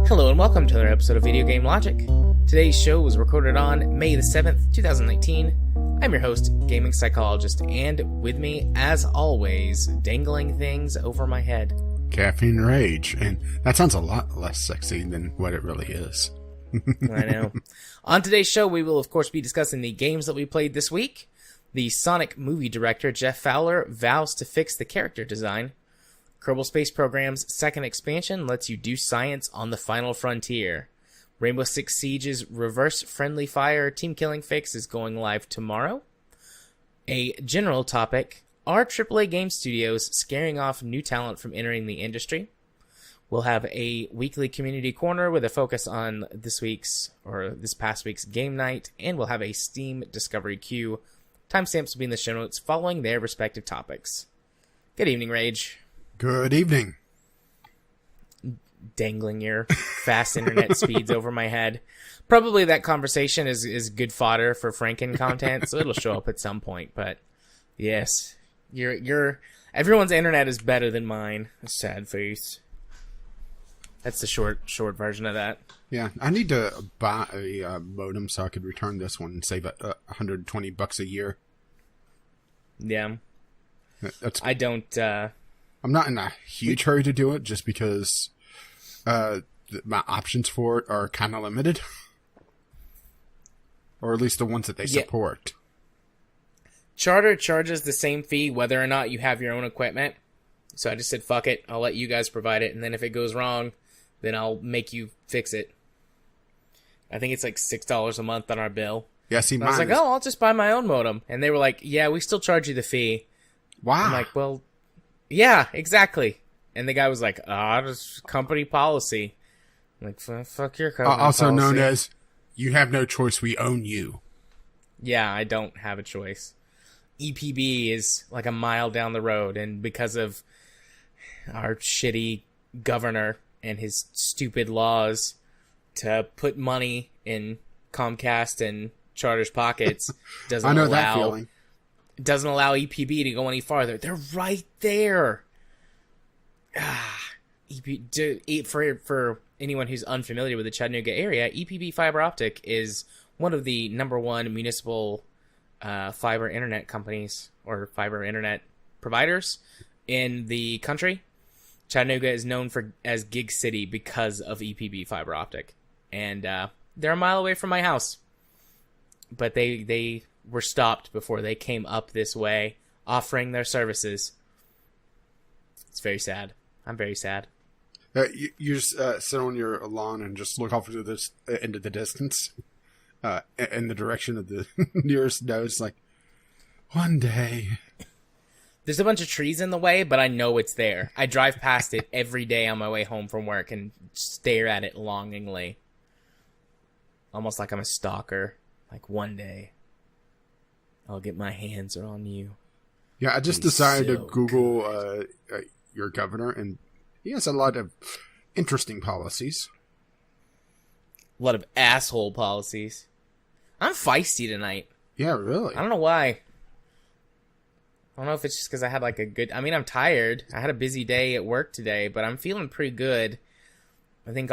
Hello and welcome to another episode of Video Game Logic. Today's show was recorded on May the 7th, 2019. I'm your host, Gaming Psychologist, and with me, as always, dangling things over my head. Caffeine Rage, and that sounds a lot less sexy than what it really is. I know. On today's show, we will of course be discussing the games that we played this week. The Sonic movie director, Jeff Fowler, vows to fix the character design. Kerbal Space Program's second expansion lets you do science on the final frontier. Rainbow Six Siege's reverse friendly fire team killing fix is going live tomorrow. A general topic, are AAA game studios scaring off new talent from entering the industry? We'll have a weekly community corner with a focus on this past week's game night, and we'll have a Steam Discovery queue. Timestamps will be in the show notes following their respective topics. Good evening, Rage. Good evening. Dangling your fast internet speeds over my head. Probably that conversation is good fodder for Franken content, so it'll show up at some point. But yes, everyone's internet is better than mine. Sad face. That's the short version of that. Yeah, I need to buy a modem so I could return this one and save $120 a year. Yeah, I don't. I'm not in a huge hurry to do it, just because my options for it are kind of limited. Or at least the ones that they support. Charter charges the same fee whether or not you have your own equipment. So I just said, fuck it, I'll let you guys provide it, and then if it goes wrong, then I'll make you fix it. I think it's like $6 a month on our bill. Yeah, see, I was like, I'll just buy my own modem. And they were like, yeah, we still charge you the fee. Wow. I'm like, well, yeah, exactly. And the guy was like, just company policy. I'm like, fuck your company also policy. known as, you have no choice, we own you. Yeah, I don't have a choice. EPB is like a mile down the road, and because of our shitty governor and his stupid laws to put money in Comcast and Charter's pockets, doesn't allow EPB to go any farther. They're right there. For anyone who's unfamiliar with the Chattanooga area, EPB Fiber Optic is one of the #1 municipal fiber internet companies or fiber internet providers in the country. Chattanooga is known as Gig City because of EPB Fiber Optic, and they're a mile away from my house. But they were stopped before they came up this way offering their services. It's very sad. I'm very sad. You just sit on your lawn and just look off into the distance, in the direction of the nearest nose. Like, one day. There's a bunch of trees in the way, but I know it's there. I drive past it every day on my way home from work and stare at it longingly. Almost like I'm a stalker. Like, one day, I'll get my hands on you. Yeah, I just decided to Google your governor, and he has a lot of interesting policies. A lot of asshole policies. I'm feisty tonight. Yeah, really? I don't know why. I don't know if it's just because I had like a good... I mean, I'm tired. I had a busy day at work today, but I'm feeling pretty good. I think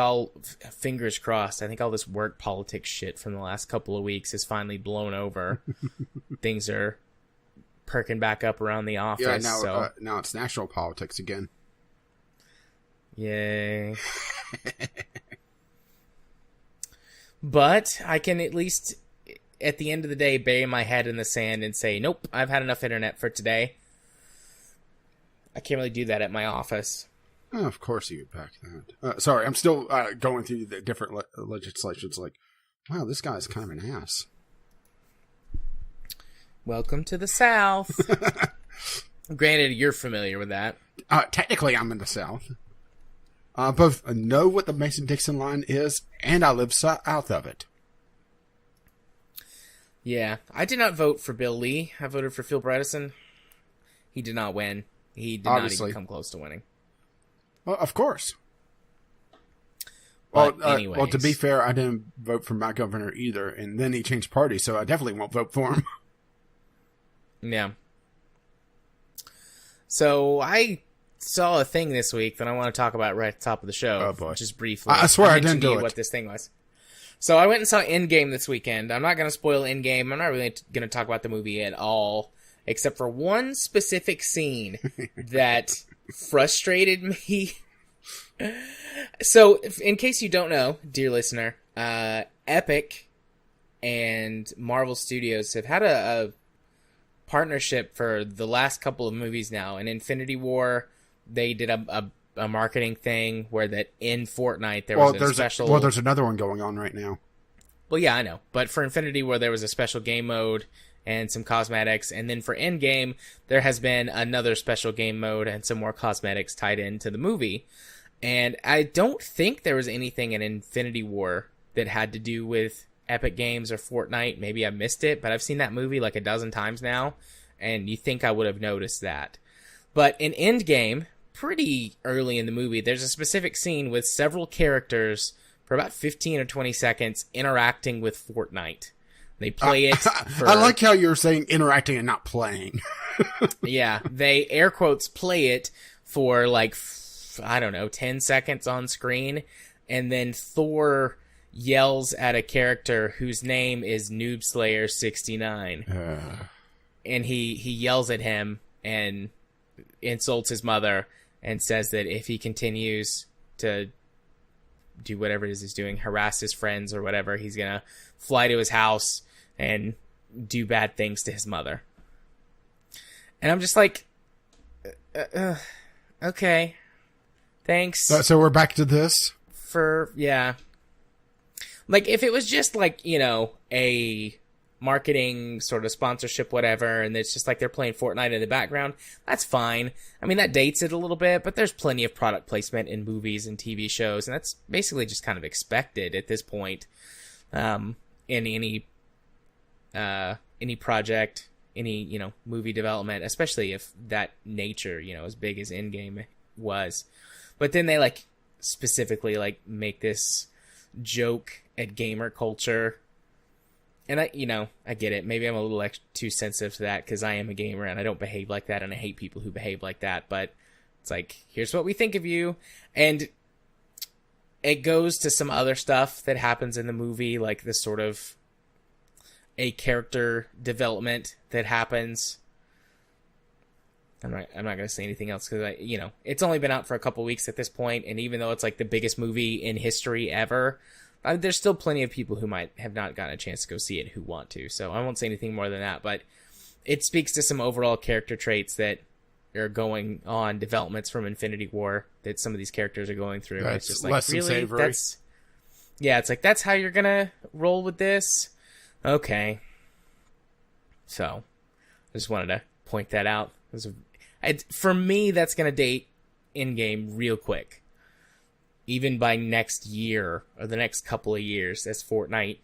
fingers crossed, I think all this work politics shit from the last couple of weeks is finally blown over. Things are perking back up around the office. Yeah, now it's national politics again. Yay. But I can at least, at the end of the day, bury my head in the sand and say, nope, I've had enough internet for today. I can't really do that at my office. Oh, of course you get back that. Sorry, I'm still going through the different legislations. Like, wow, this guy's kind of an ass. Welcome to the South. Granted, you're familiar with that. Technically, I'm in the South. Both know what the Mason-Dixon line is, and I live south of it. Yeah, I did not vote for Bill Lee. I voted for Phil Bredesen. He did not win. He did not even come close to winning. Well, of course. But anyways. Well, to be fair, I didn't vote for my governor either, and then he changed parties, so I definitely won't vote for him. Yeah. So I saw a thing this week that I want to talk about right at the top of the show. Oh, boy. Just briefly. I swear I didn't do it. What this thing was. So I went and saw Endgame this weekend. I'm not going to spoil Endgame. I'm not really going to talk about the movie at all, except for one specific scene that frustrated me. So, in case you don't know, dear listener, Epic and Marvel Studios have had a partnership for the last couple of movies now. In Infinity War, they did a marketing thing where that in Fortnite there was a special... there's another one going on right now. Well, yeah, I know. But for Infinity War, there was a special game mode and some cosmetics. And then for Endgame, there has been another special game mode and some more cosmetics tied into the movie. And I don't think there was anything in Infinity War that had to do with Epic Games or Fortnite. Maybe I missed it, but I've seen that movie like a dozen times now, and you think I would have noticed that. But in Endgame, pretty early in the movie, there's a specific scene with several characters for about 15 or 20 seconds interacting with Fortnite. They play it for... I like how you're saying interacting and not playing. Yeah, they air quotes play it for like... I don't know, 10 seconds on screen, and then Thor yells at a character whose name is Noob Slayer 69. And he yells at him and insults his mother and says that if he continues to do whatever it is he's doing, harass his friends or whatever, he's gonna fly to his house and do bad things to his mother. And I'm just like, okay. Thanks. So we're back to this? Yeah. Like, if it was just, like, you know, a marketing sort of sponsorship, whatever, and it's just like they're playing Fortnite in the background, that's fine. I mean, that dates it a little bit, but there's plenty of product placement in movies and TV shows, and that's basically just kind of expected at this point. In any project, any, you know, movie development, especially if that nature, you know, as big as Endgame was. But then they, like, specifically, like, make this joke at gamer culture. And I get it. Maybe I'm a little too sensitive to that because I am a gamer and I don't behave like that and I hate people who behave like that. But it's like, here's what we think of you. And it goes to some other stuff that happens in the movie, like this sort of a character development that happens. I'm not going to say anything else because it's only been out for a couple weeks at this point, and even though it's like the biggest movie in history ever, there's still plenty of people who might have not gotten a chance to go see it who want to. So I won't say anything more than that, but it speaks to some overall character traits that are going on, developments from Infinity War that some of these characters are going through. That's it's just like, less really, than savory. It's like, that's how you're gonna roll with this? Okay. So I just wanted to point that out. For me, that's going to date Endgame real quick. Even by next year, or the next couple of years, as Fortnite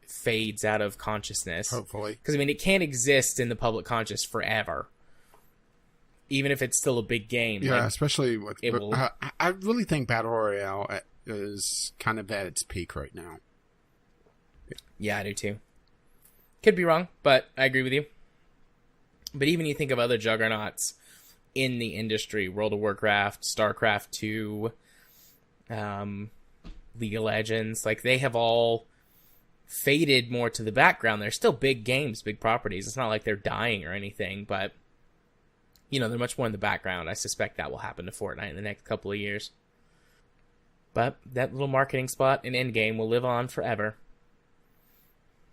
fades out of consciousness. Hopefully. Because, I mean, it can't exist in the public conscious forever. Even if it's still a big game. Yeah, like, especially with... I really think Battle Royale is kind of at its peak right now. Yeah, I do too. Could be wrong, but I agree with you. But even you think of other juggernauts in the industry, World of Warcraft, StarCraft 2, League of Legends, like they have all faded more to the background. They're still big games, big properties. It's not like they're dying or anything, but they're much more in the background. I suspect that will happen to Fortnite in the next couple of years. But that little marketing spot in Endgame will live on forever.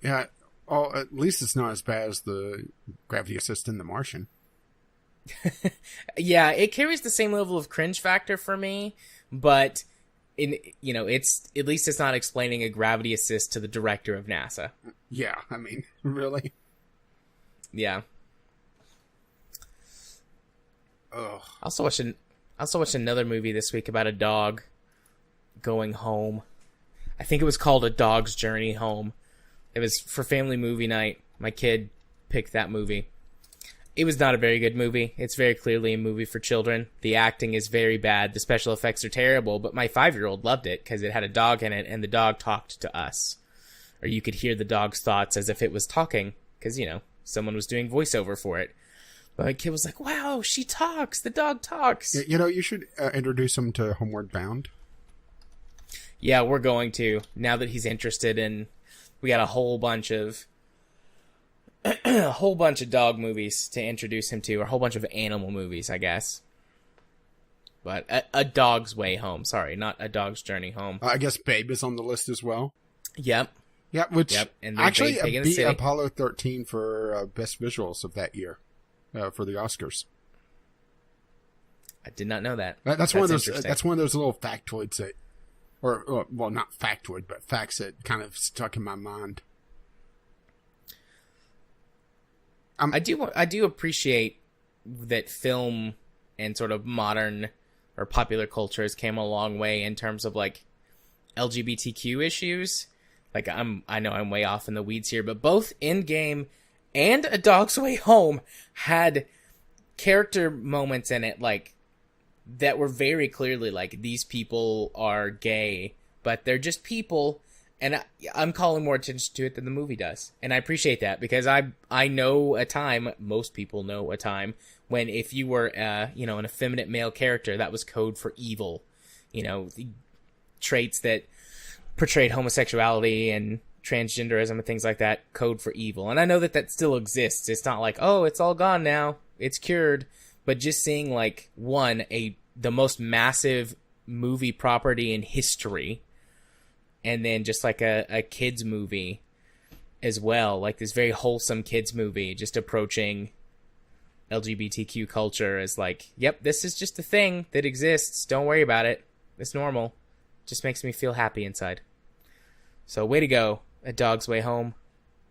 Yeah, at least it's not as bad as the gravity assist in The Martian. Yeah, it carries the same level of cringe factor for me, but it's at least it's not explaining a gravity assist to the director of NASA. Yeah, I mean, really? Yeah. Ugh. I also watched another movie this week about a dog going home. I think it was called A Dog's Journey Home. It was for family movie night. My kid picked that movie. It was not a very good movie. It's very clearly a movie for children. The acting is very bad. The special effects are terrible, but my 5-year-old loved it because it had a dog in it and the dog talked to us. Or you could hear the dog's thoughts as if it was talking because, someone was doing voiceover for it. But my kid was like, wow, she talks. The dog talks. You should introduce him to Homeward Bound. Yeah, we're going to. Now that he's interested in... We got a whole bunch of dog movies to introduce him to, or a whole bunch of animal movies, I guess. But a Dog's Way Home. Sorry, not A Dog's Journey Home. I guess Babe is on the list as well. Yep. Yeah, which And actually beat Apollo 13 for best visuals of that year for the Oscars. I did not know that. That's one of those. That's one of those little factoids that, or not factoid, but facts that kind of stuck in my mind. I do appreciate that film and sort of modern or popular culture has came a long way in terms of like LGBTQ issues. Like I know I'm way off in the weeds here, but both In-Game and A Dog's Way Home had character moments in it like that were very clearly like these people are gay, but they're just people. And I'm calling more attention to it than the movie does. And I appreciate that because I know a time, most people know a time, when if you were, an effeminate male character, that was code for evil. The traits that portrayed homosexuality and transgenderism and things like that, code for evil. And I know that still exists. It's not like, oh, it's all gone now. It's cured. But just seeing, like, the most massive movie property in history... And then just like a kids movie as well, like this very wholesome kids movie, just approaching LGBTQ culture as like, yep, this is just a thing that exists. Don't worry about it. It's normal. Just makes me feel happy inside. So way to go, A Dog's Way Home.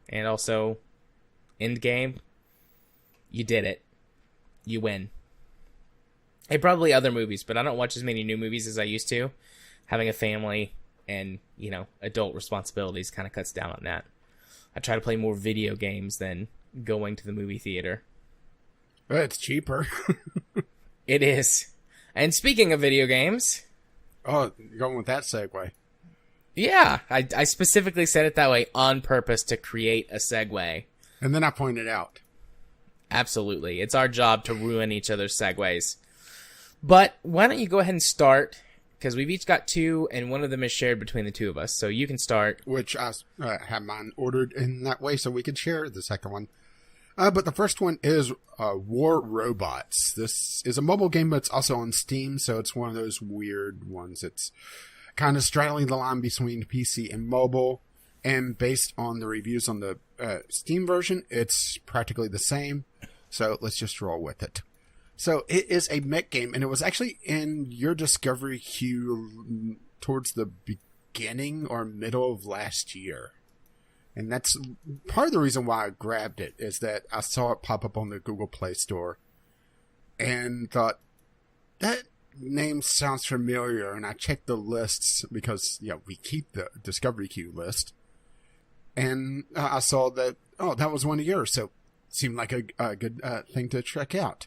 And also, In-Game. You did it. You win. And probably other movies, but I don't watch as many new movies as I used to. Having a family... And, adult responsibilities kind of cuts down on that. I try to play more video games than going to the movie theater. Well, it's cheaper. It is. And speaking of video games... Oh, you're going with that segue. Yeah, I specifically said it that way on purpose to create a segue. And then I pointed out. Absolutely. It's our job to ruin each other's segues. But why don't you go ahead and start... Because we've each got two, and one of them is shared between the two of us. So you can start. Which I have mine ordered in that way so we could share the second one. But the first one is War Robots. This is a mobile game, but it's also on Steam, so it's one of those weird ones. It's kind of straddling the line between PC and mobile. And based on the reviews on the Steam version, it's practically the same. So let's just roll with it. So it is a mech game, and it was actually in your discovery queue towards the beginning or middle of last year. And that's part of the reason why I grabbed it, is that I saw it pop up on the Google Play Store and thought, that name sounds familiar. And I checked the lists because, we keep the discovery queue list. And I saw that, that was one of yours. So it seemed like a good thing to check out.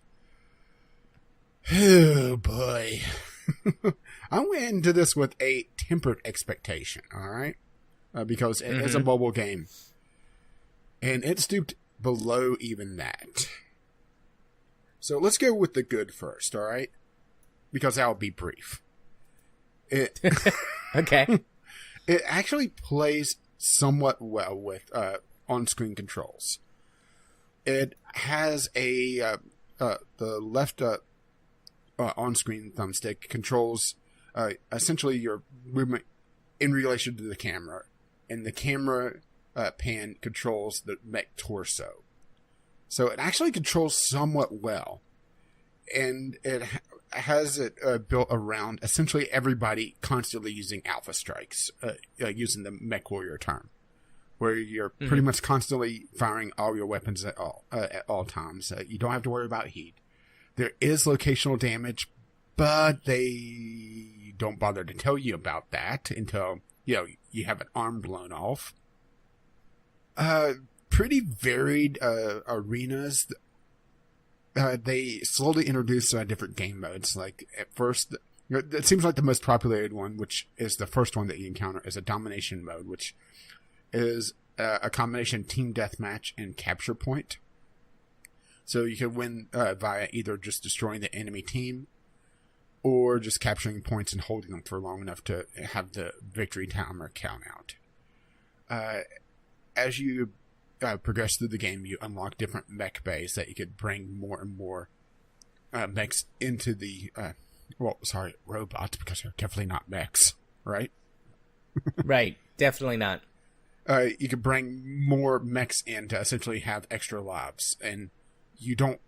Oh, boy. I went into this with a tempered expectation, all right? Because it is a mobile game. And it stooped below even that. So let's go with the good first, all right? Because I'll be brief. Okay. It actually plays somewhat well with on-screen controls. It has the left... on-screen thumbstick controls essentially your movement in relation to the camera, and the camera pan controls the mech torso. So it actually controls somewhat well, and it has it built around essentially everybody constantly using alpha strikes, using the mech warrior term, where you're pretty much constantly firing all your weapons at all times. You don't have to worry about heat. There is locational damage, but they don't bother to tell you about that until, you have an arm blown off. Pretty varied arenas. they slowly introduce different game modes. Like at first, it seems like the most populated one, which is the first one that you encounter, is a domination mode, which is a combination team deathmatch and capture point. So you can win via either just destroying the enemy team or just capturing points and holding them for long enough to have the victory timer count out. As you progress through the game, you unlock different mech bays that you could bring more and more mechs into the... robots, because they're definitely not mechs, right? Right, definitely not. You could bring more mechs in to essentially have extra lives, and you don't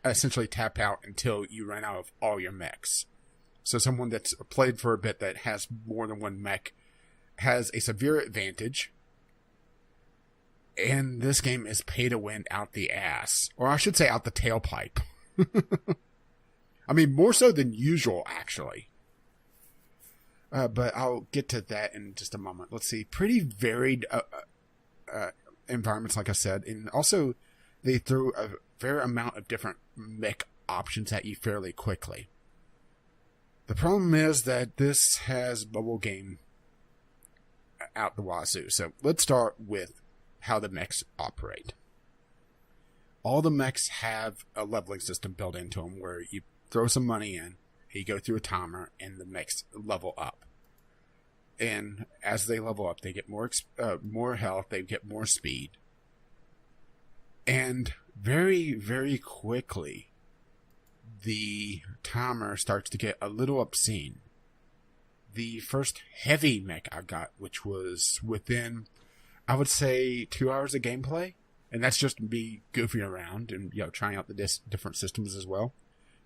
essentially tap out until you run out of all your mechs. So someone that's played for a bit that has more than one mech has a severe advantage. And this game is pay to win out the ass. Or I should say out the tailpipe. I mean, more so than usual, actually. But I'll get to that in just a moment. Let's see. Pretty varied environments, like I said. And also, they threw a fair amount of different mech options at you fairly quickly. The problem is that this has bubble game out the wazoo. So let's start with how the mechs operate. All the mechs have a leveling system built into them where you throw some money in, you go through a timer, and the mechs level up. And as they level up, they get more health, they get more speed. And very, very quickly, the timer starts to get a little obscene. The first heavy mech I got, which was within, I would say, 2 hours of gameplay, and that's just me goofing around and trying out the different systems as well.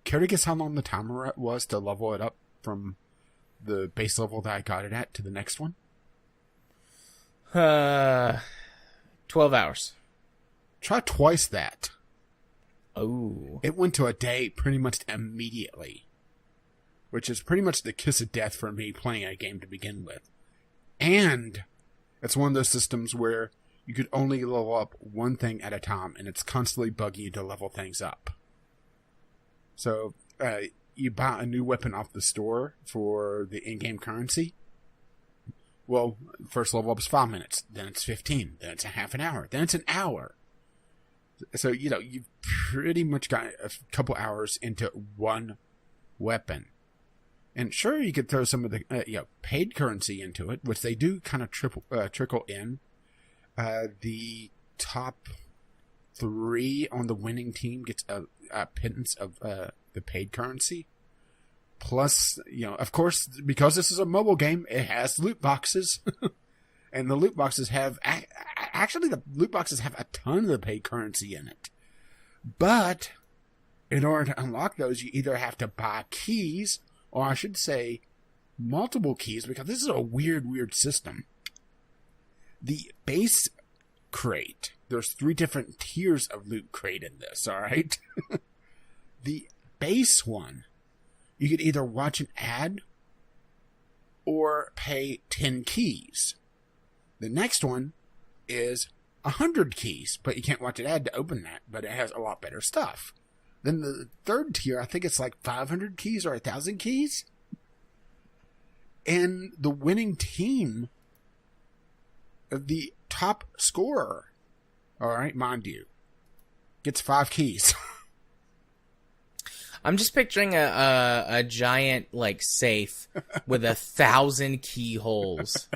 Care to guess how long the timer was to level it up from the base level that I got it at to the next one? 12 hours. Try twice that. Oh. It went to a day pretty much immediately, which is pretty much the kiss of death for me playing a game to begin with. And it's one of those systems where you could only level up one thing at a time, and it's constantly bugging you to level things up. So, you buy a new weapon off the store for the in-game currency. Well, first level up is 5 minutes, then it's 15, then it's a half an hour, then it's an hour. So, you've pretty much got a couple hours into one weapon. And sure, you could throw some of the paid currency into it, which they do kind of trickle in. The top 3 on the winning team gets a pittance of the paid currency. Plus, of course, because this is a mobile game, it has loot boxes. And the loot boxes have... Actually, the loot boxes have a ton of the paid currency in it. But, in order to unlock those, you either have to buy keys, or I should say, multiple keys, because this is a weird system. The base crate, there's 3 different tiers of loot crate in this, alright? The base one, you could either watch an ad, or pay 10 keys. The next one is 100 keys, but you can't watch an ad to open that, but it has a lot better stuff. Then the third tier, I think it's like 500 keys or 1,000 keys. And the winning team, the top scorer, alright, mind you, gets 5 keys. I'm just picturing a giant, safe with 1,000 keyholes.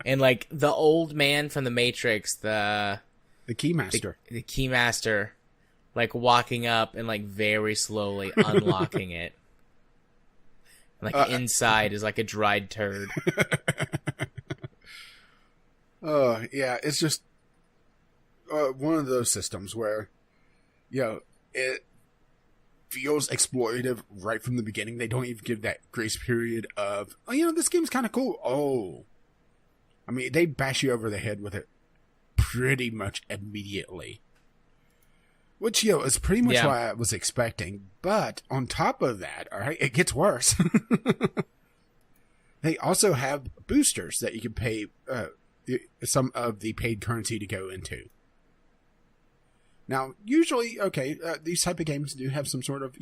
And, the old man from the Matrix, the Keymaster. The Keymaster, walking up and, very slowly unlocking it. Inside is, a dried turd. Yeah, it's just one of those systems where, it feels exploitative right from the beginning. They don't even give that grace period of, this game's kind of cool. Oh. I mean, they bash you over the head with it pretty much immediately. Which, is pretty much what I was expecting. But on top of that, alright, it gets worse. They also have boosters that you can pay some of the paid currency to go into. Now, usually, these type of games do have some sort of,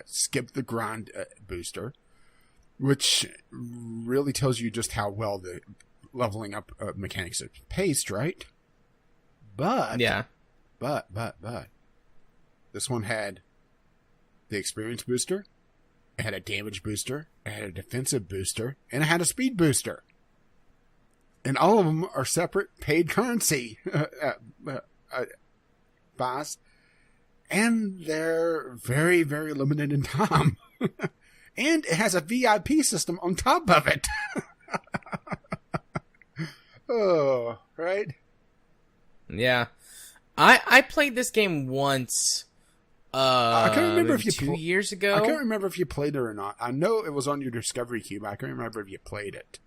skip the grind booster, which really tells you just how well the leveling up mechanics are paced, right? But this one had the experience booster, it had a damage booster, it had a defensive booster, and it had a speed booster. And all of them are separate paid currency buys. And they're very, very limited in time. And it has a VIP system on top of it. Oh, right? Yeah. I played this game once. I can't remember if you 2 years ago. I can't remember if you played it or not. I know it was on your Discovery Cube. I can't remember if you played it.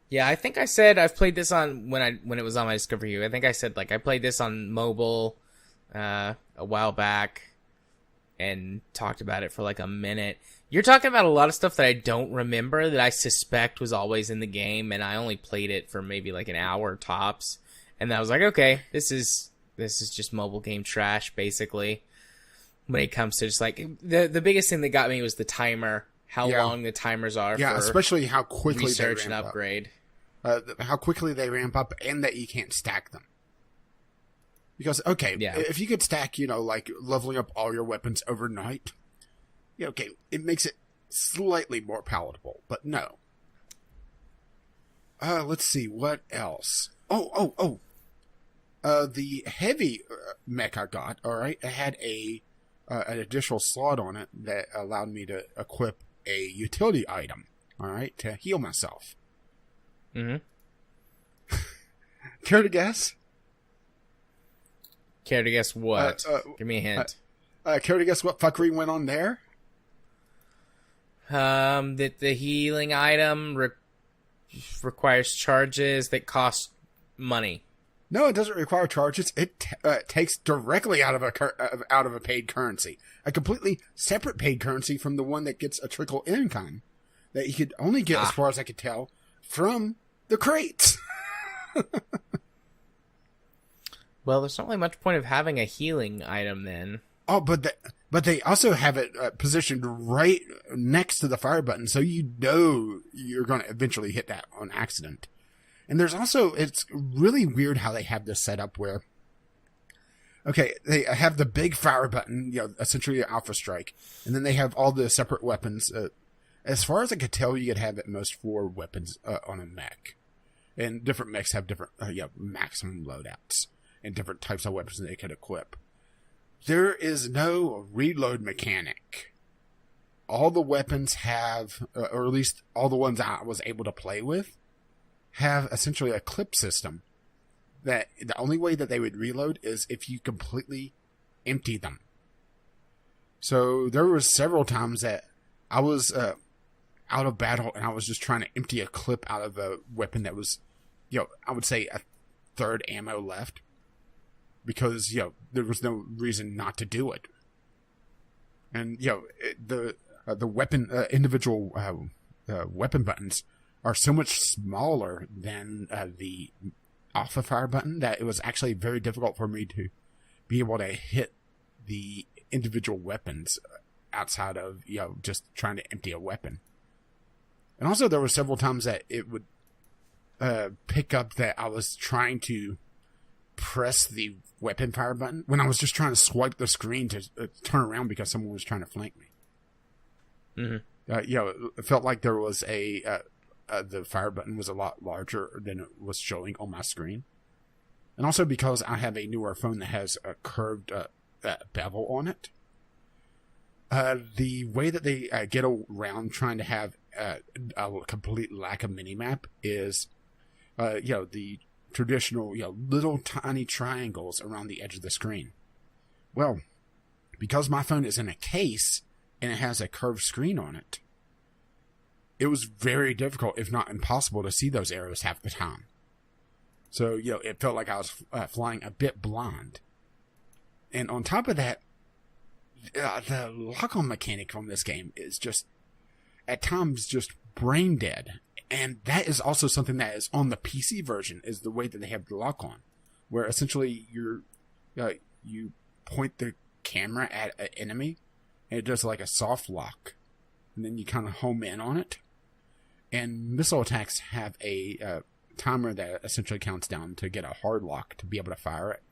Yeah, I think I said I've played this on when it was on my Discovery Cube. I think I said I played this on mobile a while back and talked about it for a minute. You're talking about a lot of stuff that I don't remember that I suspect was always in the game, and I only played it for maybe an hour tops. And I was like, okay, this is just mobile game trash, basically. When it comes to just the biggest thing that got me was the timer, how long the timers are. Yeah, for especially how quickly research they and ramp upgrade. How quickly they ramp up, and that you can't stack them. Because if you could stack, leveling up all your weapons overnight, it makes it slightly more palatable. But no. Let's see what else. The heavy mech I got. All right, it had an additional slot on it that allowed me to equip a utility item. All right, to heal myself. Mm-hmm. Care to guess? Care to guess what? Give me a hint. Care to guess what fuckery went on there? That the healing item requires charges that cost money. No, it doesn't require charges. It takes directly out of a paid currency, a completely separate paid currency from the one that gets a trickle income that you could only get, as far as I could tell, from the crates. Well, there's not really much point of having a healing item then. Oh, but they also have it positioned right next to the fire button, so you know you're going to eventually hit that on accident. And there's also, it's really weird how they have this set up where, they have the big fire button, essentially an alpha strike, and then they have all the separate weapons. As far as I could tell, you could have at most 4 weapons on a mech. And different mechs have different maximum loadouts and different types of weapons that they could equip. There is no reload mechanic. All the weapons have, or at least all the ones I was able to play with, have essentially a clip system that the only way that they would reload is if you completely empty them. So there were several times that I was out of battle and I was just trying to empty a clip out of a weapon that was, I would say a third ammo left. Because, there was no reason not to do it. And, the weapon, individual weapon buttons are so much smaller than the alpha fire button that it was actually very difficult for me to be able to hit the individual weapons outside of, just trying to empty a weapon. And also there were several times that it would pick up that I was trying to press the weapon fire button when I was just trying to swipe the screen to turn around because someone was trying to flank me. Mm-hmm. It felt like there was the fire button was a lot larger than it was showing on my screen. And also because I have a newer phone that has a curved bevel on it. The way that they get around trying to have a complete lack of minimap is, the traditional, little tiny triangles around the edge of the screen. Well, because my phone is in a case and it has a curved screen on it, it was very difficult, if not impossible, to see those arrows half the time. So, it felt like I was flying a bit blind. And on top of that, the lock-on mechanic from this game is just, at times, just brain dead. And that is also something that is on the PC version, is the way that they have the lock-on. Where essentially you point the camera at an enemy, and it does like a soft lock, and then you kind of home in on it. And missile attacks have a timer that essentially counts down to get a hard lock to be able to fire it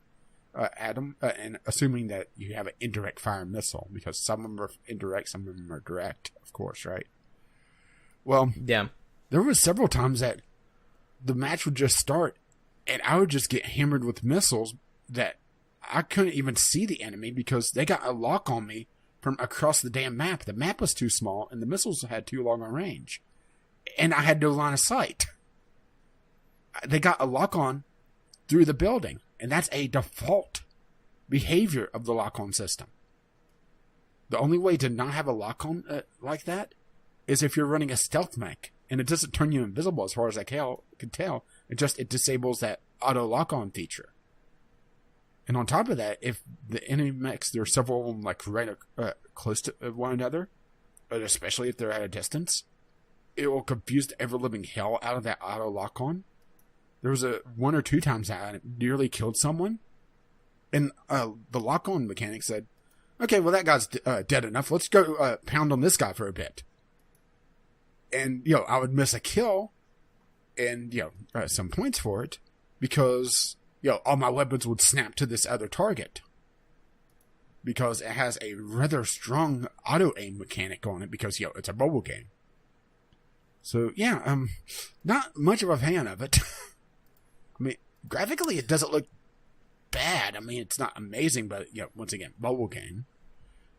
at them, and assuming that you have an indirect fire missile, because some of them are indirect, some of them are direct, of course, right? Well, yeah, there were several times that the match would just start, and I would just get hammered with missiles that I couldn't even see the enemy because they got a lock on me from across the damn map. The map was too small, and the missiles had too long a range, and I had no line of sight. They got a lock on through the building, and that's a default behavior of the lock-on system. The only way to not have a lock-on like that is if you're running a stealth mech, and it doesn't turn you invisible as far as I can tell. It disables that auto lock-on feature. And on top of that, if the enemy mechs, there are several of them like right close to one another, but especially if they're at a distance, it will confuse the ever-living hell out of that auto lock-on. There was one or two times that I nearly killed someone, and the lock-on mechanic said, "Okay, well that guy's dead enough. Let's go pound on this guy for a bit." And I would miss a kill, and some points for it, because all my weapons would snap to this other target, because it has a rather strong auto aim mechanic on it, because it's a mobile game. So not much of a fan of it. I mean, graphically, it doesn't look bad. I mean, it's not amazing, but, once again, mobile game.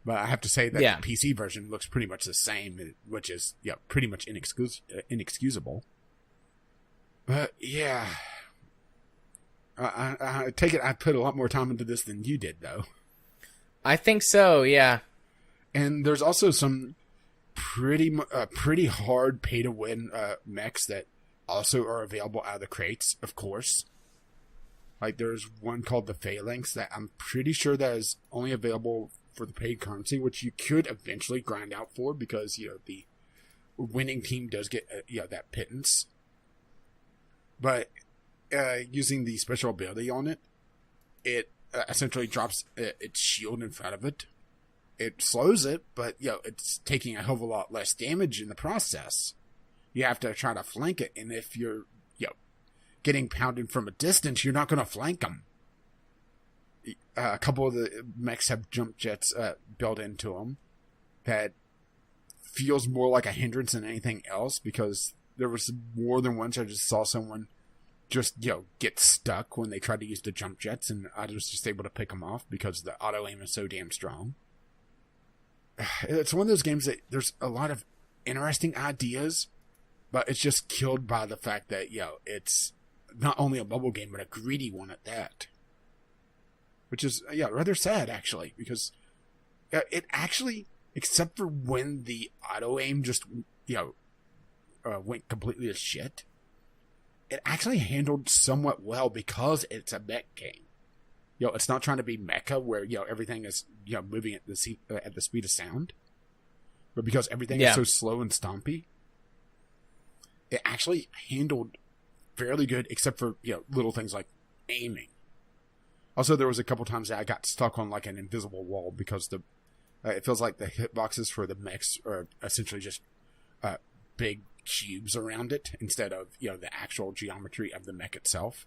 But I have to say that the PC version looks pretty much the same, which is, pretty much inexcusable. But, I take it I put a lot more time into this than you did, though. I think so, yeah. And there's also some pretty hard pay-to-win mechs that also are available out of the crates, of course. Like, there's one called the Phalanx that I'm pretty sure that is only available for the paid currency, which you could eventually grind out for, because, the winning team does get, that pittance. But using the special ability on it, it essentially drops its shield in front of it. It slows it, but, it's taking a hell of a lot less damage in the process. You have to try to flank it, and if you're, getting pounded from a distance, you're not going to flank them. A couple of the mechs have jump jets built into them that feels more like a hindrance than anything else, because there was more than once I just saw someone just, get stuck when they tried to use the jump jets, and I was just able to pick them off because the auto aim is so damn strong. It's one of those games that there's a lot of interesting ideas, but it's just killed by the fact that, it's not only a mobile game, but a greedy one at that. Which is, rather sad, actually, because it actually, except for when the auto-aim just, went completely to shit, it actually handled somewhat well because it's a mech game. It's not trying to be mecha where, everything is, moving at the speed of sound. But because everything is so slow and stompy, it actually handled fairly good, except for, little things like aiming. Also, there was a couple times that I got stuck on like an invisible wall because it feels like the hitboxes for the mechs are essentially just big cubes around it instead of, the actual geometry of the mech itself.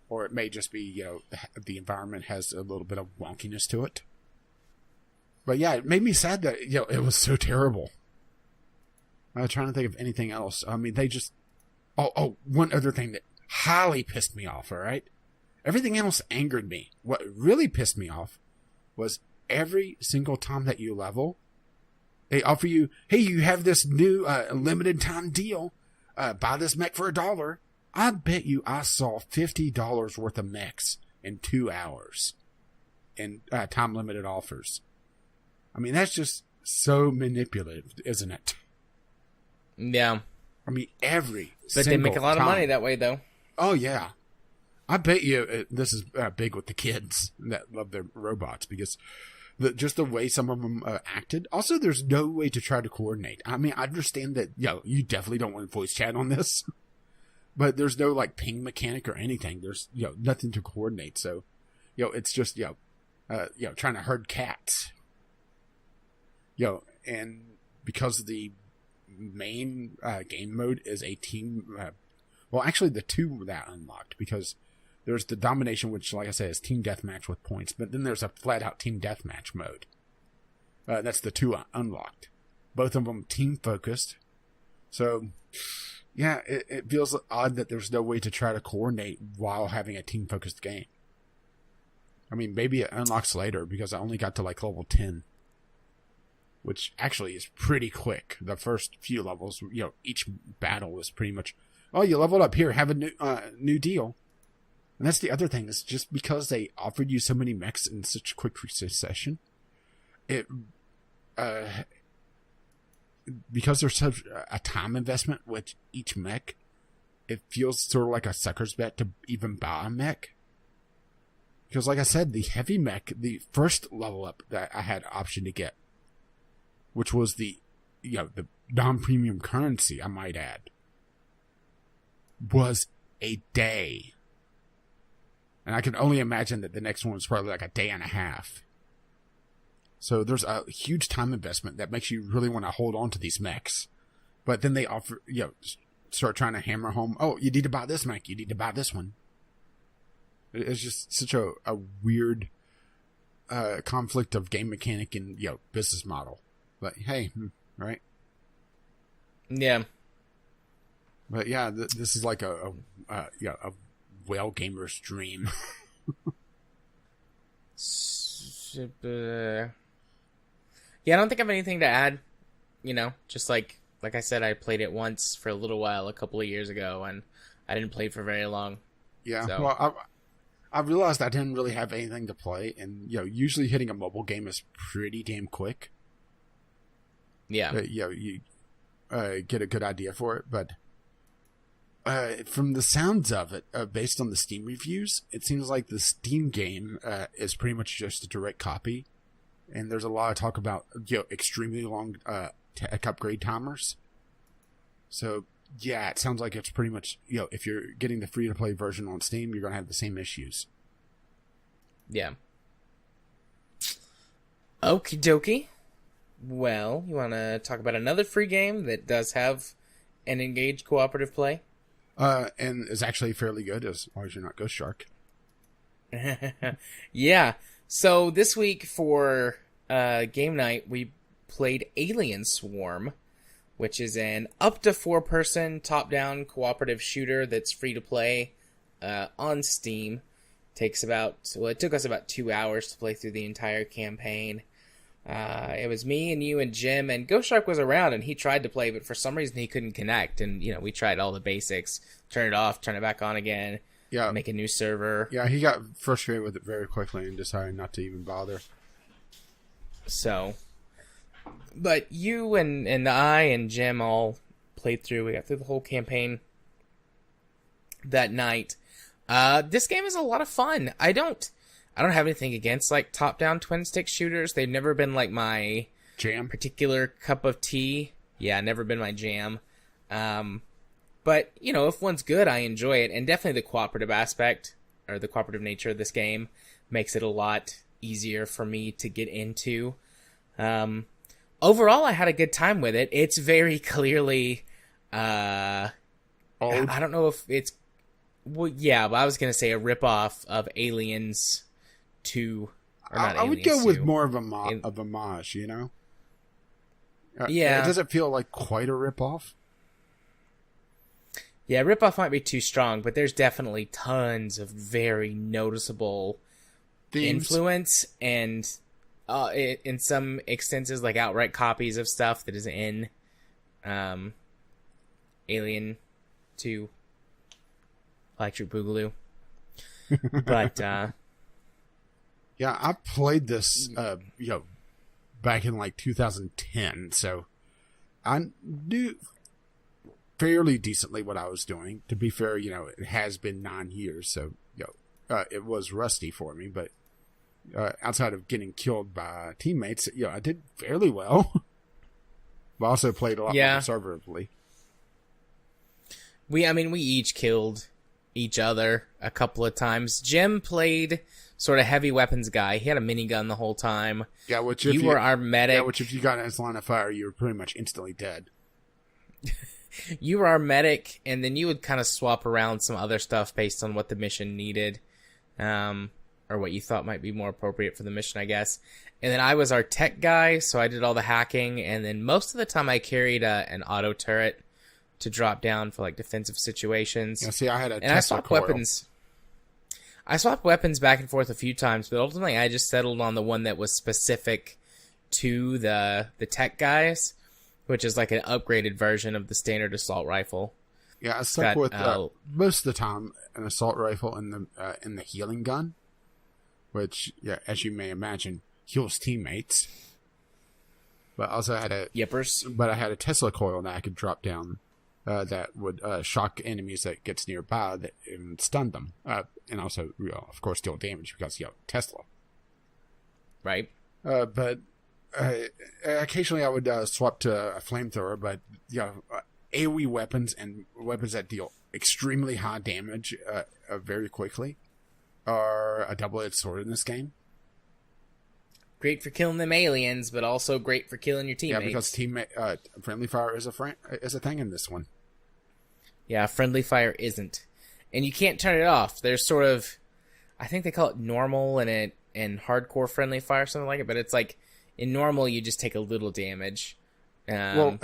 Or it may just be, the environment has a little bit of wonkiness to it. But it made me sad that, it was so terrible. I was trying to think of anything else. I mean, they just... Oh, one other thing that highly pissed me off, alright? Everything else angered me. What really pissed me off was every single time that you level, they offer you, hey, you have this new limited time deal. Buy this mech for $1. I bet you I saw $50 worth of mechs in 2 hours in time limited offers. I mean, that's just so manipulative, isn't it? Yeah. I mean, every But they make a lot of money that way, though. Oh, yeah. I bet you this is big with the kids that love their robots, because just the way some of them acted. Also, there's no way to try to coordinate. I mean, I understand that, you definitely don't want voice chat on this, but there's no, like, ping mechanic or anything. There's, nothing to coordinate. So it's just, trying to herd cats. And because the main game mode is a team, actually the two that unlocked, because there's the domination, which, like I said, is team deathmatch with points, but then there's a flat-out team deathmatch mode. That's the two unlocked. Both of them team-focused. So, yeah, it feels odd that there's no way to try to coordinate while having a team-focused game. I mean, maybe it unlocks later, because I only got to, level 10. Which actually is pretty quick. The first few levels, each battle was pretty much, oh, you leveled up here, have a new deal. And that's the other thing, is just because they offered you so many mechs in such quick succession, because there's such a time investment with each mech, it feels sort of like a sucker's bet to even buy a mech. Because like I said, the heavy mech, the first level up that I had option to get, which was the non-premium currency, I might add, was a day. And I can only imagine that the next one was probably like a day and a half. So there's a huge time investment that makes you really want to hold on to these mechs. But then they offer, start trying to hammer home, oh, you need to buy this mech, you need to buy this one. It's just such a weird conflict of game mechanic and, business model. But hey, right? Yeah. But yeah, this is like a whale gamer's dream. Yeah, I don't think I have anything to add. Just like I said, I played it once for a little while a couple of years ago, and I didn't play for very long. Yeah, so. Well, I realized I didn't really have anything to play, and usually hitting a mobile game is pretty damn quick. Yeah. You get a good idea for it, but from the sounds of it, based on the Steam reviews, it seems like the Steam game is pretty much just a direct copy, and there's a lot of talk about extremely long tech upgrade timers. So yeah, it sounds like it's pretty much if you're getting the free to play version on Steam, you're gonna have the same issues. Yeah. Okie dokie. Well, you want to talk about another free game that does have an engaged cooperative play? And is actually fairly good, as long as you're not Ghost Shark. Yeah. So this week for game night, we played Alien Swarm, which is an up to 4-person top-down cooperative shooter that's free to play on Steam. It took us about 2 hours to play through the entire campaign. It was me and you and Jim, and Ghost Shark was around, and he tried to play, but for some reason he couldn't connect. And we tried all the basics: turn it off, turn it back on again, make a new server. Yeah, he got frustrated with it very quickly and decided not to even bother. So, but you and I and Jim all played through. We got through the whole campaign that night. This game is a lot of fun. I don't have anything against top-down twin-stick shooters. They've never been my jam, particular cup of tea. Yeah, never been my jam. But if one's good, I enjoy it, and definitely the cooperative aspect or the cooperative nature of this game makes it a lot easier for me to get into. Overall, I had a good time with it. It's very clearly, old. I don't know if it's. Well, yeah, but I was gonna say a ripoff of Aliens 2. Or not I would Aliens go with 2. more of a homage, Yeah. It doesn't feel like quite a ripoff. Yeah, ripoff might be too strong, but there's definitely tons of very noticeable themes, influence, and in some instances, outright copies of stuff that is in Alien 2. Electric Boogaloo. But yeah, I played this back in 2010, so I knew fairly decently what I was doing. To be fair, it has been 9 years, so it was rusty for me, but outside of getting killed by teammates, I did fairly well. But I also played a lot more conservatively. We each killed each other a couple of times. Jim played sort of heavy weapons guy. He had a minigun the whole time. Yeah, which you were our medic. Yeah, which if you got in his line of fire, you were pretty much instantly dead. You were our medic, and then you would kind of swap around some other stuff based on what the mission needed, or what you thought might be more appropriate for the mission, I guess. And then I was our tech guy, so I did all the hacking, and then most of the time I carried an auto turret to drop down for like defensive situations. Yeah, see, I had a and Tesla I swapped coil. weapons. I swapped weapons back and forth a few times, but ultimately I just settled on the one that was specific to the tech guys, which is like an upgraded version of the standard assault rifle. Yeah, I stuck with most of the time an assault rifle and the healing gun, which, yeah, as you may imagine, heals teammates. But also had I had a Tesla coil that I could drop down that would shock enemies that gets nearby and stun them, and also, of course, deal damage because Tesla. Right. But occasionally I would swap to a flamethrower, but AoE weapons and weapons that deal extremely high damage very quickly are a double-edged sword in this game. Great for killing them aliens, but also great for killing your teammates. Yeah, because friendly fire is a thing in this one. Yeah, friendly fire isn't, and you can't turn it off. There's sort of, I think they call it normal and hardcore friendly fire, something like it. But it's like in normal you just take a little damage. In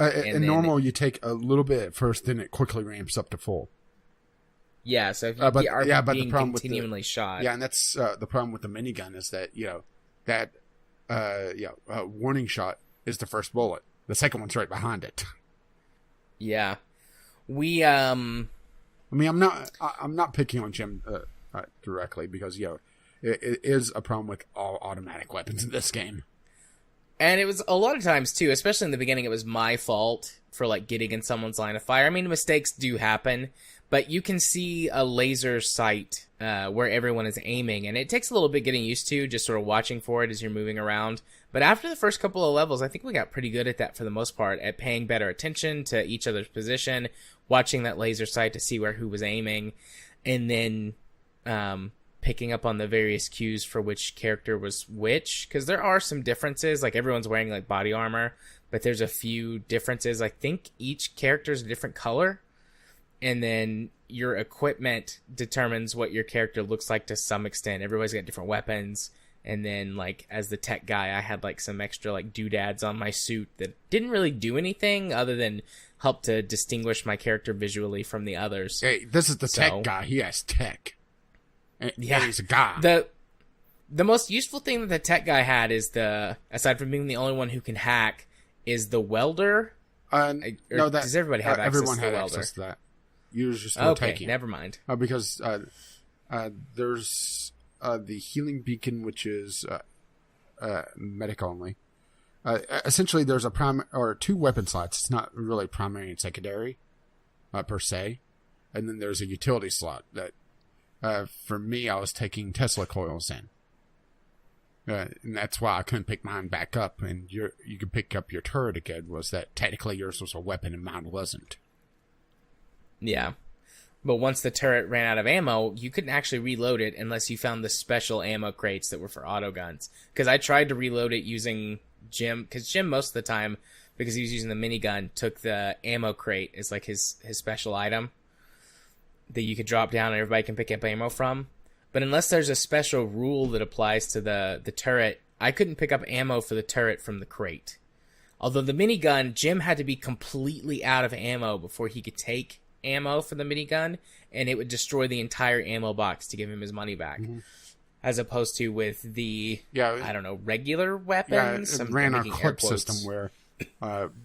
normal you take a little bit at first, then it quickly ramps up to full. Yeah, so if you are being the problem continually shot. Yeah, and that's the problem with the minigun is that warning shot is the first bullet. The second one's right behind it. Yeah, we. I mean, I'm not picking on Jim directly because it is a problem with all automatic weapons in this game. And it was a lot of times too, especially in the beginning, it was my fault for like getting in someone's line of fire. I mean, mistakes do happen, but you can see a laser sight where everyone is aiming, and it takes a little bit getting used to, just sort of watching for it as you're moving around. But after the first couple of levels, I think we got pretty good at that for the most part, at paying better attention to each other's position, watching that laser sight to see who was aiming, and then picking up on the various cues for which character was which, because there are some differences. Like everyone's wearing like body armor, but there's a few differences. I think each character is a different color, and then your equipment determines what your character looks like to some extent. Everybody's got different weapons, and then like as the tech guy, I had like some extra like doodads on my suit that didn't really do anything other than help to distinguish my character visually from the others. Hey, this is the tech guy. He has tech. Yeah, he's a guy. The most useful thing that the tech guy had is aside from being the only one who can hack, is the welder. Does everybody have access everyone to the had welder? access to that. You were just okay, never mind. Because there's the healing beacon, which is medic only. Essentially, there's two weapon slots. It's not really primary and secondary per se, and then there's a utility slot that. For me, I was taking Tesla coils in. And that's why I couldn't pick mine back up. And you could pick up your turret again, was that technically yours was a weapon and mine wasn't. Yeah. But once the turret ran out of ammo, you couldn't actually reload it unless you found the special ammo crates that were for auto guns. Because I tried to reload it using Jim, because Jim most of the time, because he was using the minigun, took the ammo crate as like his special item that you could drop down and everybody can pick up ammo from. But unless there's a special rule that applies to the turret, I couldn't pick up ammo for the turret from the crate. Although the minigun, Jim had to be completely out of ammo before he could take ammo for the minigun, and it would destroy the entire ammo box to give him his money back. Mm-hmm. As opposed to with the, regular weapons. Yeah, it ran our clip system where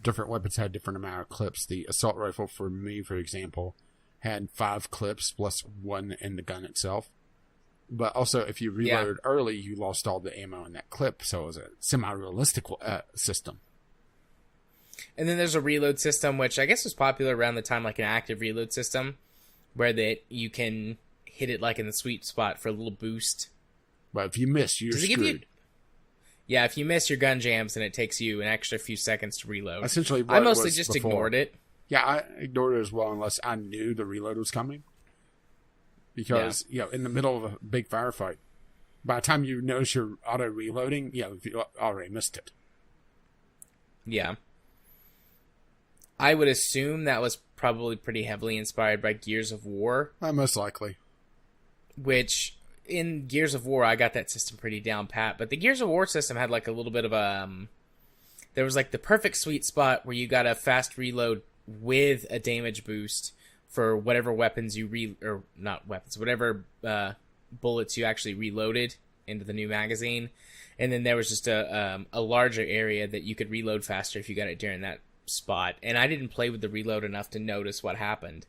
different weapons had different amount of clips. The assault rifle, for me, for example, had 5 clips plus 1 in the gun itself. But also, if you reloaded early, you lost all the ammo in that clip, so it was a semi-realistic system. And then there's a reload system, which I guess was popular around the time, like an active reload system, where you can hit it like in the sweet spot for a little boost. But if you miss, you're screwed. Yeah, if you miss, your gun jams, and it takes you an extra few seconds to reload. Essentially, I mostly just ignored it. Yeah, I ignored it as well unless I knew the reload was coming. because in the middle of a big firefight, by the time you notice you're auto reloading, you already missed it. Yeah. I would assume that was probably pretty heavily inspired by Gears of War. Most likely. Which, in Gears of War, I got that system pretty down pat. But the Gears of War system had like a little bit of a... there was like the perfect sweet spot where you got a fast reload with a damage boost for whatever weapons you whatever bullets you actually reloaded into the new magazine. And then there was just a larger area that you could reload faster if you got it during that spot. And I didn't play with the reload enough to notice what happened,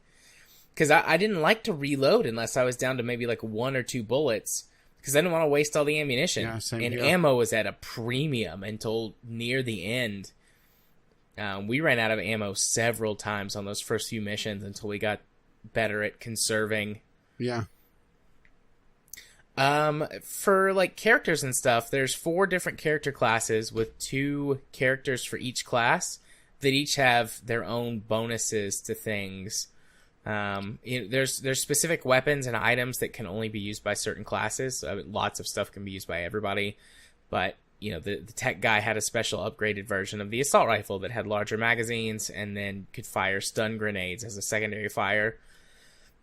because I didn't like to reload unless I was down to maybe like 1 or 2 bullets, because I didn't want to waste all the ammunition. Yeah, same and here. Ammo was at a premium until near the end. We ran out of ammo several times on those first few missions until we got better at conserving. Yeah. For like characters and stuff, there's 4 different character classes with 2 characters for each class that each have their own bonuses to things. There's specific weapons and items that can only be used by certain classes. Lots of stuff can be used by everybody, but the tech guy had a special upgraded version of the assault rifle that had larger magazines and then could fire stun grenades as a secondary fire.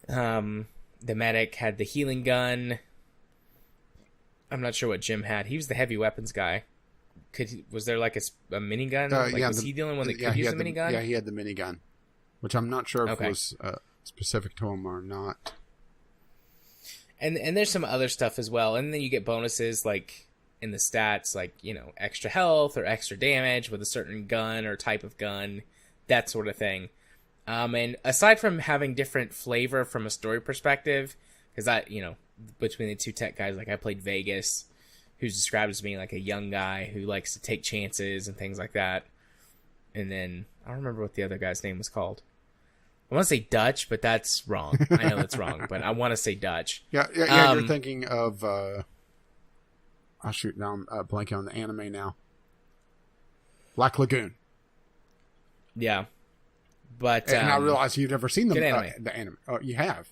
The medic had the healing gun. I'm not sure what Jim had. He was the heavy weapons guy. Was there like a minigun? Was he the only one that could use the minigun? Yeah, he had the minigun, which I'm not sure if it was specific to him or not. And there's some other stuff as well. And then you get bonuses like in the stats, like, extra health or extra damage with a certain gun or type of gun, that sort of thing. And aside from having different flavor from a story perspective, because between the 2 tech guys, like I played Vegas, who's described as being like a young guy who likes to take chances and things like that. And then I don't remember what the other guy's name was called. I want to say Dutch, but that's wrong. I know that's wrong, but I want to say Dutch. Yeah. You're thinking of now I'm blanking on the anime now. Black Lagoon. Yeah, but and I realized you'd never seen the anime. Oh, you have.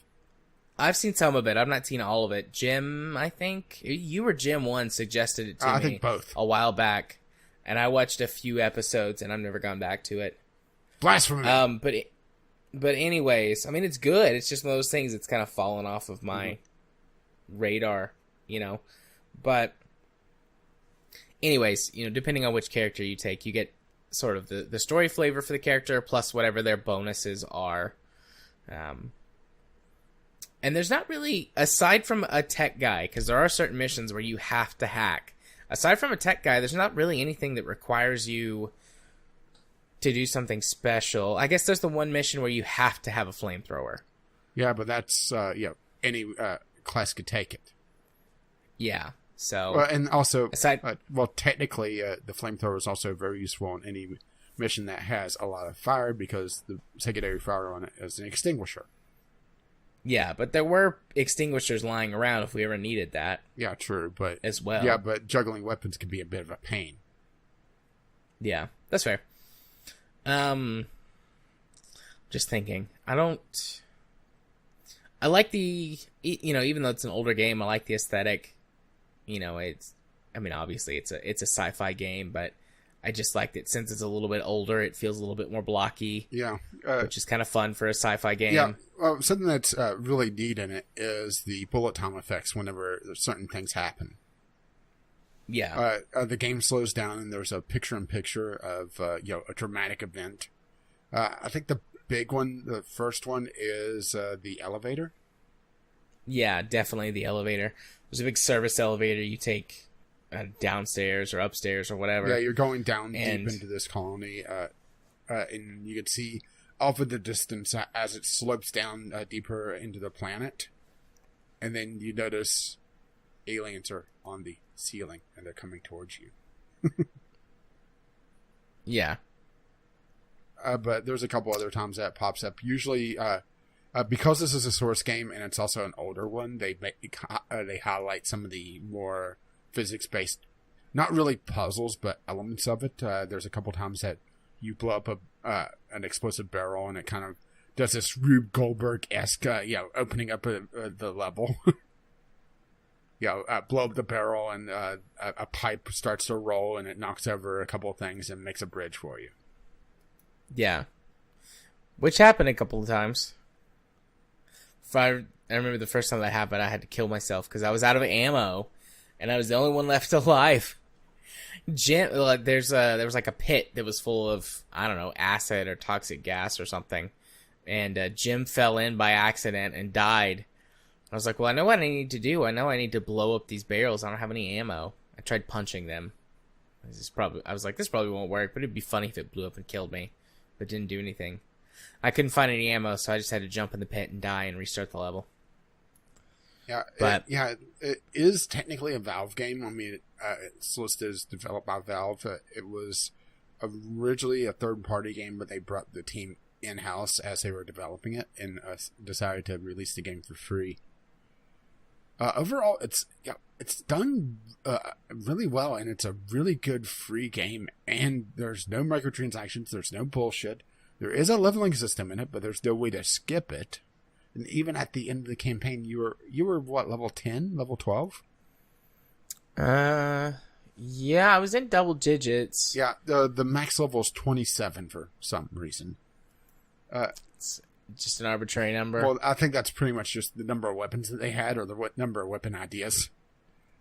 I've seen some of it. I've not seen all of it. Jim, I think you or Jim one suggested it to me. I think both a while back, and I watched a few episodes, and I've never gone back to it. Blasphemy. But anyways, I mean, it's good. It's just one of those things that's kind of fallen off of my radar, But anyways, depending on which character you take, you get sort of the story flavor for the character plus whatever their bonuses are. And there's not really, aside from a tech guy, because there are certain missions where you have to hack. Aside from a tech guy, there's not really anything that requires you to do something special. I guess there's the one mission where you have to have a flamethrower. Yeah, but that's, any class could take it. Yeah, so... Well, and also, technically, the flamethrower is also very useful in any mission that has a lot of fire, because the secondary fire on it is an extinguisher. Yeah, but there were extinguishers lying around if we ever needed that. Yeah, true, but... As well. Yeah, but juggling weapons can be a bit of a pain. Yeah, that's fair. Just thinking. I like the... even though it's an older game, I like the aesthetic. Obviously it's a sci-fi game, but I just like that since it's a little bit older, it feels a little bit more blocky. Yeah. Which is kind of fun for a sci-fi game. Yeah. Something that's really neat in it is the bullet time effects whenever certain things happen. Yeah. The game slows down and there's a picture-in-picture of, a dramatic event. I think the big one, the first one, is the elevator. Yeah, definitely the elevator. There's a big service elevator you take downstairs or upstairs or whatever. Yeah, you're going down deep into this colony, and you can see off in the distance as it slopes down deeper into the planet. And then you notice aliens are on the ceiling and they're coming towards you. Yeah. But there's a couple other times that pops up. Usually, because this is a Source game and it's also an older one, they highlight some of the more physics-based, not really puzzles, but elements of it. There's a couple times that you blow up an explosive barrel and it kind of does this Rube Goldberg-esque, opening up the level. Blow up the barrel and a pipe starts to roll and it knocks over a couple of things and makes a bridge for you. Yeah. Which happened a couple of times. I remember the first time that happened, I had to kill myself because I was out of ammo and I was the only one left alive. Jim, there was like a pit that was full of, I don't know, acid or toxic gas or something. And Jim fell in by accident and died. I was like, well, I know what I need to do. I know I need to blow up these barrels. I don't have any ammo. I tried punching them. I was like, this probably won't work, but it'd be funny if it blew up and killed me. But didn't do anything. I couldn't find any ammo, so I just had to jump in the pit and die and restart the level. Yeah, but it is technically a Valve game. I mean, it's listed as developed by Valve. It was originally a third-party game, but they brought the team in-house as they were developing it and decided to release the game for free. Overall, it's done really well, and it's a really good free game. And there's no microtransactions, there's no bullshit. There is a leveling system in it, but there's no way to skip it. And even at the end of the campaign, you were what, level 10, level 12? Yeah, I was in double digits. Yeah, the max level is 27 for some reason. It's just an arbitrary number. Well, I think that's pretty much just the number of weapons that they had, or the number of weapon ideas.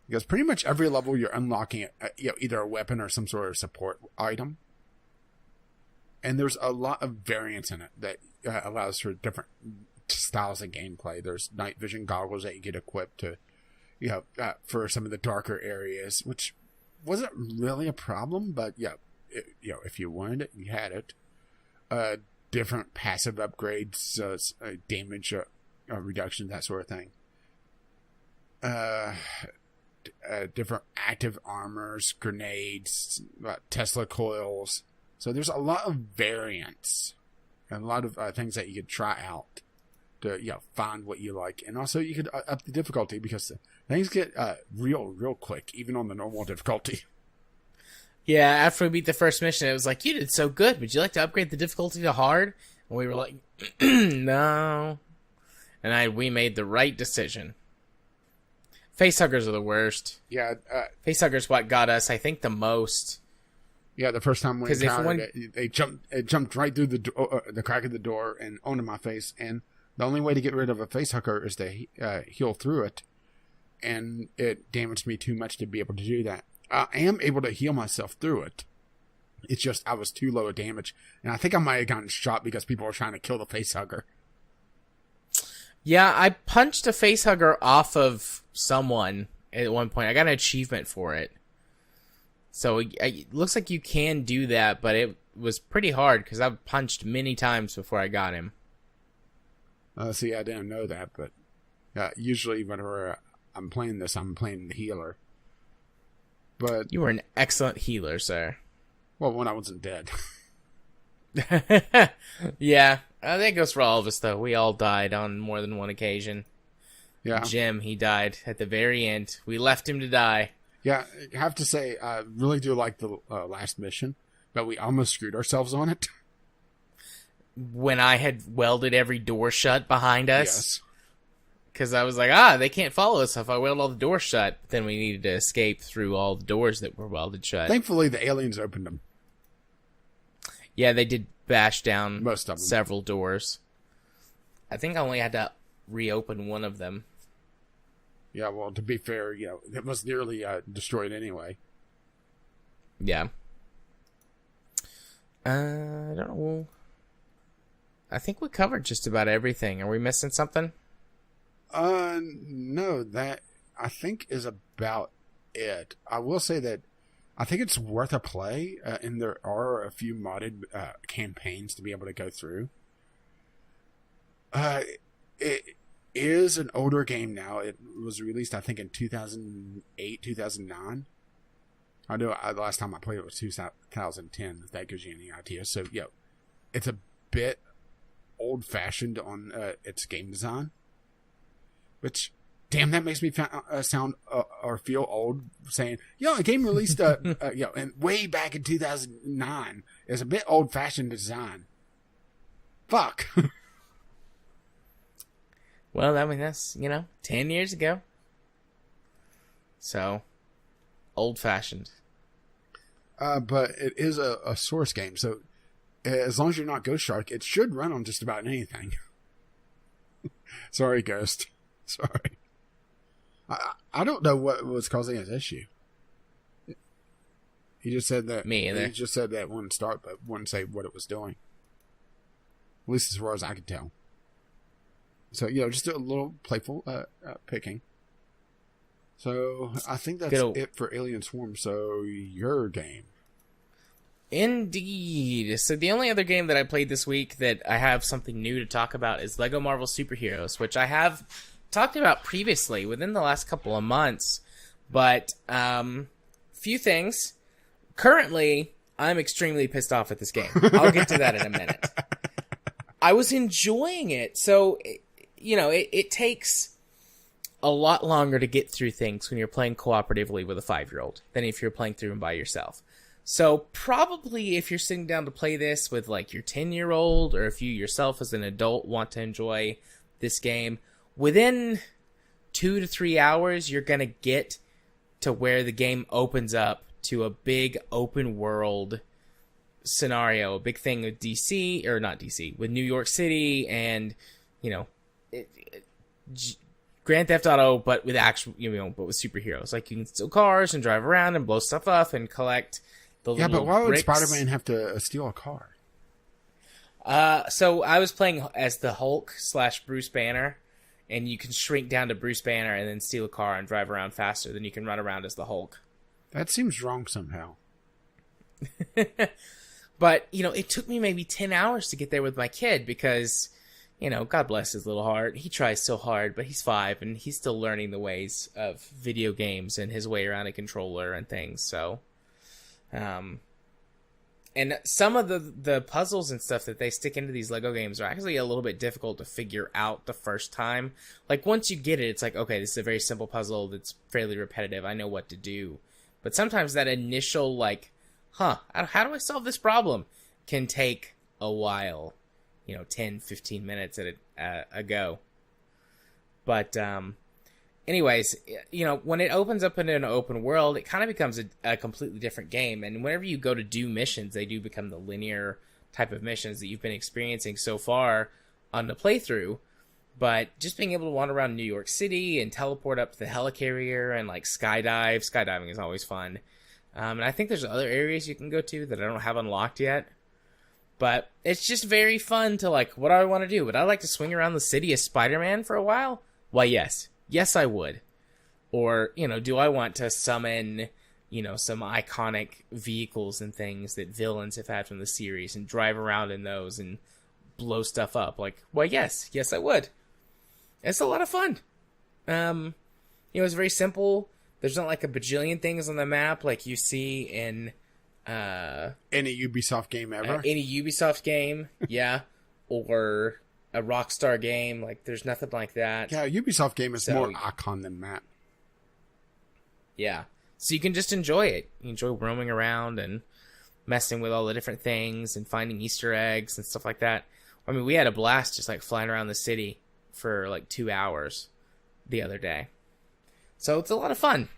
Because pretty much every level you're unlocking either a weapon or some sort of support item. And there's a lot of variance in it that allows for different styles of gameplay. There's night vision goggles that you get equipped to, for some of the darker areas, which wasn't really a problem, but if you wanted it, you had it. Different passive upgrades, damage reduction, that sort of thing. Different active armors, grenades, Tesla coils. So there's a lot of variance and a lot of things that you could try out to find what you like. And also you could up the difficulty because things get real quick, even on the normal difficulty. Yeah, after we beat the first mission, it was like, you did so good. Would you like to upgrade the difficulty to hard? And we were like, no. And we made the right decision. Facehuggers are the worst. Yeah. Facehuggers what got us, I think, the most. Yeah, the first time we encountered it, it jumped right through the crack of the door and onto my face. And the only way to get rid of a facehugger is to heal through it. And it damaged me too much to be able to do that. I am able to heal myself through it. It's just I was too low a damage. And I think I might have gotten shot because people were trying to kill the facehugger. Yeah, I punched a facehugger off of someone at one point. I got an achievement for it. So it looks like you can do that, but it was pretty hard because I punched many times before I got him. See, I didn't know that, but usually whenever I'm playing this, I'm playing the healer. But you were an excellent healer, sir. Well, when I wasn't dead. Yeah, that goes for all of us, though. We all died on more than one occasion. Yeah. Jim, he died at the very end. We left him to die. Yeah, I have to say, I really do like the last mission, but we almost screwed ourselves on it. When I had welded every door shut behind us. Yes. Because I was like, they can't follow us if I weld all the doors shut. But then we needed to escape through all the doors that were welded shut. Thankfully, the aliens opened them. Yeah, they did bash down most of them. Several doors. I think I only had to reopen one of them. Yeah, well, to be fair, it was nearly destroyed anyway. Yeah. I don't know. I think we covered just about everything. Are we missing something? No, that I think is about it. I will say that I think it's worth a play, and there are a few modded campaigns to be able to go through. It is an older game now. It was released, I think, in 2008, 2009. I know the last time I played it was 2010, if that gives you any idea. So, it's a bit old-fashioned on its game design. Which, damn, that makes me sound or feel old saying, a game released, and way back in 2009 is a bit old-fashioned design. Fuck. Well, I mean, that's, 10 years ago. So, old-fashioned. But it is a Source game, so as long as you're not Ghost Shark, it should run on just about anything. Sorry, Ghost. Sorry. I don't know what was causing his issue. He just said that. Me either. He just said that it wouldn't start, but wouldn't say what it was doing. At least as far as I could tell. So, just a little playful picking. So, I think that's it for Alien Swarm. So, your game. Indeed. So, the only other game that I played this week that I have something new to talk about is Lego Marvel Superheroes, which I have talked about previously within the last couple of months. But, few things. Currently, I'm extremely pissed off at this game. I'll get to that in a minute. I was enjoying it. So, it takes a lot longer to get through things when you're playing cooperatively with a 5-year-old than if you're playing through them by yourself. So probably if you're sitting down to play this with like your 10-year-old, or if you yourself as an adult want to enjoy this game, within 2 to 3 hours, you're going to get to where the game opens up to a big open world scenario, a big thing with DC, or not DC, with New York City and, Grand Theft Auto, but with actual, but with superheroes. Like, you can steal cars and drive around and blow stuff up and collect the little but why would bricks. Spider-Man have to steal a car? So I was playing as the Hulk / Bruce Banner, and you can shrink down to Bruce Banner and then steal a car and drive around faster than you can run around as the Hulk. That seems wrong somehow. But, it took me maybe 10 hours to get there with my kid because, God bless his little heart. He tries so hard, but he's 5 and he's still learning the ways of video games and his way around a controller and things. So, and some of the puzzles and stuff that they stick into these Lego games are actually a little bit difficult to figure out the first time. Like, once you get it, it's like, okay, this is a very simple puzzle that's fairly repetitive. I know what to do. But sometimes that initial, like, how do I solve this problem, can take a while. 10, 15 minutes at a go. But, anyways, when it opens up into an open world, it kind of becomes a completely different game. And whenever you go to do missions, they do become the linear type of missions that you've been experiencing so far on the playthrough. But just being able to wander around New York City and teleport up to the helicarrier and, like, skydive. Skydiving is always fun. And I think there's other areas you can go to that I don't have unlocked yet. But it's just very fun to, like, what do I want to do? Would I like to swing around the city as Spider-Man for a while? Why, yes. Yes, I would. Or, do I want to summon, some iconic vehicles and things that villains have had from the series and drive around in those and blow stuff up? Like, why, yes. Yes, I would. It's a lot of fun. It's very simple. There's not like a bajillion things on the map like you see in any Ubisoft game ever. Any Ubisoft game, yeah, or a Rockstar game. Like, there's nothing like that. Yeah, a Ubisoft game is more icon than map. Yeah, so you can just enjoy it. You enjoy roaming around and messing with all the different things and finding Easter eggs and stuff like that. I mean, we had a blast just like flying around the city for like 2 hours the other day. So it's a lot of fun.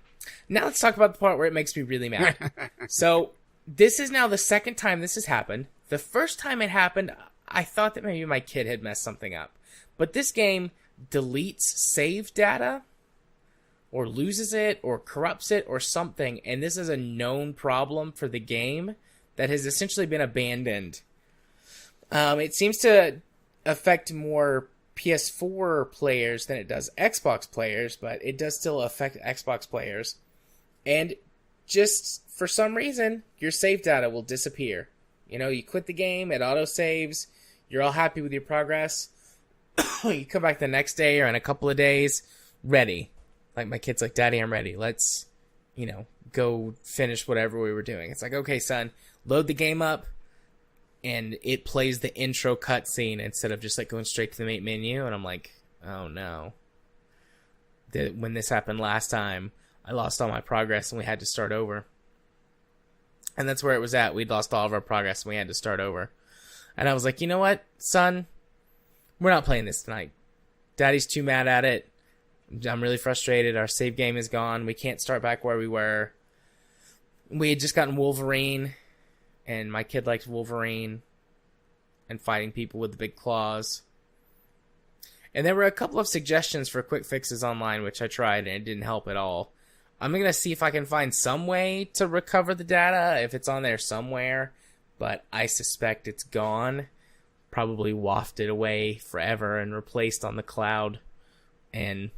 Now let's talk about the part where it makes me really mad. So this is now the second time this has happened. The first time it happened, I thought that maybe my kid had messed something up. But this game deletes save data or loses it or corrupts it or something. And this is a known problem for the game that has essentially been abandoned. It seems to affect more PS4 players than it does Xbox players, but it does still affect Xbox players. And just for some reason, your save data will disappear. You quit the game, it auto-saves, you're all happy with your progress. You come back the next day or in a couple of days, ready. Like, my kid's like, Daddy, I'm ready. Let's, go finish whatever we were doing. It's like, okay, son, load the game up. And it plays the intro cutscene instead of just like going straight to the main menu. And I'm like, oh no. When this happened last time, I lost all my progress and we had to start over. And that's where it was at. We'd lost all of our progress and we had to start over. And I was like, you know what, son? We're not playing this tonight. Daddy's too mad at it. I'm really frustrated. Our save game is gone. We can't start back where we were. We had just gotten Wolverine, and my kid likes Wolverine and fighting people with the big claws. And there were a couple of suggestions for quick fixes online, which I tried, and it didn't help at all. I'm going to see if I can find some way to recover the data, if it's on there somewhere, but I suspect it's gone, probably wafted away forever and replaced on the cloud, and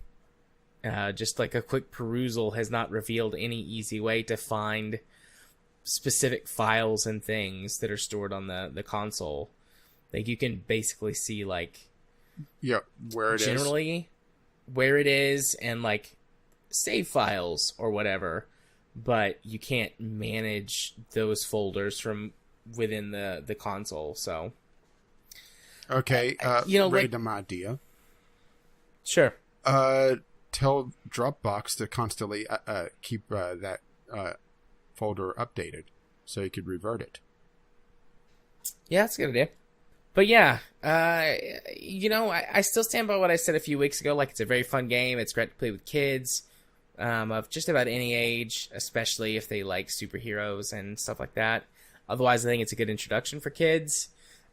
just like a quick perusal has not revealed any easy way to find specific files and things that are stored on the console. Like, you can basically see, like, where it generally where it is and, like, save files or whatever, but you can't manage those folders from within the console. So, okay, random idea. Sure. Tell Dropbox to constantly keep that folder updated so you could revert it. Yeah, that's a good idea. But yeah, I still stand by what I said a few weeks ago. Like, it's a very fun game. It's great to play with kids of just about any age, especially if they like superheroes and stuff like that. Otherwise, I think it's a good introduction for kids.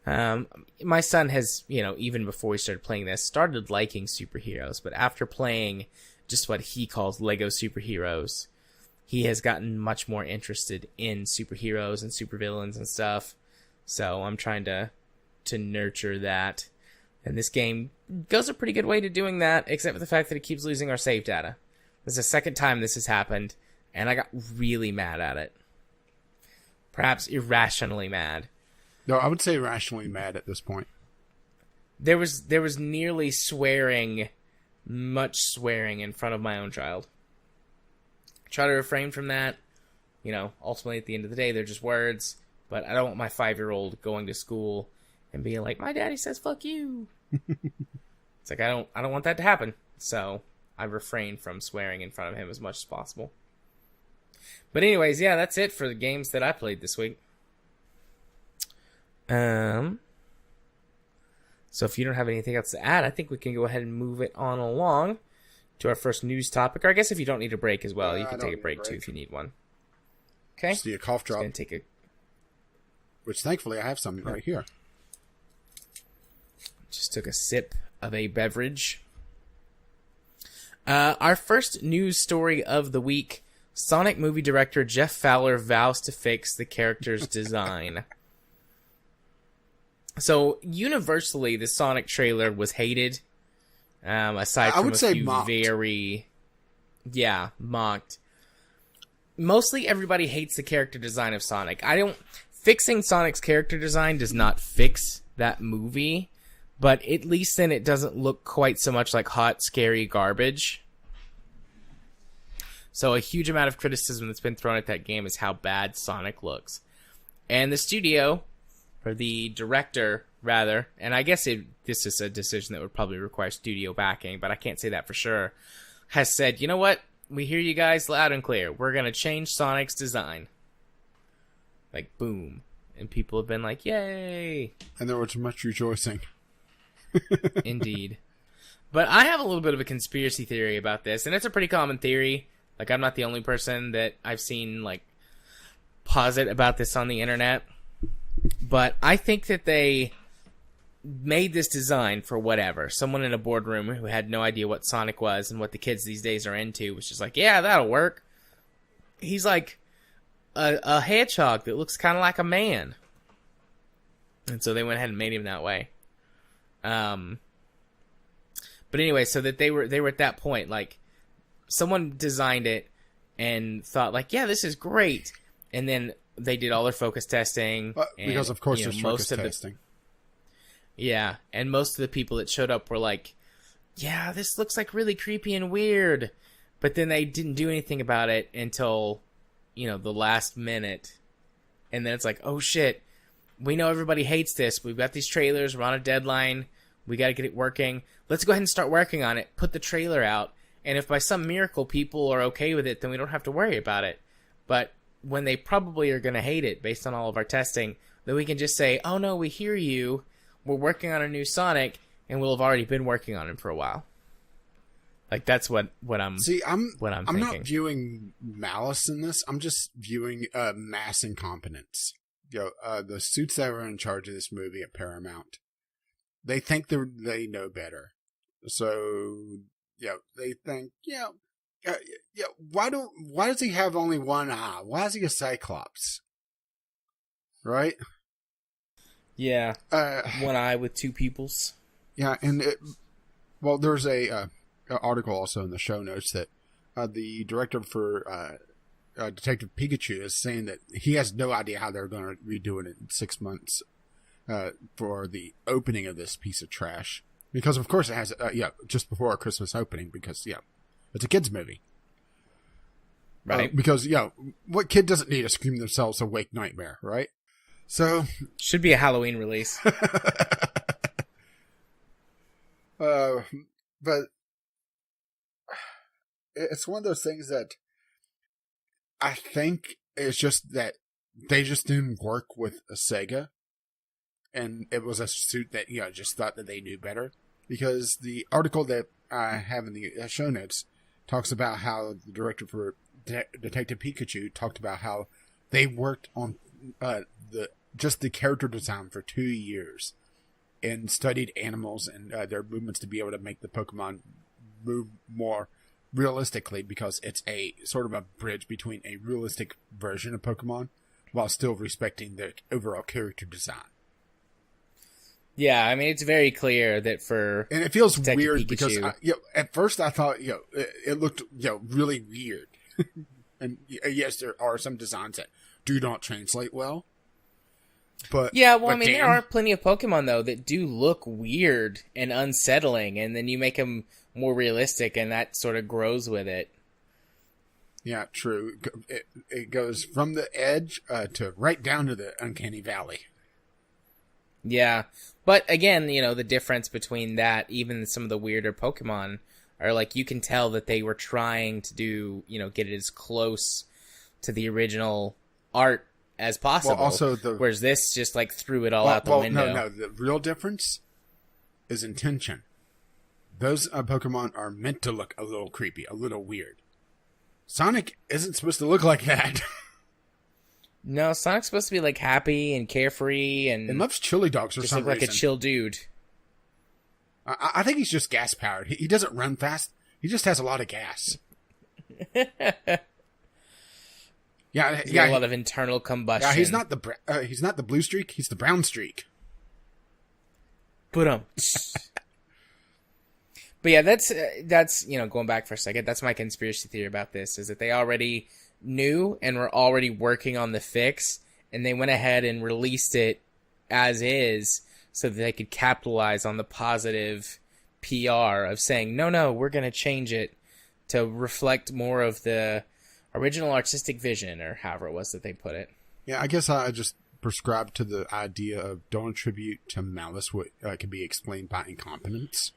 My son has, even before we started playing this, started liking superheroes. But after playing just what he calls Lego superheroes, he has gotten much more interested in superheroes and supervillains and stuff. So I'm trying to nurture that. And this game goes a pretty good way to doing that, except for the fact that it keeps losing our save data. This is the second time this has happened, and I got really mad at it. Perhaps irrationally mad. No, I would say rationally mad at this point. There was nearly swearing, much swearing in front of my own child. Try to refrain from that. Ultimately at the end of the day, they're just words. But I don't want my 5-year-old going to school and being like, my daddy says fuck you. It's like, I don't want that to happen. So I refrain from swearing in front of him as much as possible. But anyways, yeah, that's it for the games that I played this week. So if you don't have anything else to add, I think we can go ahead and move it on along to our first news topic. Or I guess if you don't need a break as well, you can take a break too if you need one. Okay. See a cough drop. Just gonna take which thankfully I have some right here. Just took a sip of a beverage. Our first news story of the week: Sonic movie director Jeff Fowler vows to fix the character's design. So, universally, the Sonic trailer was hated. Aside from a few mocked. Mocked. Mostly everybody hates the character design of Sonic. Fixing Sonic's character design does not fix that movie, but at least then it doesn't look quite so much like hot, scary garbage. So a huge amount of criticism that's been thrown at that game is how bad Sonic looks. And the studio, or the director, rather, and I guess this is a decision that would probably require studio backing, but I can't say that for sure, has said, you know what? We hear you guys loud and clear. We're going to change Sonic's design. Like, boom. And people have been like, yay! And there was much rejoicing. Indeed. But I have a little bit of a conspiracy theory about this, and it's a pretty common theory. Like, I'm not the only person that I've seen, like, posit about this on the internet. But I think that they made this design for whatever. Someone in a boardroom who had no idea what Sonic was and what the kids these days are into was just like, yeah, that'll work. He's like a hedgehog that looks kind of like a man. And so they went ahead and made him that way. But anyway, so that they were at that point, like, someone designed it and thought, like, yeah, this is great. And then they did all their focus testing. Because, of course, there's focus testing. Yeah, and most of the people that showed up were like, yeah, this looks like really creepy and weird. But then they didn't do anything about it until, the last minute. And then it's like, oh shit, we know everybody hates this. We've got these trailers. We're on a deadline. We got to get it working. Let's go ahead and start working on it. Put the trailer out. And if by some miracle people are okay with it, then we don't have to worry about it. But when they probably are going to hate it based on all of our testing, then we can just say, oh no, we hear you. We're working on a new Sonic, and we'll have already been working on him for a while. Like, that's what I'm thinking. not viewing malice in this. I'm just viewing mass incompetence. The suits that were in charge of this movie at Paramount, they think they know better. So, they think, why does he have only one eye? Why is he a Cyclops? Right? Yeah. One eye with two pupils. Yeah, and there's a article also in the show notes that the director for Detective Pikachu is saying that he has no idea how they're going to redo it in 6 months for the opening of this piece of trash. Because, of course, it has, just before our Christmas opening, because, it's a kid's movie. Right. Because, what kid doesn't need to scream themselves awake nightmare, right? So. Should be a Halloween release. But it's one of those things that I think it's just that they just didn't work with a Sega, and it was a suit that just thought that they knew better. Because the article that I have in the show notes talks about how the director for Detective Pikachu talked about how they worked on the character design for 2 years and studied animals and their movements to be able to make the Pokemon move more realistically, because it's a sort of a bridge between a realistic version of Pokemon while still respecting the overall character design. Yeah, I mean, it's very clear that and it feels Detective weird Pikachu, because at first I thought it looked really weird, and yes, there are some designs that do not translate well. But there are plenty of Pokemon though that do look weird and unsettling, and then you make them more realistic, and that sort of grows with it. Yeah, true. It goes from the edge to right down to the uncanny valley. Yeah, but again, the difference between that, even some of the weirder Pokemon, are like you can tell that they were trying to do, get it as close to the original art as possible. Well, also whereas this just like threw it all out the window. No. The real difference is intention. Those Pokemon are meant to look a little creepy, a little weird. Sonic isn't supposed to look like that. No, Sonic's supposed to be like happy and carefree and loves chili dogs for some reason. Just look like a chill dude. I think he's just gas powered. He doesn't run fast. He just has a lot of gas. Yeah, a lot of internal combustion. Yeah, he's not the blue streak. He's the brown streak. But yeah, that's going back for a second. That's my conspiracy theory about this, is that they already knew and were already working on the fix, and they went ahead and released it as is so that they could capitalize on the positive PR of saying, no, we're going to change it to reflect more of the original artistic vision, or however it was that they put it. Yeah, I guess I just prescribe to the idea of don't attribute to malice what can be explained by incompetence.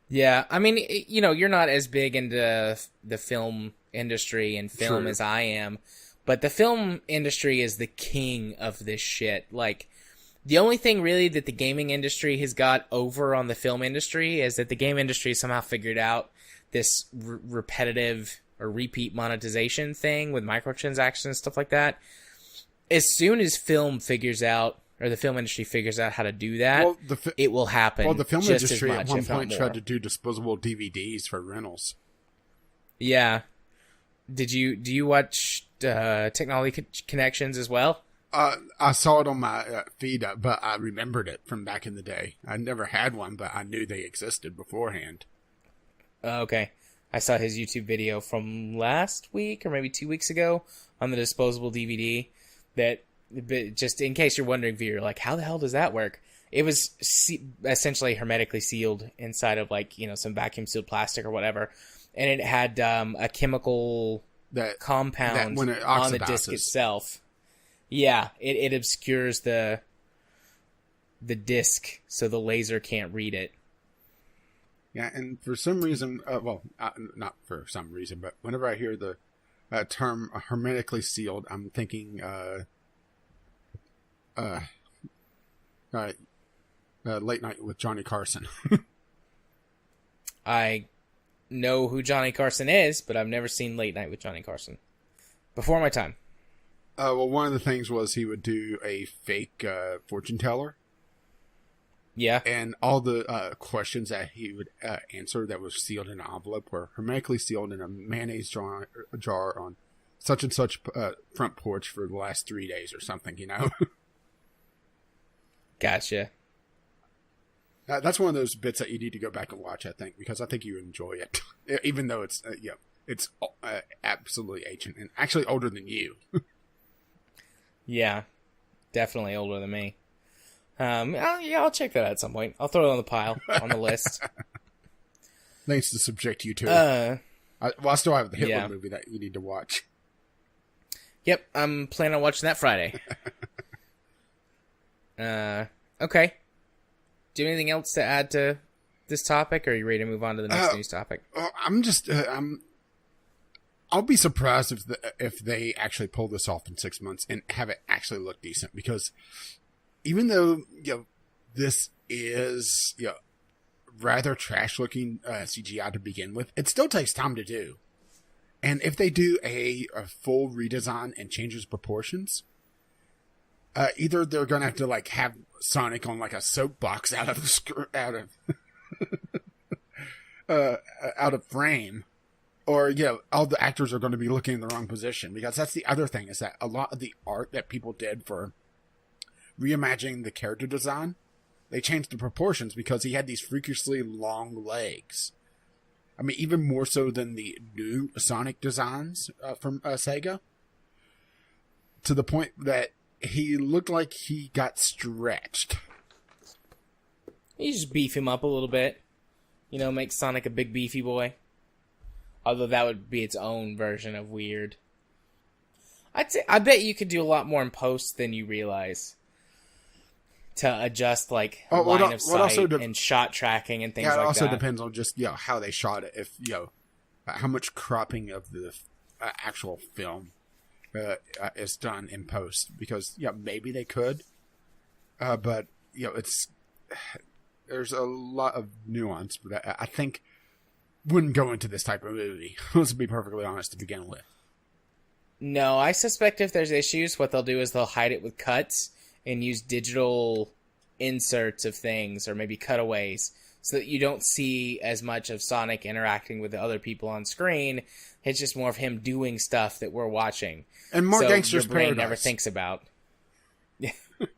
Yeah, I mean, you're not as big into the film industry and film True. as I am, but the film industry is the king of this shit. Like, the only thing really that the gaming industry has got over on the film industry is that the game industry somehow figured out this repetitive or repeat monetization thing with microtransactions and stuff like that. As soon as film figures out, or the film industry figures out how to do that, it will happen. Well, the film just industry as much, at one if not point more. tried to do disposable DVDs for rentals. Yeah. Do you watch Technology Connections as well? I saw it on my feed, but I remembered it from back in the day. I never had one, but I knew they existed beforehand. Okay. I saw his YouTube video from last week or maybe 2 weeks ago on the disposable DVD that, just in case you're wondering, viewer, like, how the hell does that work? It was essentially hermetically sealed inside of, like, some vacuum sealed plastic or whatever. And it had a chemical compound when it on the oxidizes. disc itself. Yeah, it obscures the disc so the laser can't read it. Yeah, and for some reason, not for some reason, but whenever I hear the term hermetically sealed, I'm thinking Late Night with Johnny Carson. I know who Johnny Carson is, but I've never seen Late Night with Johnny Carson. Before my time. Well, one of the things was he would do a fake fortune teller. Yeah. And all the questions that he would answer that was sealed in an envelope were hermetically sealed in a mayonnaise jar on such and such front porch for the last 3 days or something, you know? Gotcha. That's one of those bits that you need to go back and watch, I think, because I think you enjoy it. Even though it's, it's absolutely ancient and actually older than you. Yeah. Definitely older than me. I'll check that out at some point. I'll throw it on the pile, on the list. Thanks to subject you to it. I still have the Hitler movie that you need to watch. Yep, I'm planning on watching that Friday. Okay. Do you have anything else to add to this topic, or are you ready to move on to the next news topic? I'm just, I'll be surprised if they actually pull this off in 6 months and have it actually look decent, because even though, this is, rather trash-looking CGI to begin with, it still takes time to do. And if they do a full redesign and changes proportions, either they're going to have to, have Sonic on, a soapbox out of frame, or, all the actors are going to be looking in the wrong position, because that's the other thing, is that a lot of the art that people did for reimagining the character design, they changed the proportions because he had these freakishly long legs. I mean, even more so than the new Sonic designs from Sega. To the point that he looked like he got stretched. You just beef him up a little bit. Make Sonic a big beefy boy. Although that would be its own version of weird. I bet you could do a lot more in post than you realize. To adjust, line of sight and shot tracking and things like that. It also depends on just, how they shot it. If, how much cropping of the actual film is done in post. Because, maybe they could. But, there's a lot of nuance that I think wouldn't go into this type of movie. Let's be perfectly honest to begin with. No, I suspect if there's issues, what they'll do is they'll hide it with cuts and use digital inserts of things, or maybe cutaways, so that you don't see as much of Sonic interacting with the other people on screen. It's just more of him doing stuff that we're watching. And more Gangster's your brain Paradise. Never thinks about.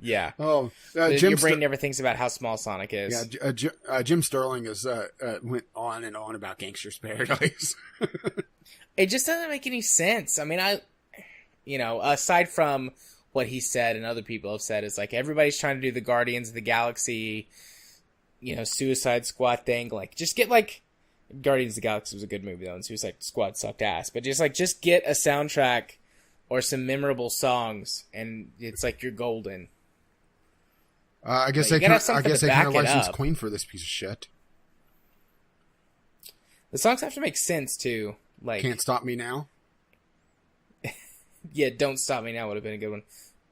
Yeah. Your brain never thinks about how small Sonic is. Yeah, Jim Sterling went on and on about Gangster's Paradise. It just doesn't make any sense. I mean, aside from what he said and other people have said, is everybody's trying to do the Guardians of the Galaxy, Suicide Squad thing. Just get Guardians of the Galaxy was a good movie though, and Suicide Squad sucked ass. But just get a soundtrack or some memorable songs, and it's you're golden. I guess they can't license Queen for this piece of shit. The songs have to make sense too. Can't Stop Me Now. Yeah, Don't Stop Me Now would have been a good one.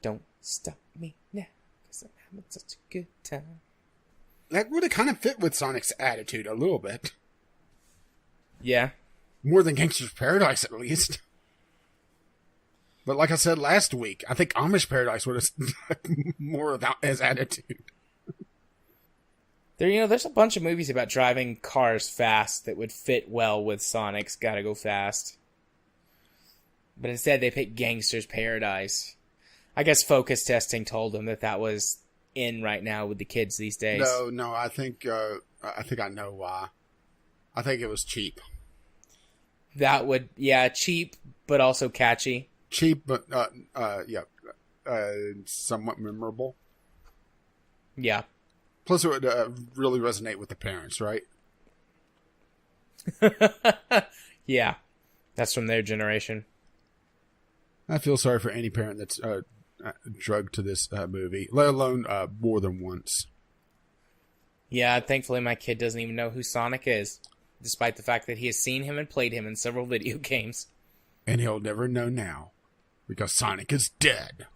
Don't stop me now, because I'm having such a good time. That would have kind of fit with Sonic's attitude a little bit. Yeah. More than Gangster's Paradise, at least. But like I said last week, I think Amish Paradise would have more about his attitude. There's a bunch of movies about driving cars fast that would fit well with Sonic's Gotta Go Fast. But instead, they picked Gangster's Paradise. I guess focus testing told them that was in right now with the kids these days. No, I think I know why. I think it was cheap. Cheap, but also catchy. Cheap, but somewhat memorable. Yeah. Plus, it would really resonate with the parents, right? Yeah, that's from their generation. I feel sorry for any parent that's drugged to this movie, let alone more than once. Yeah, thankfully my kid doesn't even know who Sonic is, despite the fact that he has seen him and played him in several video games. And he'll never know now, because Sonic is dead.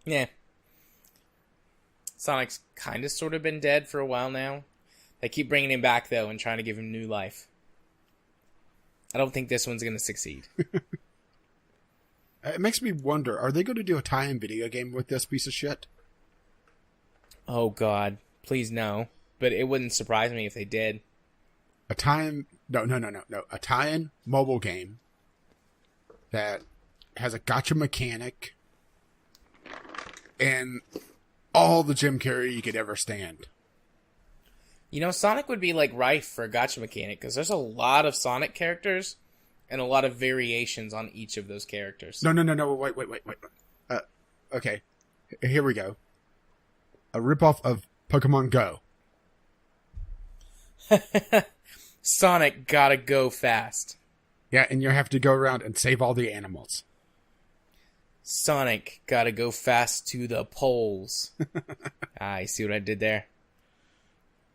Yeah. Sonic's kind of sort of been dead for a while now. They keep bringing him back, though, and trying to give him new life. I don't think this one's going to succeed. It makes me wonder, are they going to do a tie-in video game with this piece of shit? Oh, God. Please, no. But it wouldn't surprise me if they did. A tie-in... No. A tie-in mobile game that has a gacha mechanic and all the Jim Carrey you could ever stand. You know, Sonic would be, like, rife for a gacha mechanic, because there's a lot of Sonic characters and a lot of variations on each of those characters. No, wait. Okay, here we go. A ripoff of Pokemon Go. Sonic gotta go fast. Yeah, and you have to go around and save all the animals. Sonic gotta go fast to the polls. You see what I did there?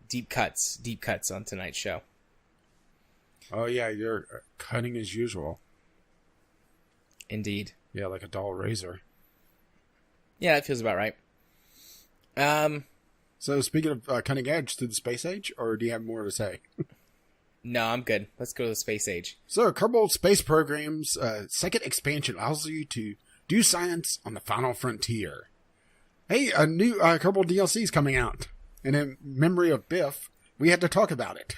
Deep cuts on tonight's show. Oh yeah, you're cutting as usual. Indeed. Yeah, like a dull razor. Yeah, that feels about right. So speaking of cutting edge to the space age, or do you have more to say? No, I'm good. Let's go to the space age. So Kerbal Space Program's second expansion allows you to do science on the final frontier. Hey, a new Kerbal DLC is coming out. And in memory of Biff, we had to talk about it.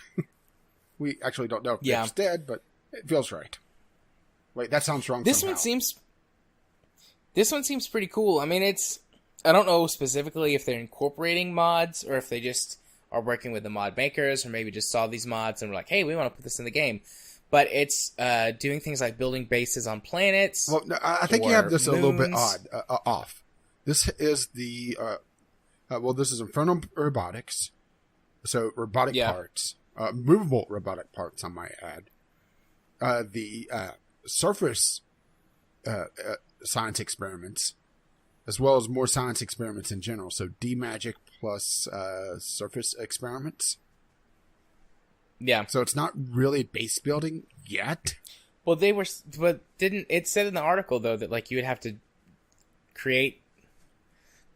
We actually don't know if Biff's dead, but it feels right. Wait, that sounds wrong. This one seems pretty cool. I mean, I don't know specifically if they're incorporating mods or if they just are working with the mod makers or maybe just saw these mods and were like, hey, we want to put this in the game. But it's doing things like building bases on planets. Well, no, I think you have this moons. A little bit off. This is the this is Inferno Robotics. So robotic parts, movable robotic parts, I might add. The surface science experiments, as well as more science experiments in general. So D-Magic plus surface experiments. Yeah. So it's not really base building yet. Well, didn't it said in the article though that like you would have to create.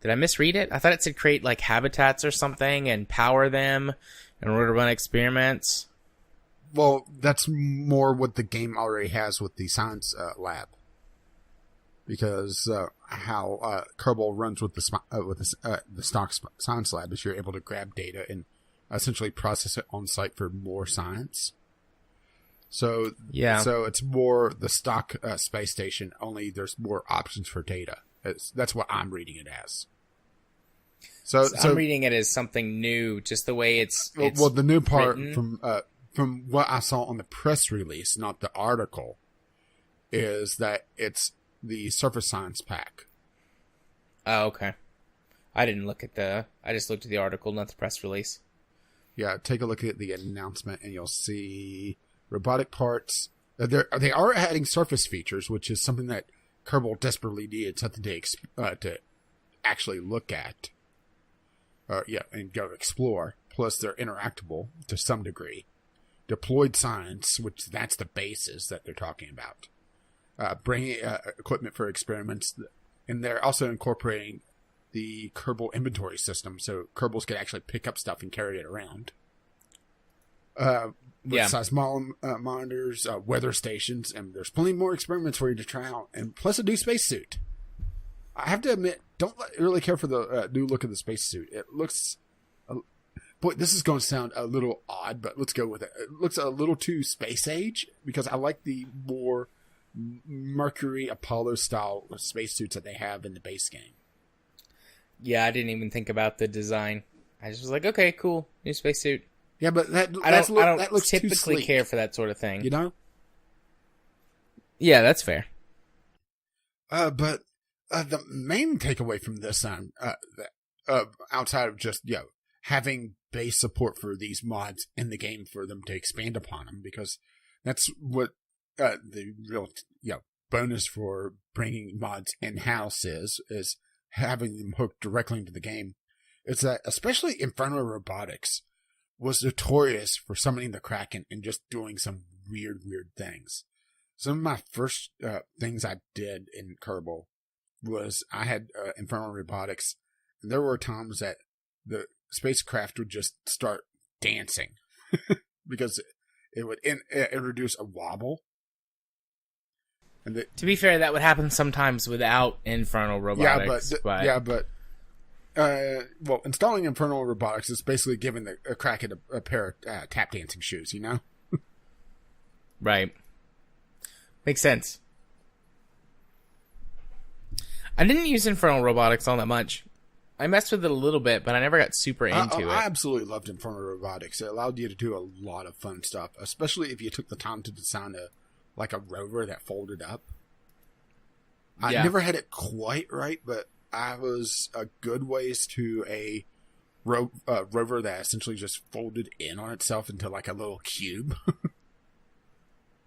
Did I misread it? I thought it said create like habitats or something and power them in order to run experiments. Well, that's more what the game already has with the science lab. Because how Kerbal runs with the stock science lab is you're able to grab data and essentially process it on site for more science. So it's more the stock space station. Only there's more options for data. That's what I'm reading it as. So I'm reading it as something new, just the way it's the new part written. From what I saw on the press release, not the article, is that it's the surface science pack. Oh, okay. I didn't look at I just looked at the article, not the press release. Yeah, take a look at the announcement and you'll see robotic parts. They are adding surface features, which is something that Kerbal desperately needed, something to actually look at. And go explore. Plus, they're interactable to some degree. Deployed science, which that's the basis that they're talking about. Bringing equipment for experiments, and they're also incorporating the Kerbal inventory system, so Kerbals can actually pick up stuff and carry it around. Seismometers, monitors, weather stations, and there's plenty more experiments for you to try out, and plus a new spacesuit. I have to admit, don't really care for the new look of the spacesuit. It looks... Boy, this is going to sound a little odd, but let's go with it. It looks a little too space age, because I like the more Mercury Apollo style spacesuits that they have in the base game. Yeah, I didn't even think about the design. I just was like, okay, cool, new spacesuit. Yeah, but that looks typically too sleek. Care for that sort of thing. You know? Yeah, that's fair. But the main takeaway from this outside of just having base support for these mods in the game for them to expand upon them, because that's what the real bonus for bringing mods in-house is having them hooked directly into the game. It's that especially Inferno Robotics was notorious for summoning the Kraken and just doing some weird things. Some of my first things I did in Kerbal was I had Inferno Robotics, and there were times that the spacecraft would just start dancing because it would introduce a wobble. And to be fair, that would happen sometimes without Infernal Robotics. Well, installing Infernal Robotics is basically giving a Kraken a pair of tap dancing shoes, you know? Right. Makes sense. I didn't use Infernal Robotics all that much. I messed with it a little bit, but I never got super into it. I absolutely loved Infernal Robotics. It allowed you to do a lot of fun stuff, especially if you took the time to design a rover that folded up. I never had it quite right, but I was a good ways to a rover that essentially just folded in on itself into like a little cube.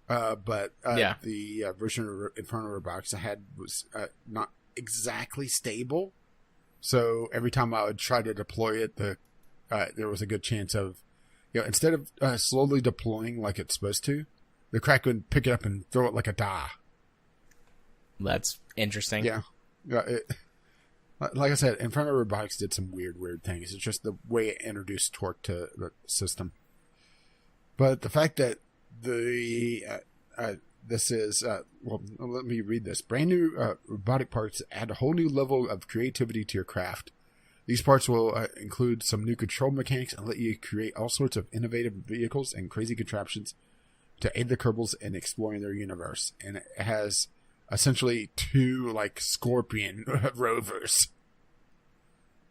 The version of Infernal Robotics I had was not exactly stable. So every time I would try to deploy it, there was a good chance of, instead of slowly deploying like it's supposed to, the Kraken would pick it up and throw it like a die. That's interesting. Yeah. Like I said, Infernal Robotics did some weird things. It's just the way it introduced torque to the system. But the fact that this is, let me read this. Brand new robotic parts add a whole new level of creativity to your craft. These parts will include some new control mechanics and let you create all sorts of innovative vehicles and crazy contraptions to aid the Kerbals in exploring their universe. And it has essentially 2 like Scorpion rovers,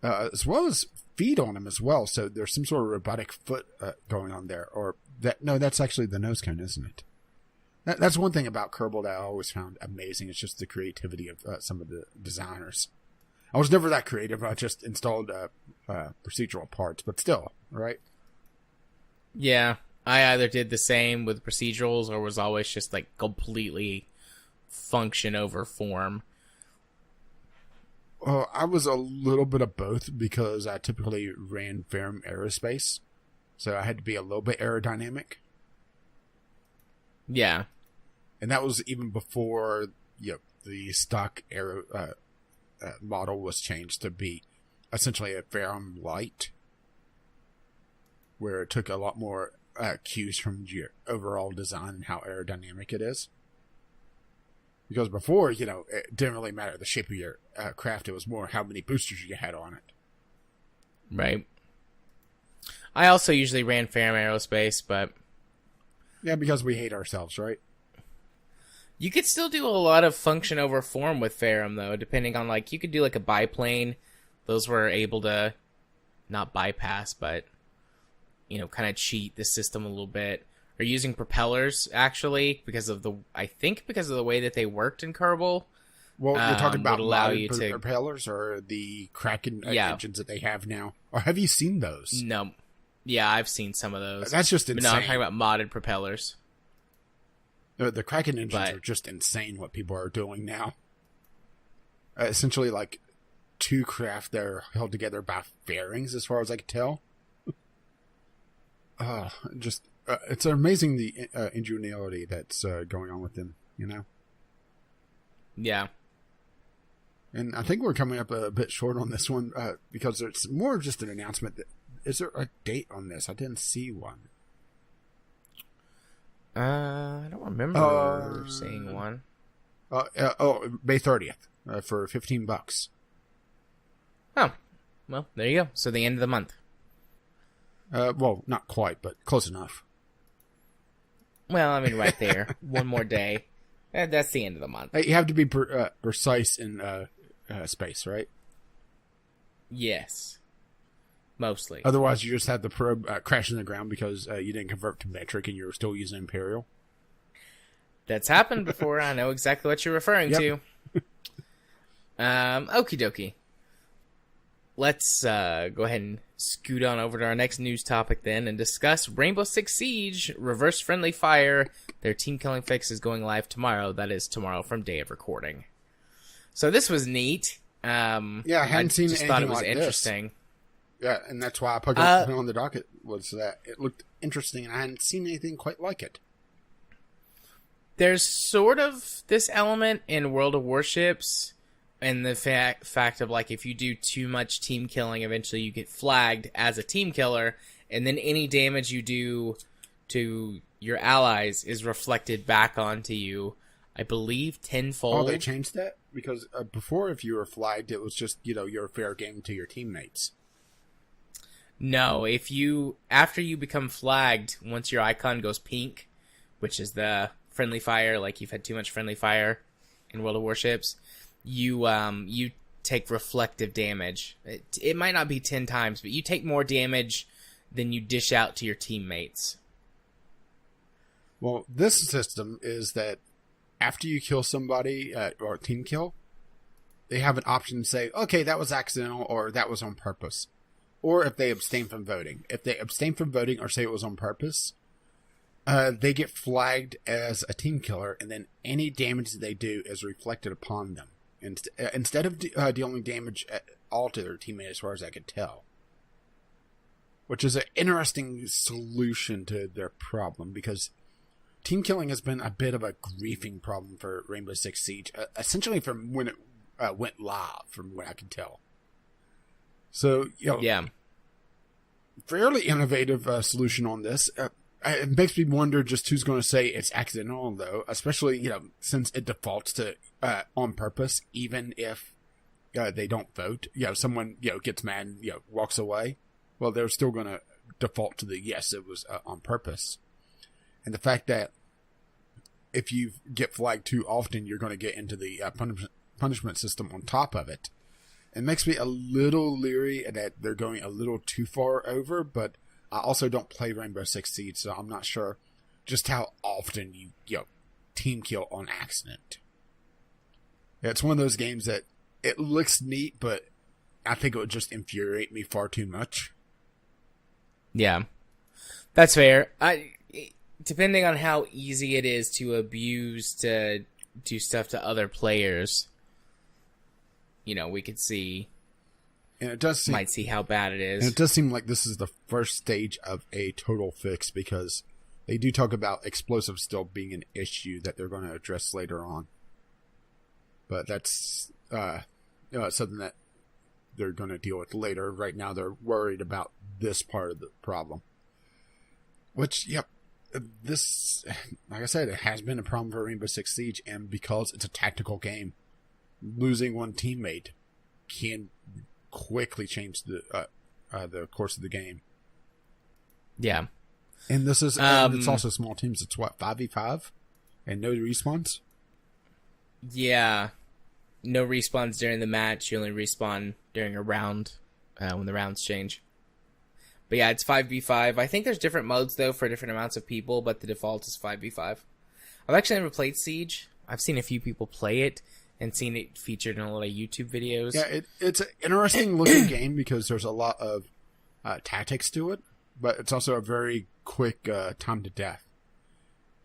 as well as feet on them as well. So there's some sort of robotic foot going on there. That's actually the nose cone, isn't it? That's one thing about Kerbal that I always found amazing. It's just the creativity of some of the designers. I was never that creative. I just installed procedural parts, but still, right? Yeah, I either did the same with procedurals or was always just like completely function over form. I was a little bit of both because I typically ran Ferrum Aerospace, so I had to be a little bit aerodynamic. Yeah. And that was even before the stock aero model was changed to be essentially a Ferrum Light, where it took a lot more cues from your overall design and how aerodynamic it is. Because before, it didn't really matter the shape of your craft. It was more how many boosters you had on it. Right. I also usually ran Ferrum Aerospace, but... Yeah, because we hate ourselves, right? You could still do a lot of function over form with Ferrum, though, depending on, you could do, a biplane. Those were able to not bypass, but, kind of cheat the system a little bit. Or using propellers, actually, because of the way that they worked in Kerbal. Well, you're talking about modded propellers or the Kraken engines that they have now? Or have you seen those? No. Yeah, I've seen some of those. That's just insane. But no, I'm talking about modded propellers. The Kraken engines are just insane what people are doing now. Essentially, 2 craft that are held together by fairings, as far as I can tell. It's amazing the ingenuity that's going on with them, Yeah. And I think we're coming up a bit short on this one because it's more just an announcement. Is there a date on this? I didn't see one. I don't remember seeing one. May 30th for $15. Oh, well, there you go. So the end of the month. Well, not quite, but close enough. Well, I mean, right there. One more day. That's the end of the month. You have to be precise in space, right? Yes. Mostly. Otherwise, you just have the probe crash in the ground because you didn't convert to metric and you're still using Imperial. That's happened before. I know exactly what you're referring to. Okie dokie. Let's go ahead and scoot on over to our next news topic then and discuss Rainbow Six Siege Reverse Friendly Fire. Their team killing fix is going live tomorrow. That is tomorrow from day of recording. So this was neat. I hadn't seen anything thought it was like interesting. This. Yeah, and that's why I put it on the docket, was that it looked interesting and I hadn't seen anything quite like it. There's sort of this element in World of Warships And the fact of, like, if you do too much team killing, eventually you get flagged as a team killer, and then any damage you do to your allies is reflected back onto you, I believe, tenfold. Oh, they changed that? Because before, if you were flagged, it was just, your fair game to your teammates. No, after you become flagged, once your icon goes pink, which is the friendly fire, like you've had too much friendly fire in World of Warships, you take reflective damage. It might not be 10 times, but you take more damage than you dish out to your teammates. Well, this system is that after you kill somebody, or team kill, they have an option to say, okay, that was accidental, or that was on purpose. Or if they abstain from voting. If they abstain from voting or say it was on purpose, they get flagged as a team killer, and then any damage that they do is reflected upon them. Instead of dealing damage at all to their teammate, as far as I could tell. Which is an interesting solution to their problem, because team killing has been a bit of a griefing problem for Rainbow Six Siege, essentially from when it went live, from what I can tell. So, yeah, fairly innovative solution on this. It makes me wonder just who's going to say it's accidental, though, especially, since it defaults to on purpose, even if they don't vote. Someone, gets mad and, walks away. Well, they're still going to default to the yes, it was on purpose. And the fact that if you get flagged too often, you're going to get into the punishment system on top of it. It makes me a little leery that they're going a little too far over, but I also don't play Rainbow Six Siege, so I'm not sure just how often you team kill on accident. It's one of those games that it looks neat, but I think it would just infuriate me far too much. Yeah, that's fair. Depending on how easy it is to abuse to do stuff to other players, we could see, and it does might see how bad it is. And it does seem like this is the first stage of a total fix, because they do talk about explosives still being an issue that they're going to address later on. But that's something that they're going to deal with later. Right now, they're worried about this part of the problem. Which, this, like I said, it has been a problem for Rainbow Six Siege, and because it's a tactical game, losing one teammate can quickly change the course of the game. Yeah. And this is and it's also small teams. It's what, 5v5? And no respawns? Yeah. No respawns during the match. You only respawn during a round when the rounds change. But yeah, it's 5v5. I think there's different modes, though, for different amounts of people, but the default is 5v5. I've actually never played Siege. I've seen a few people play it and seen it featured in a lot of YouTube videos. Yeah, it's an interesting looking game because there's a lot of tactics to it, but it's also a very quick time to death.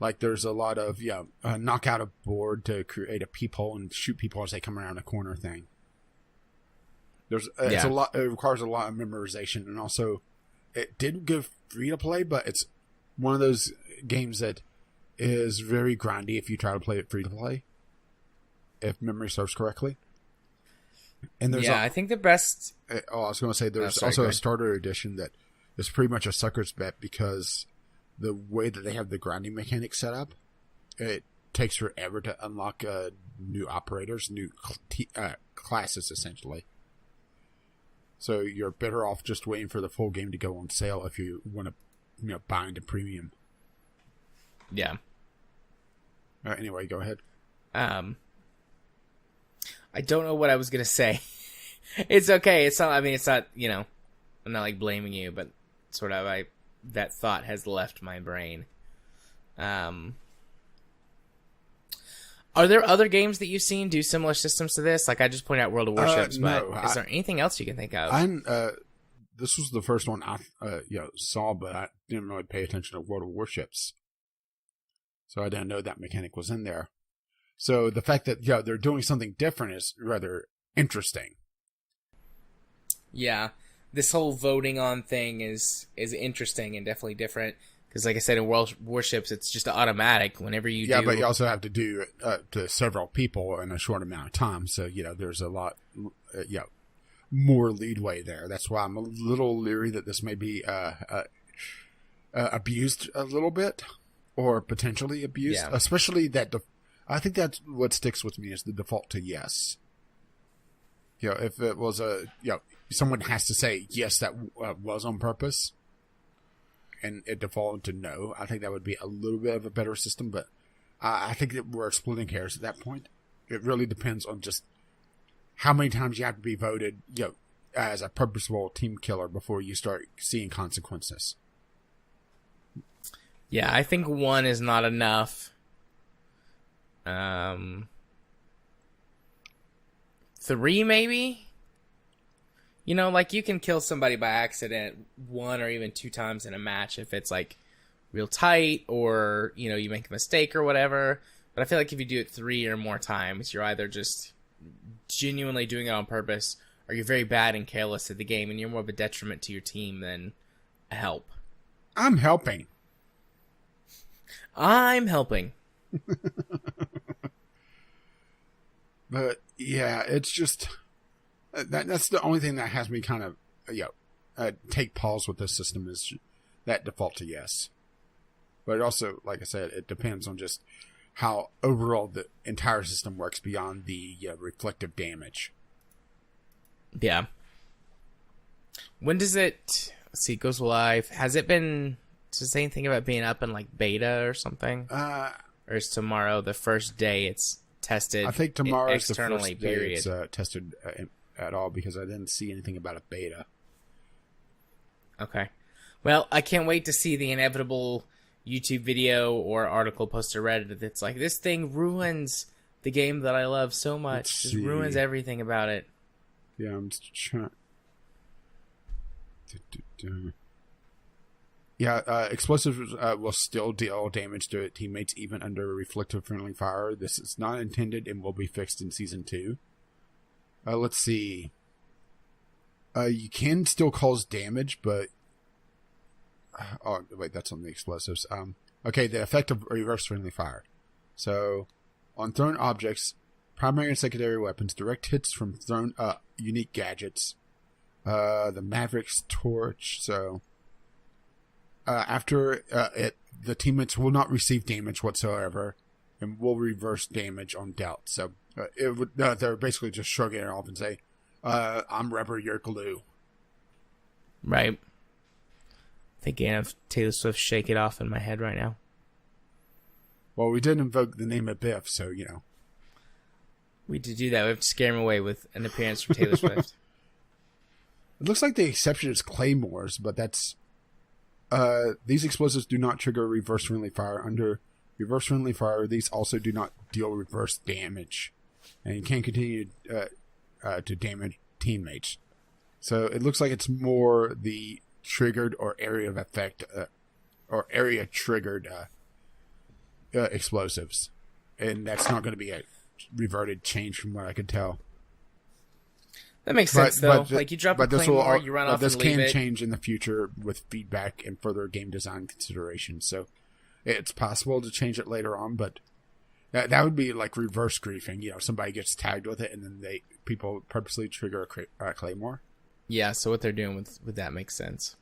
Like, there's a lot of, knock out a board to create a peephole and shoot people as they come around a corner thing. It's a lot. It requires a lot of memorization, and also it did go free to play, but it's one of those games that is very grindy if you try to play it free to play, if memory serves correctly. And there's I think the best. I was going to say there's also a starter edition that is pretty much a sucker's bet, because the way that they have the grinding mechanic set up, it takes forever to unlock new operators, new classes, essentially. So you're better off just waiting for the full game to go on sale if you want to, buy into premium. Yeah. Anyway, go ahead. I don't know what I was gonna say. It's okay. It's not. I mean, it's not. I'm not like blaming you, but sort of. That thought has left my brain. Are there other games that you've seen do similar systems to this? Like, I just pointed out World of Warships, but is there anything else you can think of? This was the first one I saw, but I didn't really pay attention to World of Warships, so I didn't know that mechanic was in there. So the fact that they're doing something different is rather interesting. Yeah, this whole voting on thing is interesting and definitely different. Because like I said, in Warships, it's just automatic whenever you do... Yeah, but you also have to do it to several people in a short amount of time. So, there's a lot, more leadway there. That's why I'm a little leery that this may be abused a little bit, or potentially abused. Yeah. Especially that, I think that's what sticks with me is the default to yes. If it was someone has to say yes, that was on purpose, and it defaulted to no. I think that would be a little bit of a better system, but I think that we're splitting hairs at that point. It really depends on just how many times you have to be voted, as a purposeful team killer before you start seeing consequences. Yeah, I think 1 is not enough. 3 maybe? You can kill somebody by accident 1 or even 2 times in a match if it's real tight or, you make a mistake or whatever. But I feel like if you do it 3 or more times, you're either just genuinely doing it on purpose or you're very bad and careless at the game and you're more of a detriment to your team than a help. I'm helping. I'm helping. But yeah, it's just that's the only thing that has me kind of take pause with this system is that default to yes. But it also, like I said, it depends on just how overall the entire system works beyond the reflective damage. Yeah. When does it? Let's see. It goes live. Has it been? Does it say anything about being up in beta or something? Or is tomorrow the first day it's tested? I think tomorrow is the first day period. it's tested at all because I didn't see anything about a beta. Okay. Well, I can't wait to see the inevitable YouTube video or article posted to Reddit that's this thing ruins the game that I love so much. Just ruins everything about it. Yeah, I'm just trying. Yeah, explosives will still deal damage to teammates even under reflective friendly fire. This is not intended and will be fixed in Season 2. Let's see. You can still cause damage, but... oh, wait, that's on the explosives. Okay, the effect of reverse friendly fire. So, on thrown objects, primary and secondary weapons, direct hits from thrown unique gadgets. The Maverick's torch, so... after it, the teammates will not receive damage whatsoever, and will reverse damage on dealt. So it would they're basically just shrugging it off and say, "I'm rubber, you're glue." Right. Thinking of Taylor Swift "Shake It Off" in my head right now. Well, we did invoke the name of Biff, so we did do that. We have to scare him away with an appearance from Taylor Swift. It looks like the exception is claymores, but that's. These explosives do not trigger reverse friendly fire. Under reverse friendly fire, these also do not deal reverse damage, and you can't continue to damage teammates. So it looks like it's more the triggered or area of effect or area triggered explosives, and that's not going to be a reverted change from what I could tell. That makes sense, though. You drop a claymore, you run off and leave it. This can change in the future with feedback and further game design considerations. So it's possible to change it later on, but that would be like reverse griefing. Somebody gets tagged with it, and then people purposely trigger a claymore. Yeah, so what they're doing with that makes sense.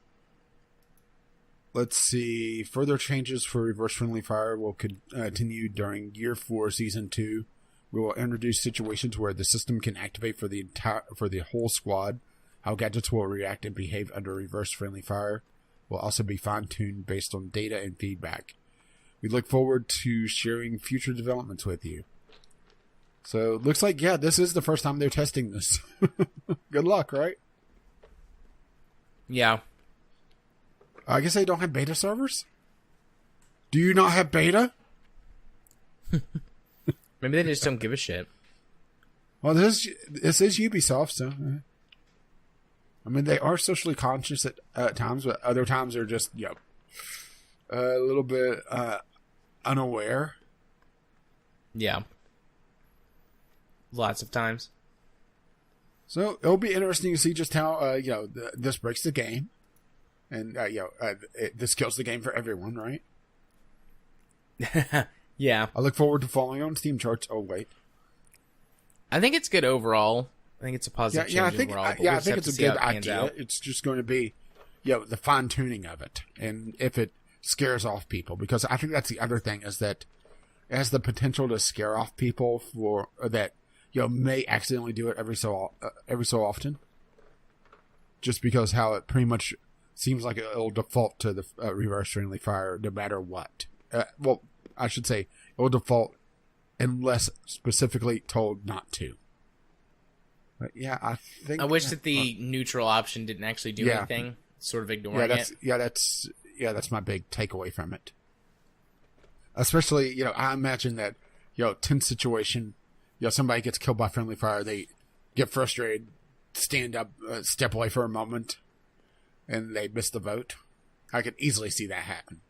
Let's see. Further changes for reverse friendly fire will continue during Year 4, Season 2. We will introduce situations where the system can activate for the whole squad. How gadgets will react and behave under reverse friendly fire will also be fine-tuned based on data and feedback. We look forward to sharing future developments with you. So it looks like, this is the first time they're testing this. Good luck, right? Yeah. I guess they don't have beta servers? Do you not have beta? Maybe they just don't give a shit. Well, this is Ubisoft, so... I mean, they are socially conscious at times, but other times they're just, a little bit unaware. Yeah. Lots of times. So, it'll be interesting to see just how, this breaks the game. And this kills the game for everyone, right? Yeah. I look forward to following on Steam charts. Oh wait, I think it's good overall. I think it's a positive change overall. I think it's a good idea. It's just going to be, the fine tuning of it, and if it scares off people, because I think that's the other thing is that it has the potential to scare off people for that may accidentally do it every so often, just because how it pretty much seems like it'll default to the reverse friendly fire no matter what. Well, I should say it will default unless specifically told not to. But yeah, I think I wish that the neutral option didn't actually do anything, sort of ignoring it. That's my big takeaway from it. Especially, I imagine that, tense situation, somebody gets killed by friendly fire, they get frustrated, stand up, step away for a moment, and they miss the vote. I could easily see that happen.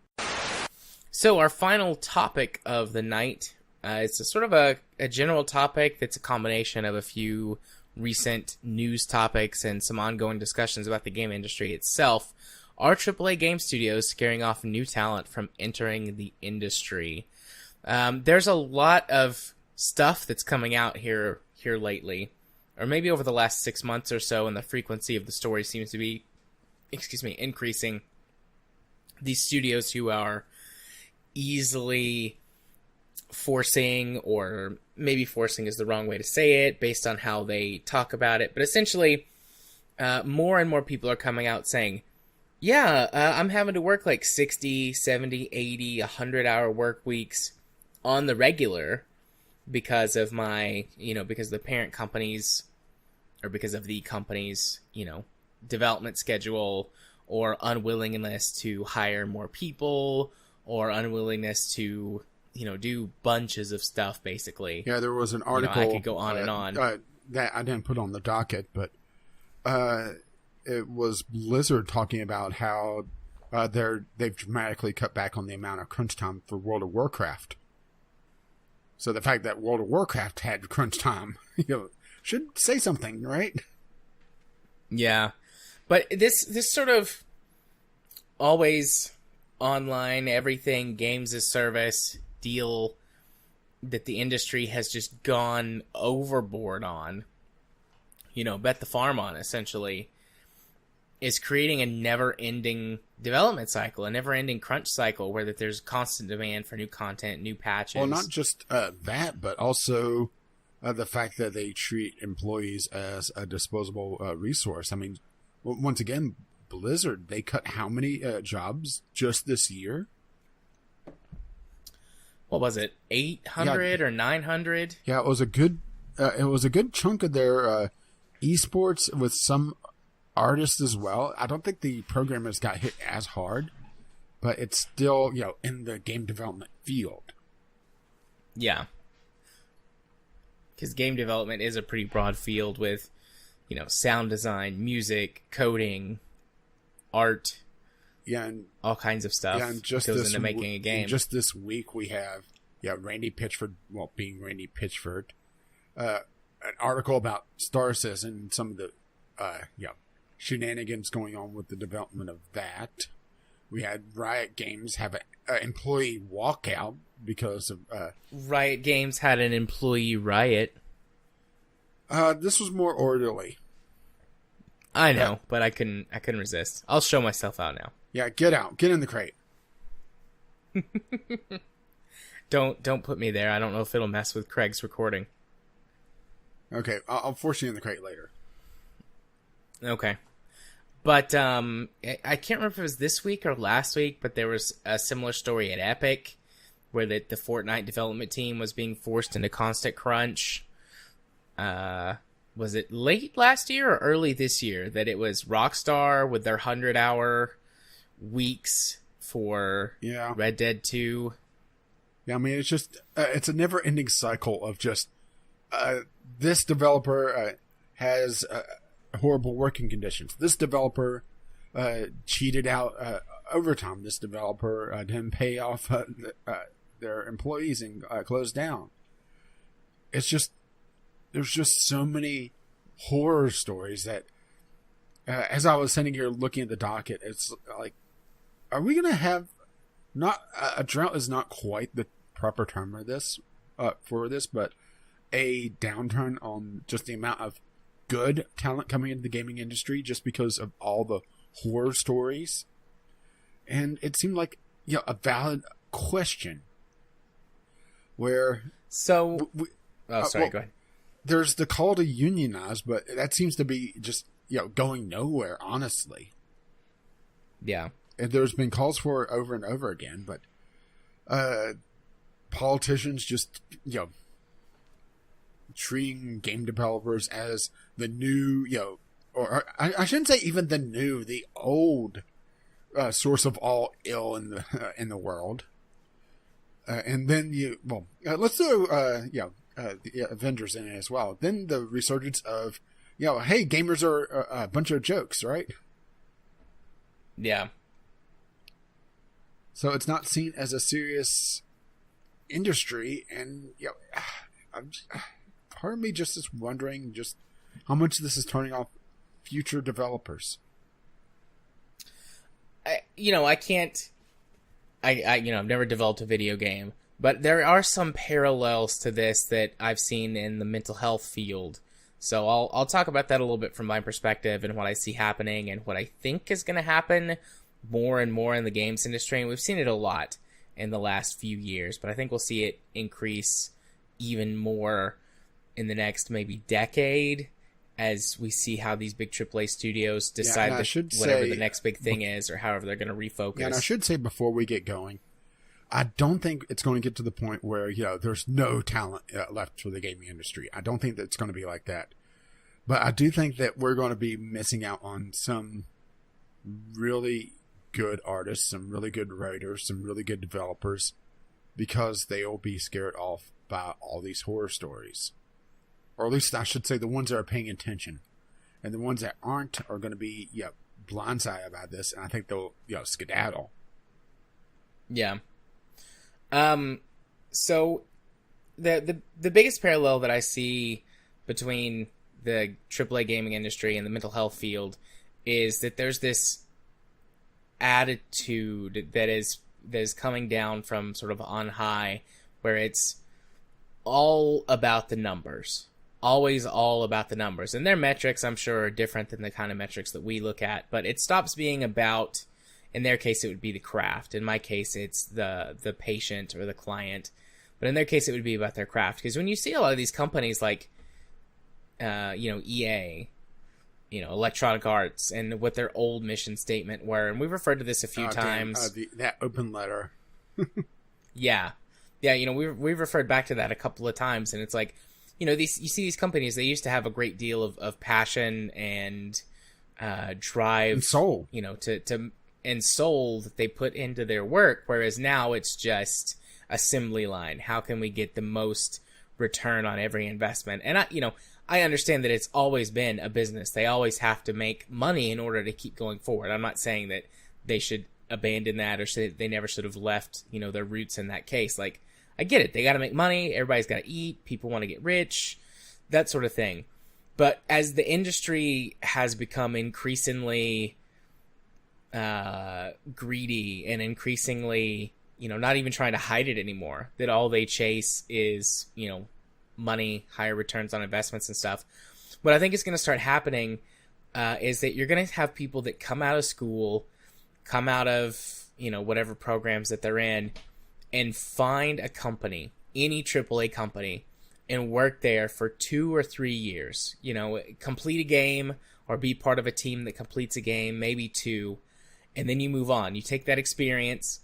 So our final topic of the night, it's a sort of a general topic that's a combination of a few recent news topics and some ongoing discussions about the game industry itself. Are AAA game studios scaring off new talent from entering the industry? There's a lot of stuff that's coming out here lately, or maybe over the last 6 months or so, and the frequency of the story seems to be, increasing. These studios who are easily forcing, or maybe forcing is the wrong way to say it based on how they talk about it, but essentially more and more people are coming out saying, I'm having to work like 60, 70, 80, 100-hour work weeks on the regular because of my, because of the parent companies, or because of the company's, development schedule, or unwillingness to hire more people, or unwillingness to, do bunches of stuff, basically. Yeah, there was an article. I could go on and on. That I didn't put on the docket, but it was Blizzard talking about how they've dramatically cut back on the amount of crunch time for World of Warcraft. So the fact that World of Warcraft had crunch time, should say something, right? Yeah, but this sort of always online everything games as service deal that the industry has just gone overboard on, bet the farm on, essentially, is creating a never-ending development cycle, a never-ending crunch cycle where that there's constant demand for new content, new patches. Well, not just that, but also the fact that they treat employees as a disposable resource. I mean, once again, Blizzard, they cut how many jobs just this year? What was it, 800 or 900? Yeah, it was a good chunk of their esports with some artists as well. I don't think the programmers got hit as hard, but it's still, in the game development field. Yeah. Because game development is a pretty broad field with, sound design, music, coding, art, and all kinds of stuff just goes into making a game. Just this week we have, Randy Pitchford, being Randy Pitchford, an article about Star Citizen and some of the, shenanigans going on with the development of that. We had Riot Games have an employee walkout because of... Riot Games had an employee riot. This was more orderly. I know, but I couldn't resist. I'll show myself out now. Yeah, get out. Get in the crate. Don't put me there. I don't know if it'll mess with Craig's recording. Okay, I'll force you in the crate later. Okay. But I can't remember if it was this week or last week, but there was a similar story at Epic where the Fortnite development team was being forced into constant crunch. Was it late last year or early this year that it was Rockstar with their 100-hour weeks for Red Dead 2? Yeah, I mean, it's just, it's a never-ending cycle of just, this developer has horrible working conditions. This developer cheated out overtime. This developer didn't pay off their employees and closed down. It's just, there's just so many horror stories that as I was sitting here looking at the docket, it's like, are we going to have not a drought is not quite the proper term of this for this, but a downturn on just the amount of good talent coming into the gaming industry just because of all the horror stories. And it seemed like a valid question where go ahead. There's the call to unionize, but that seems to be just going nowhere, honestly. Yeah. And there's been calls for it over and over again, but politicians just treating game developers as the new or I shouldn't say even the new, the old source of all ill in the world. And then let's throw the Avengers in it as well. Then the resurgence of hey, gamers are a bunch of jokes, right? Yeah. So it's not seen as a serious industry, and part of me just is wondering just how much this is turning off future developers. I can't. I've never developed a video game, but there are some parallels to this that I've seen in the mental health field. So I'll talk about that a little bit from my perspective and what I see happening and what I think is going to happen more and more in the games industry. And we've seen it a lot in the last few years, but I think we'll see it increase even more in the next maybe decade as we see how these big AAA studios decide whatever the next big thing is or however they're going to refocus. Yeah, and I should say before we get going, I don't think it's going to get to the point where, there's no talent left for the gaming industry. I don't think that it's going to be like that. But I do think that we're going to be missing out on some really good artists, some really good writers, some really good developers, because they will be scared off by all these horror stories. Or at least I should say the ones that are paying attention. And the ones that aren't are going to be blindsided by this, and I think they'll skedaddle. Yeah. So the biggest parallel that I see between the AAA gaming industry and the mental health field is that there's this attitude that is coming down from sort of on high, where it's all about the numbers. Always all about the numbers. And their metrics, I'm sure, are different than the kind of metrics that we look at, but it stops being about, in their case, it would be the craft. In my case, it's the patient or the client. But in their case, it would be about their craft. Because when you see a lot of these companies like, EA, Electronic Arts, and what their old mission statement were, and we've referred to this a few times. That open letter. Yeah. Yeah, we've referred back to that a couple of times, and it's like, you see these companies, they used to have a great deal of passion and drive. And soul. And soul that they put into their work, whereas now it's just assembly line. How can we get the most return on every investment? And I understand that it's always been a business. They always have to make money in order to keep going forward. I'm not saying that they should abandon that or say that they never should have left, their roots in that case. Like, I get it. They got to make money. Everybody's got to eat. People want to get rich, that sort of thing. But as the industry has become increasingly greedy and increasingly, not even trying to hide it anymore, that all they chase is, money, higher returns on investments and stuff. What I think is going to start happening is that you're going to have people that come out of school, come out of, whatever programs that they're in, and find a company, any AAA company, and work there for 2 or 3 years. Complete a game or be part of a team that completes a game, maybe 2, and then you move on. You take that experience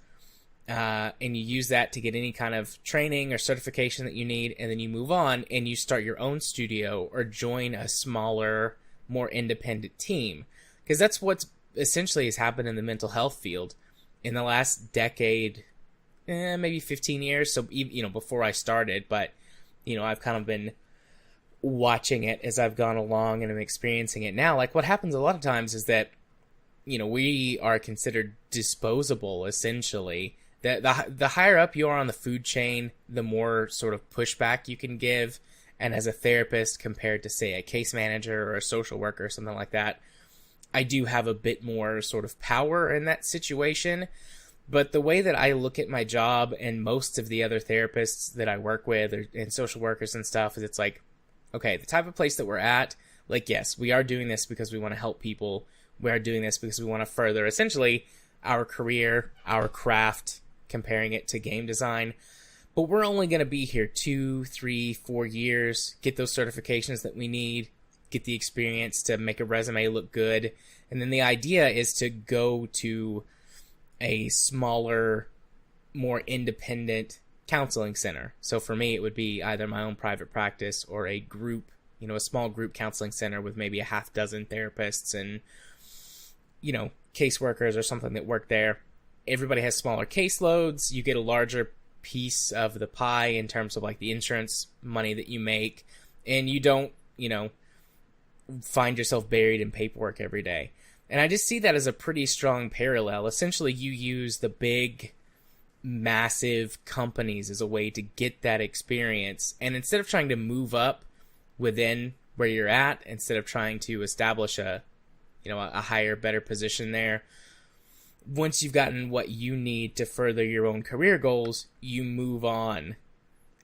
and you use that to get any kind of training or certification that you need, and then you move on and you start your own studio or join a smaller, more independent team. Because that's what's essentially has happened in the mental health field in the last decade, maybe 15 years. So, before I started, but, I've kind of been watching it as I've gone along and I'm experiencing it now. Like, what happens a lot of times is that, we are considered disposable, essentially. The higher up you are on the food chain, the more sort of pushback you can give. And as a therapist compared to, say, a case manager or a social worker or something like that, I do have a bit more sort of power in that situation. But the way that I look at my job and most of the other therapists that I work with and social workers and stuff is it's like, okay, the type of place that we're at, like, yes, we are doing this because we want to help people. We are doing this because we want to further essentially our career, our craft, comparing it to game design. But we're only going to be here 2, 3, 4 years, get those certifications that we need, get the experience to make a resume look good. And then the idea is to go to a smaller, more independent counseling center. So for me, it would be either my own private practice or a group, a small group counseling center with maybe a half dozen therapists and, caseworkers or something that work there. Everybody has smaller caseloads. You get a larger piece of the pie in terms of like the insurance money that you make. And you don't, find yourself buried in paperwork every day. And I just see that as a pretty strong parallel. Essentially, you use the big, massive companies as a way to get that experience. And instead of trying to move up within where you're at, instead of trying to establish a higher, better position there, once you've gotten what you need to further your own career goals, you move on.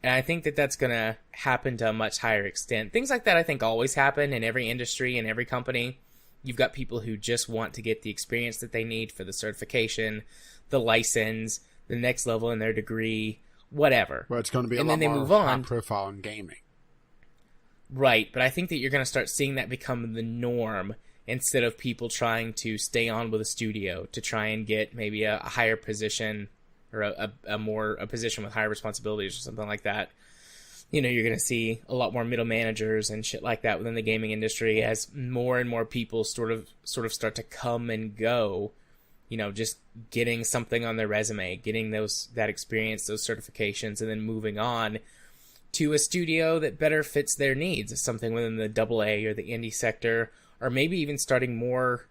And I think that that's going to happen to a much higher extent. Things like that, I think, always happen in every industry and every company. You've got people who just want to get the experience that they need for the certification, the license, the next level in their degree, whatever. Well, it's going to be and a lot then they more move on. high profile in gaming. Right, but I think that you're going to start seeing that become the norm instead of people trying to stay on with a studio to try and get maybe a higher position or a position with higher responsibilities or something like that. You're going to see a lot more middle managers and shit like that within the gaming industry as more and more people sort of start to come and go, just getting something on their resume, getting that experience, those certifications, and then moving on to a studio that better fits their needs, something within the AA or the indie sector, or maybe even starting more,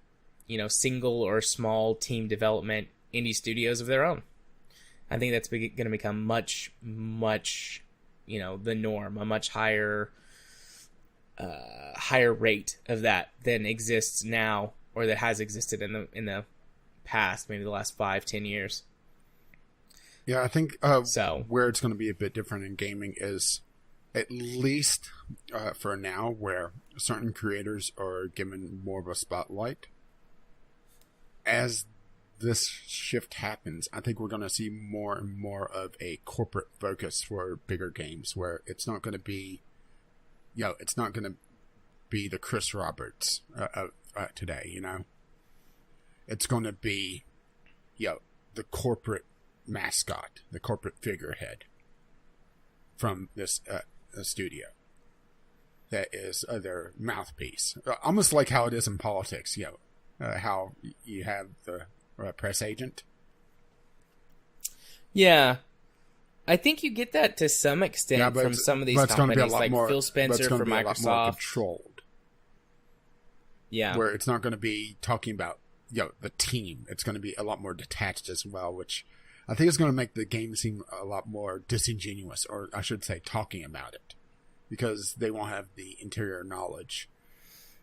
single or small team development indie studios of their own. I think that's going to become much, much, the norm, a much higher rate of that than exists now, or that has existed in the past, maybe the last 5-10 years. Yeah, I think where it's going to be a bit different in gaming is, at least for now, where certain creators are given more of a spotlight. As this shift happens, I think we're going to see more and more of a corporate focus for bigger games, where it's not going to be, it's not going to be the Chris Roberts of today, It's going to be, the corporate mascot, the corporate figurehead from this studio that is their mouthpiece. Almost like how it is in politics, how you have the press agent. Yeah. I think you get that to some extent from some of these companies, like Phil Spencer for Microsoft. It's more controlled. Yeah. Where it's not going to be talking about, the team. It's going to be a lot more detached as well, which I think is going to make the game seem a lot more disingenuous, or I should say talking about it, because they won't have the interior knowledge.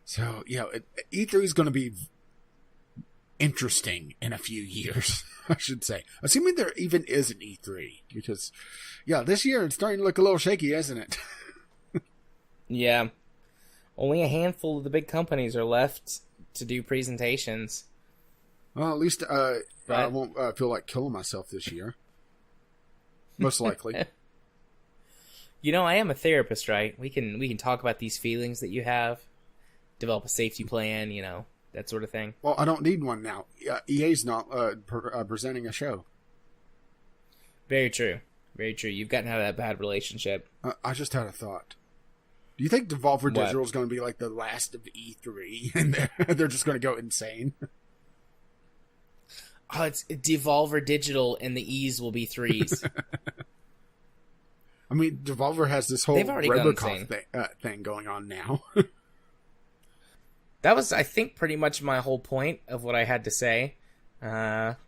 So, E3 is going to be interesting in a few years, I should say. Assuming there even is an E3, because, this year it's starting to look a little shaky, isn't it? Yeah. Only a handful of the big companies are left to do presentations. Well, at least I won't feel like killing myself this year. Most likely. I am a therapist, right? We can talk about these feelings that you have, develop a safety plan, that sort of thing. Well, I don't need one now. EA's not presenting a show. Very true. Very true. You've gotten out of that bad relationship. I just had a thought. Do you think Devolver Digital is going to be like the last of E3, and they're just going to go insane? Oh, it's Devolver Digital, and the E's will be 3s. I mean, Devolver has this whole Robocop thing going on now. That was, I think, pretty much my whole point of what I had to say. That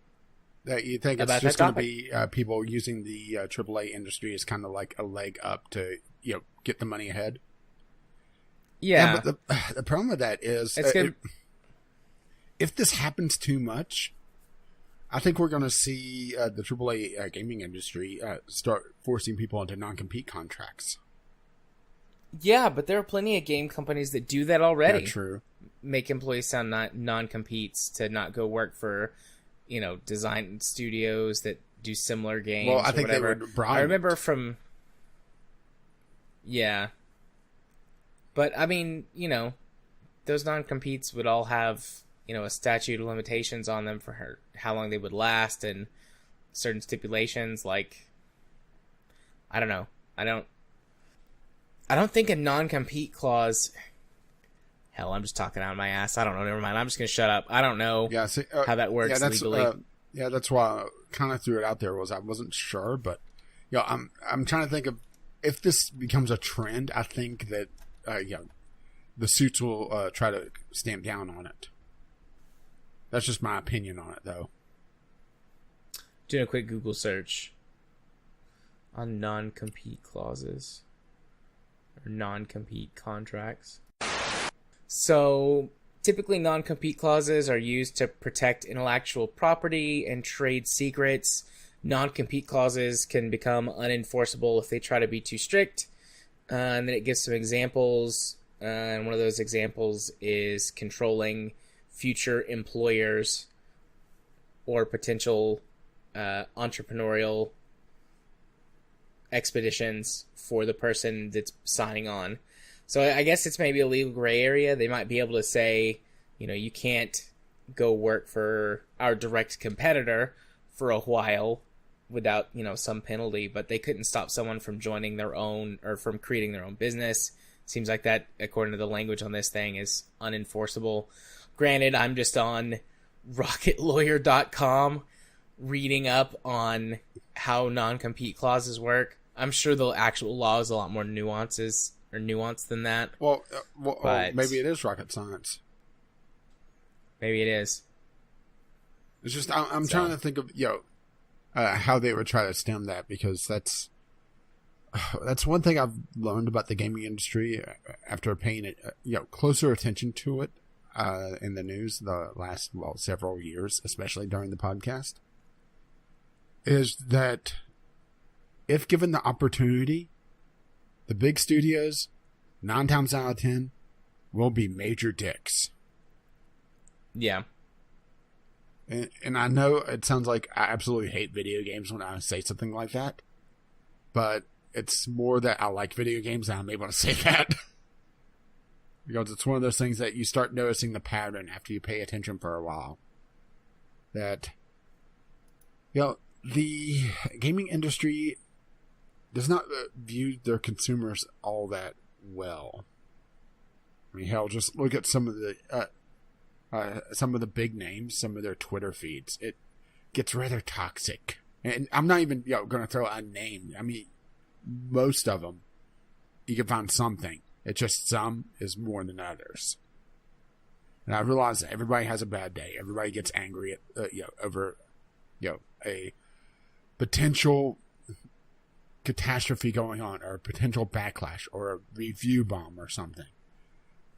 you think it's just going to be people using the AAA industry as kind of like a leg up to get the money ahead? Yeah. But the problem with that is... if this happens too much, I think we're going to see the AAA gaming industry start forcing people into non-compete contracts. Yeah, but there are plenty of game companies that do that already. Yeah, true. Make employees sound non-competes to not go work for, design studios that do similar games. Well, I think whatever. they would bribe. I remember from. Yeah. But I mean, those non-competes would all have, a statute of limitations on them for how long they would last and certain stipulations. Like, I don't know. I don't think a non-compete clause. Hell, I'm just talking out of my ass. I don't know. Never mind. I'm just gonna shut up. I don't know how that works legally. That's why I kind of threw it out there. I wasn't sure, but I'm trying to think of if this becomes a trend. I think that the suits will try to stamp down on it. That's just my opinion on it, though. Doing a quick Google search on non-compete clauses or non-compete contracts. So, typically non-compete clauses are used to protect intellectual property and trade secrets. Non-compete clauses can become unenforceable if they try to be too strict. And then it gives some examples. And one of those examples is controlling future employers or potential entrepreneurial expeditions for the person that's signing on. So I guess it's maybe a legal gray area. They might be able to say, you can't go work for our direct competitor for a while without, some penalty, but they couldn't stop someone from joining their own or from creating their own business. Seems like that, according to the language on this thing, is unenforceable. Granted, I'm just on rocketlawyer.com reading up on how non-compete clauses work. I'm sure the actual law is a lot more nuanced than that. Well, maybe it is rocket science. Maybe it is. It's just I'm trying to think of how they would try to stem that, because that's one thing I've learned about the gaming industry after paying it closer attention to it in the news the last several years, especially during the podcast, is that if given the opportunity, the big studios, 9 times out of 10, will be major dicks. Yeah. And I know it sounds like I absolutely hate video games when I say something like that, but it's more that I like video games and I'm able to say that. Because it's one of those things that you start noticing the pattern after you pay attention for a while. That, the gaming industry does not view their consumers all that well. I mean, hell, just look at some of the big names, some of their Twitter feeds. It gets rather toxic. And I'm not even going to throw out a name. I mean, most of them, you can find something. It's just some is more than others. And I realize that everybody has a bad day. Everybody gets angry at over a potential catastrophe going on, or a potential backlash, or a review bomb or something.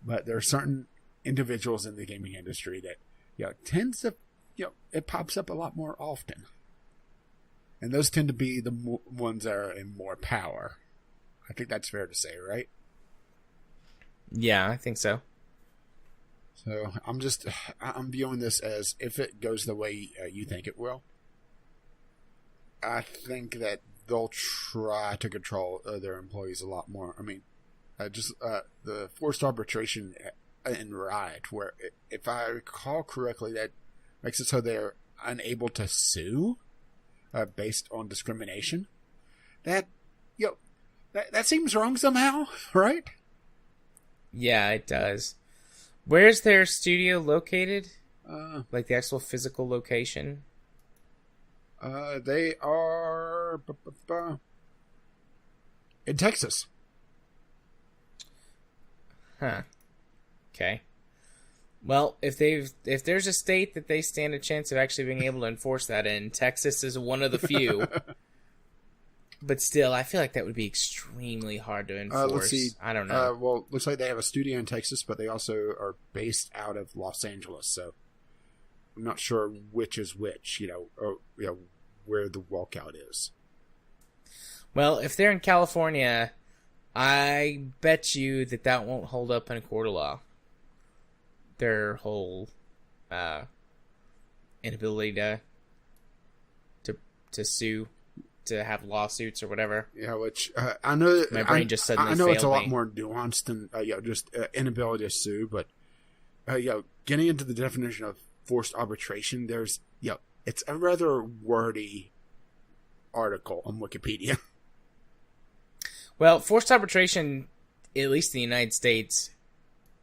But there are certain individuals in the gaming industry that tends to it pops up a lot more often, and those tend to be the ones that are in more power. I think that's fair to say, right? Yeah, I think so. So I'm viewing this as, if it goes the way you think it will, I think that they'll try to control their employees a lot more. I mean, the forced arbitration in Riot, where, if I recall correctly, that makes it so they're unable to sue based on discrimination. That seems wrong somehow, right? Yeah, it does. Where's their studio located? Like the actual physical location? They are in Texas. Huh. Okay. Well, if there's a state that they stand a chance of actually being able to enforce that in, Texas is one of the few. But still, I feel like that would be extremely hard to enforce. Let's see. I don't know. Well, looks like they have a studio in Texas, but they also are based out of Los Angeles. So I'm not sure which is which, or where the walkout is. Well, if they're in California, I bet you that won't hold up in a court of law. Their whole inability to sue, to have lawsuits or whatever. Yeah, which I know. My brain just suddenly I know it's a lot me. more nuanced than just inability to sue, but getting into the definition of forced arbitration, there's it's a rather wordy article on Wikipedia. Well, forced arbitration, at least in the United States,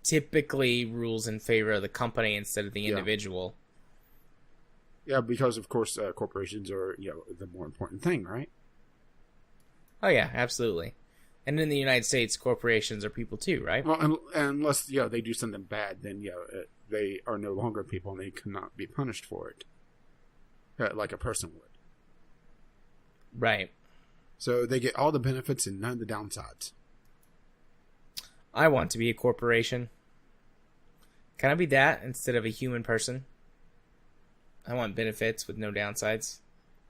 typically rules in favor of the company instead of the individual. Yeah, because of course corporations are the more important thing, right? Oh yeah, absolutely. And in the United States, corporations are people too, right? Well, unless they do something bad, then they are no longer people and they cannot be punished for it, like a person would. Right. So they get all the benefits and none of the downsides. I want to be a corporation. Can I be that instead of a human person? I want benefits with no downsides.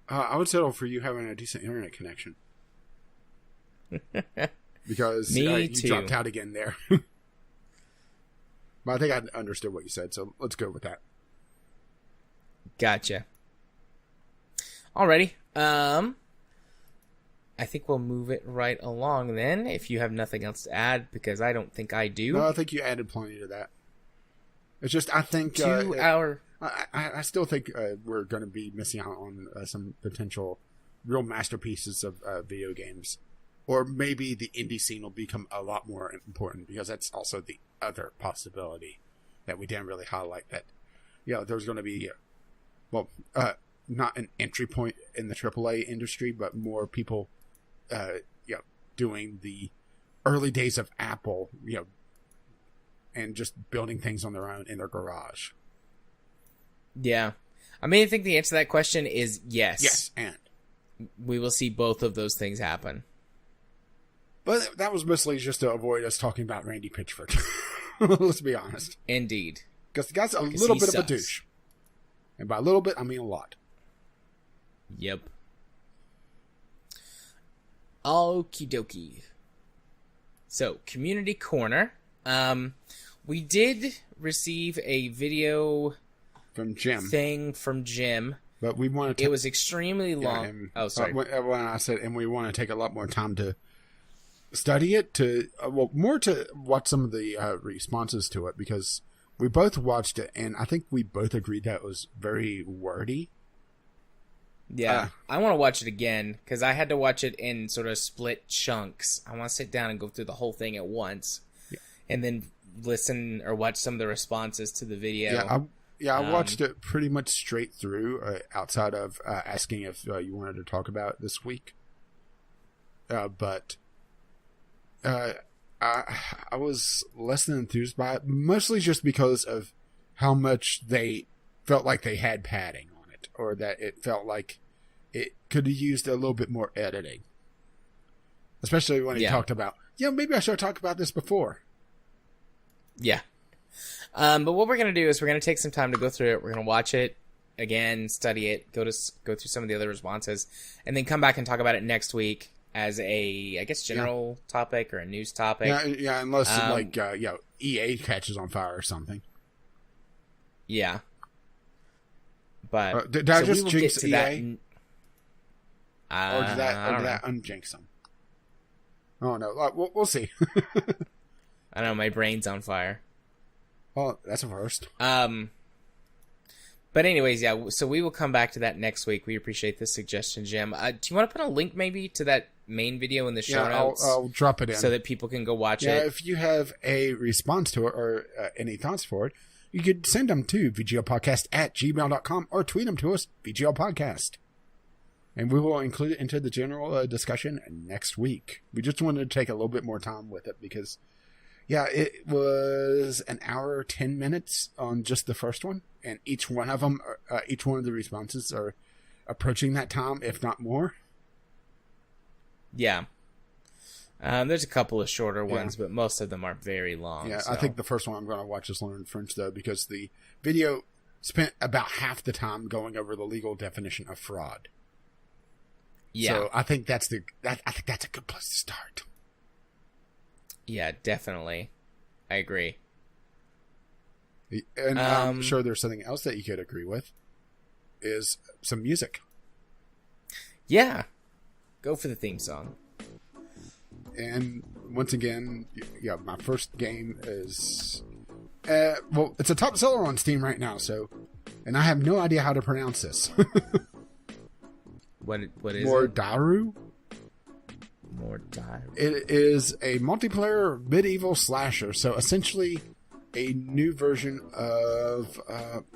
I would settle for you having a decent internet connection. Because you dropped out again there. But I think I understood what you said, so let's go with that. Gotcha. Alrighty. I think we'll move it right along then, if you have nothing else to add, because I don't think I do. No, I think you added plenty to that. It's just, I think... I still think we're going to be missing out on some potential real masterpieces of video games. Or maybe the indie scene will become a lot more important, because that's also the other possibility that we didn't really highlight. That, there's going to be, not an entry point in the AAA industry, but more people, doing the early days of Apple, and just building things on their own in their garage. Yeah. I mean, I think the answer to that question is yes. Yes, and we will see both of those things happen. But that was mostly just to avoid us talking about Randy Pitchford. Let's be honest. Indeed. Because the guy's a little bit of a douche. And by a little bit, I mean a lot. Yep. Okie dokie. So, Community Corner. We did receive a video from Jim. Thing from Jim. But we want to... It was extremely long. Sorry. When I said, and we want to take a lot more time to study it, more to watch some of the responses to it, because we both watched it, and I think we both agreed that it was very wordy. Yeah, I want to watch it again, because I had to watch it in sort of split chunks. I want to sit down and go through the whole thing at once, and then listen or watch some of the responses to the video. I watched it pretty much straight through, outside of asking if you wanted to talk about it this week. But I was less than enthused by it, mostly just because of how much they felt like they had padding on it, or that it felt like it could have used a little bit more editing. Especially when he talked about, maybe I should have talked about this before. Yeah. But what we're going to do is we're going to take some time to go through it. We're going to watch it again, study it, go through some of the other responses, and then come back and talk about it next week as a, I guess, general topic or a news topic. Yeah, unless EA catches on fire or something. Yeah. But did I just jinx EA? Or did that unjinx them? Oh no, we'll see. I know, my brain's on fire. Oh, that's a first. But anyways, so we will come back to that next week. We appreciate this suggestion, Jim. Do you want to put a link maybe to that main video in the show notes? I'll drop it in. So that people can go watch it. Yeah, if you have a response to it or any thoughts for it, you could send them to vglpodcast@gmail.com or tweet them to us, VGLpodcast. And we will include it into the general discussion next week. We just wanted to take a little bit more time with it because, it was an hour, 10 minutes on just the first one. And each one of them, each one of the responses are approaching that time, if not more. Yeah. There's a couple of shorter ones, but most of them are very long. Yeah, so. I think the first one I'm going to watch is Learn French, though, because the video spent about half the time going over the legal definition of fraud. Yeah. So I think that's a good place to start. Yeah, definitely. I agree. And I'm sure there's something else that you could agree with, is some music. Yeah. Go for the theme song. And once again, yeah, my first game is... well, it's a top seller on Steam right now, and I have no idea how to pronounce this. What is Mordaru? Mordaru. It is a multiplayer medieval slasher, so essentially a new version of,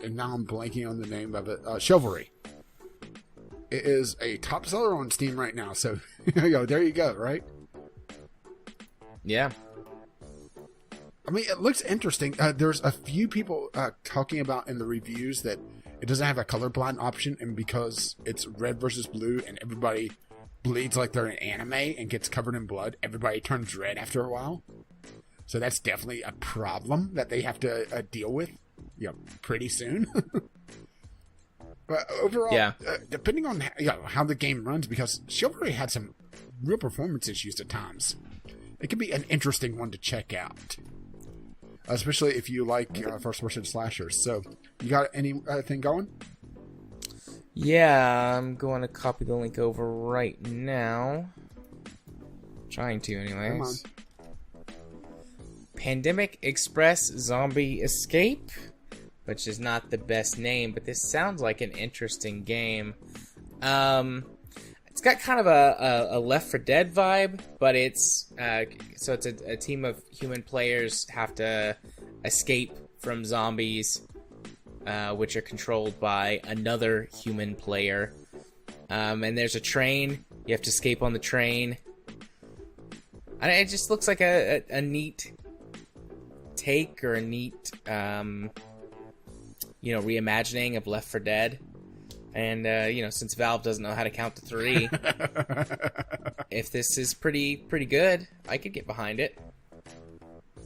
and now I'm blanking on the name of it, Chivalry. It is a top seller on Steam right now, so there you go, right? Yeah. I mean, it looks interesting. There's a few people talking about in the reviews that it doesn't have a colorblind option, and because it's red versus blue and everybody bleeds like they're in anime and gets covered in blood, everybody turns red after a while. So that's definitely a problem that they have to deal with pretty soon. But overall, depending on how the game runs, because Chivalry had some real performance issues at times, it could be an interesting one to check out. Especially if you like first-person slashers. So, you got anything going? Yeah, I'm going to copy the link over right now. Trying to, anyways. Come on. Pandemic Express Zombie Escape, which is not the best name, but this sounds like an interesting game. It's got kind of a Left 4 Dead vibe, but it's a team of human players have to escape from zombies, which are controlled by another human player. And there's a train. You have to escape on the train. And it just looks like a neat take, or a neat reimagining of Left 4 Dead. And, since Valve doesn't know how to count to 3, if this is pretty good, I could get behind it.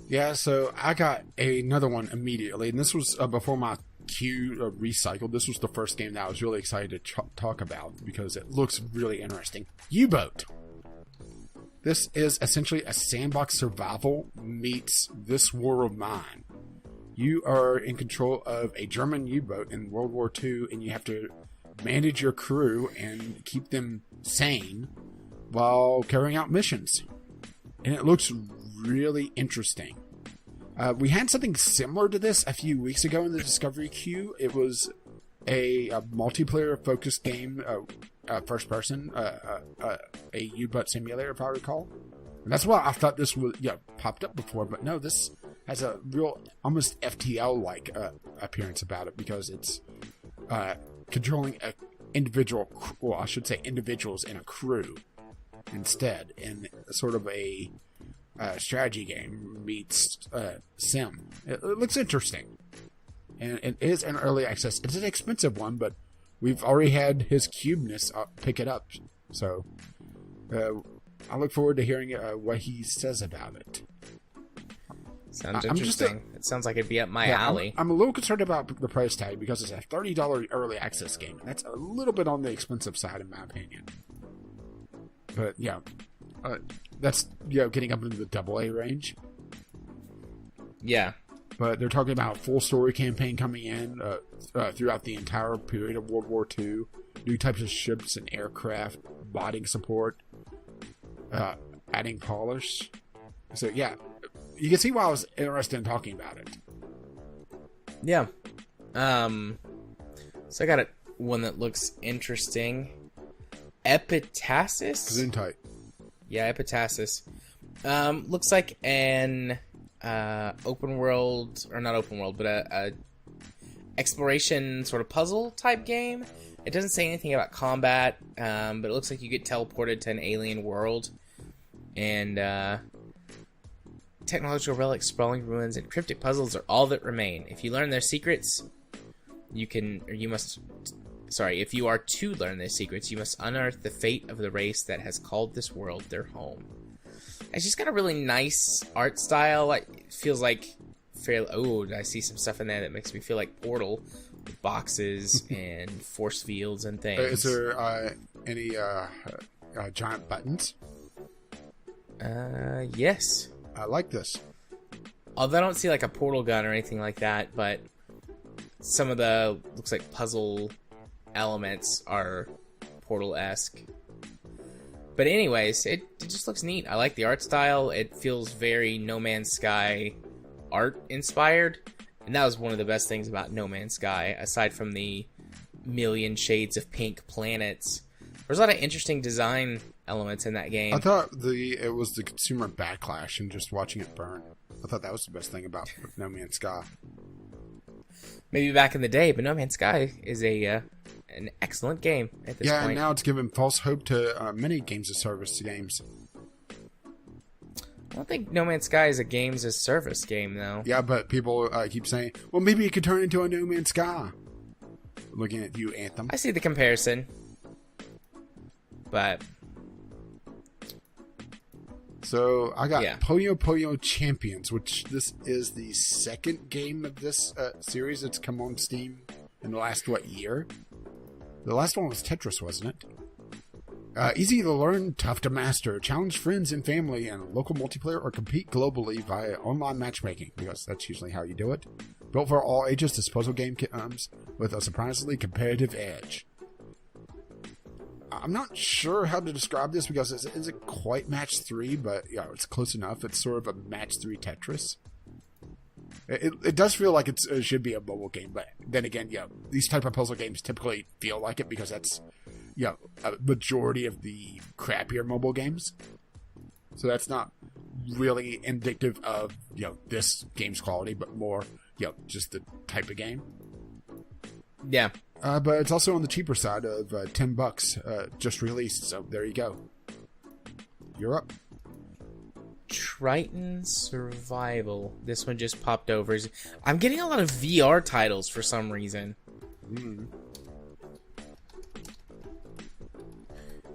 Yeah, so I got another one immediately, and this was before my queue recycled. This was the first game that I was really excited to talk about, because it looks really interesting. U-Boat. This is essentially a sandbox survival meets This War of Mine. You are in control of a German U-boat in World War II, and you have to manage your crew and keep them sane while carrying out missions. And it looks really interesting. We had something similar to this a few weeks ago in the Discovery queue. It was a multiplayer-focused game, first person, a U-boat simulator, if I recall. And that's why I thought this was popped up before, but no, this has a real, almost FTL-like appearance about it, because it's controlling individuals in a crew instead, in sort of a strategy game meets sim. It looks interesting, and it is an early access. It's an expensive one, but we've already had his cubeness pick it up, so I look forward to hearing what he says about it. Sounds interesting. It sounds like it'd be up my alley. I'm a little concerned about the price tag, because it's a $30 early access game. That's a little bit on the expensive side, in my opinion. But that's getting up into the AA range. Yeah. But they're talking about a full story campaign coming in throughout the entire period of World War II. New types of ships and aircraft, botting support, adding polish. So yeah, you can see why I was interested in talking about it. Yeah. So I got one that looks interesting. Epitasis? Gesundheit. Yeah, Epitasis. Looks like an open world, or not open world, but a exploration sort of puzzle type game. It doesn't say anything about combat, but it looks like you get teleported to an alien world, and technological relics, sprawling ruins, and cryptic puzzles are all that remain. If you learn their secrets, if you are to learn their secrets, you must unearth the fate of the race that has called this world their home. It's just got a really nice art style. It feels like I see some stuff in there that makes me feel like Portal, boxes and force fields and things. Is there any giant buttons? Yes. I like this. Although I don't see like a portal gun or anything like that, but some of the looks like puzzle elements are portal-esque. But anyways, it just looks neat. I like the art style. It feels very No Man's Sky art inspired. And that was one of the best things about No Man's Sky, aside from the million shades of pink planets. There's a lot of interesting design elements in that game. I thought it was the consumer backlash and just watching it burn. I thought that was the best thing about No Man's Sky. Maybe back in the day, but No Man's Sky is an excellent game at this point. Yeah, and now it's given false hope to many games of service games. I don't think No Man's Sky is a games as service game, though. Yeah, but people keep saying, well, maybe it could turn into a No Man's Sky. Looking at you, Anthem. I see the comparison. But... So, I got Puyo Puyo Champions, which this is the second game of this series that's come on Steam in the last, year? The last one was Tetris, wasn't it? Easy to learn, tough to master. Challenge friends and family in local multiplayer or compete globally via online matchmaking, because that's usually how you do it. Built for all ages, this puzzle game comes with a surprisingly competitive edge. I'm not sure how to describe this because it isn't quite match 3, but it's close enough. It's sort of a match 3 Tetris. It does feel like it should be a mobile game, but then again, these type of puzzle games typically feel like it because that's a majority of the crappier mobile games. So that's not really indicative of this game's quality, but more just the type of game. Yeah. But it's also on the cheaper side of $10 just released, so there you go. You're up. Triton Survival. This one just popped over. I'm getting a lot of VR titles for some reason.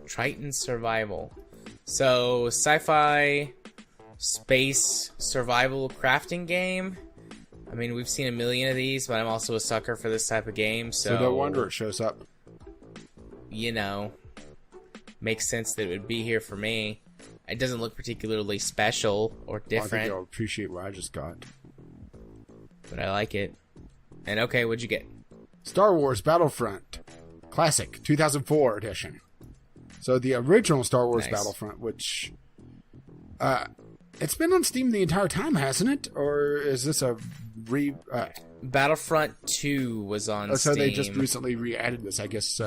Triton Survival. So, sci-fi space survival crafting game. I mean, we've seen a million of these, but I'm also a sucker for this type of game, so no wonder it shows up. Makes sense that it would be here for me. It doesn't look particularly special or different. I think you'll appreciate what I just got. But I like it. And okay, what'd you get? Star Wars Battlefront Classic 2004 edition. So the original Star Wars Battlefront, which... it's been on Steam the entire time, hasn't it? Or is this a Battlefront 2 was on Steam. So they just recently re-added this, I guess,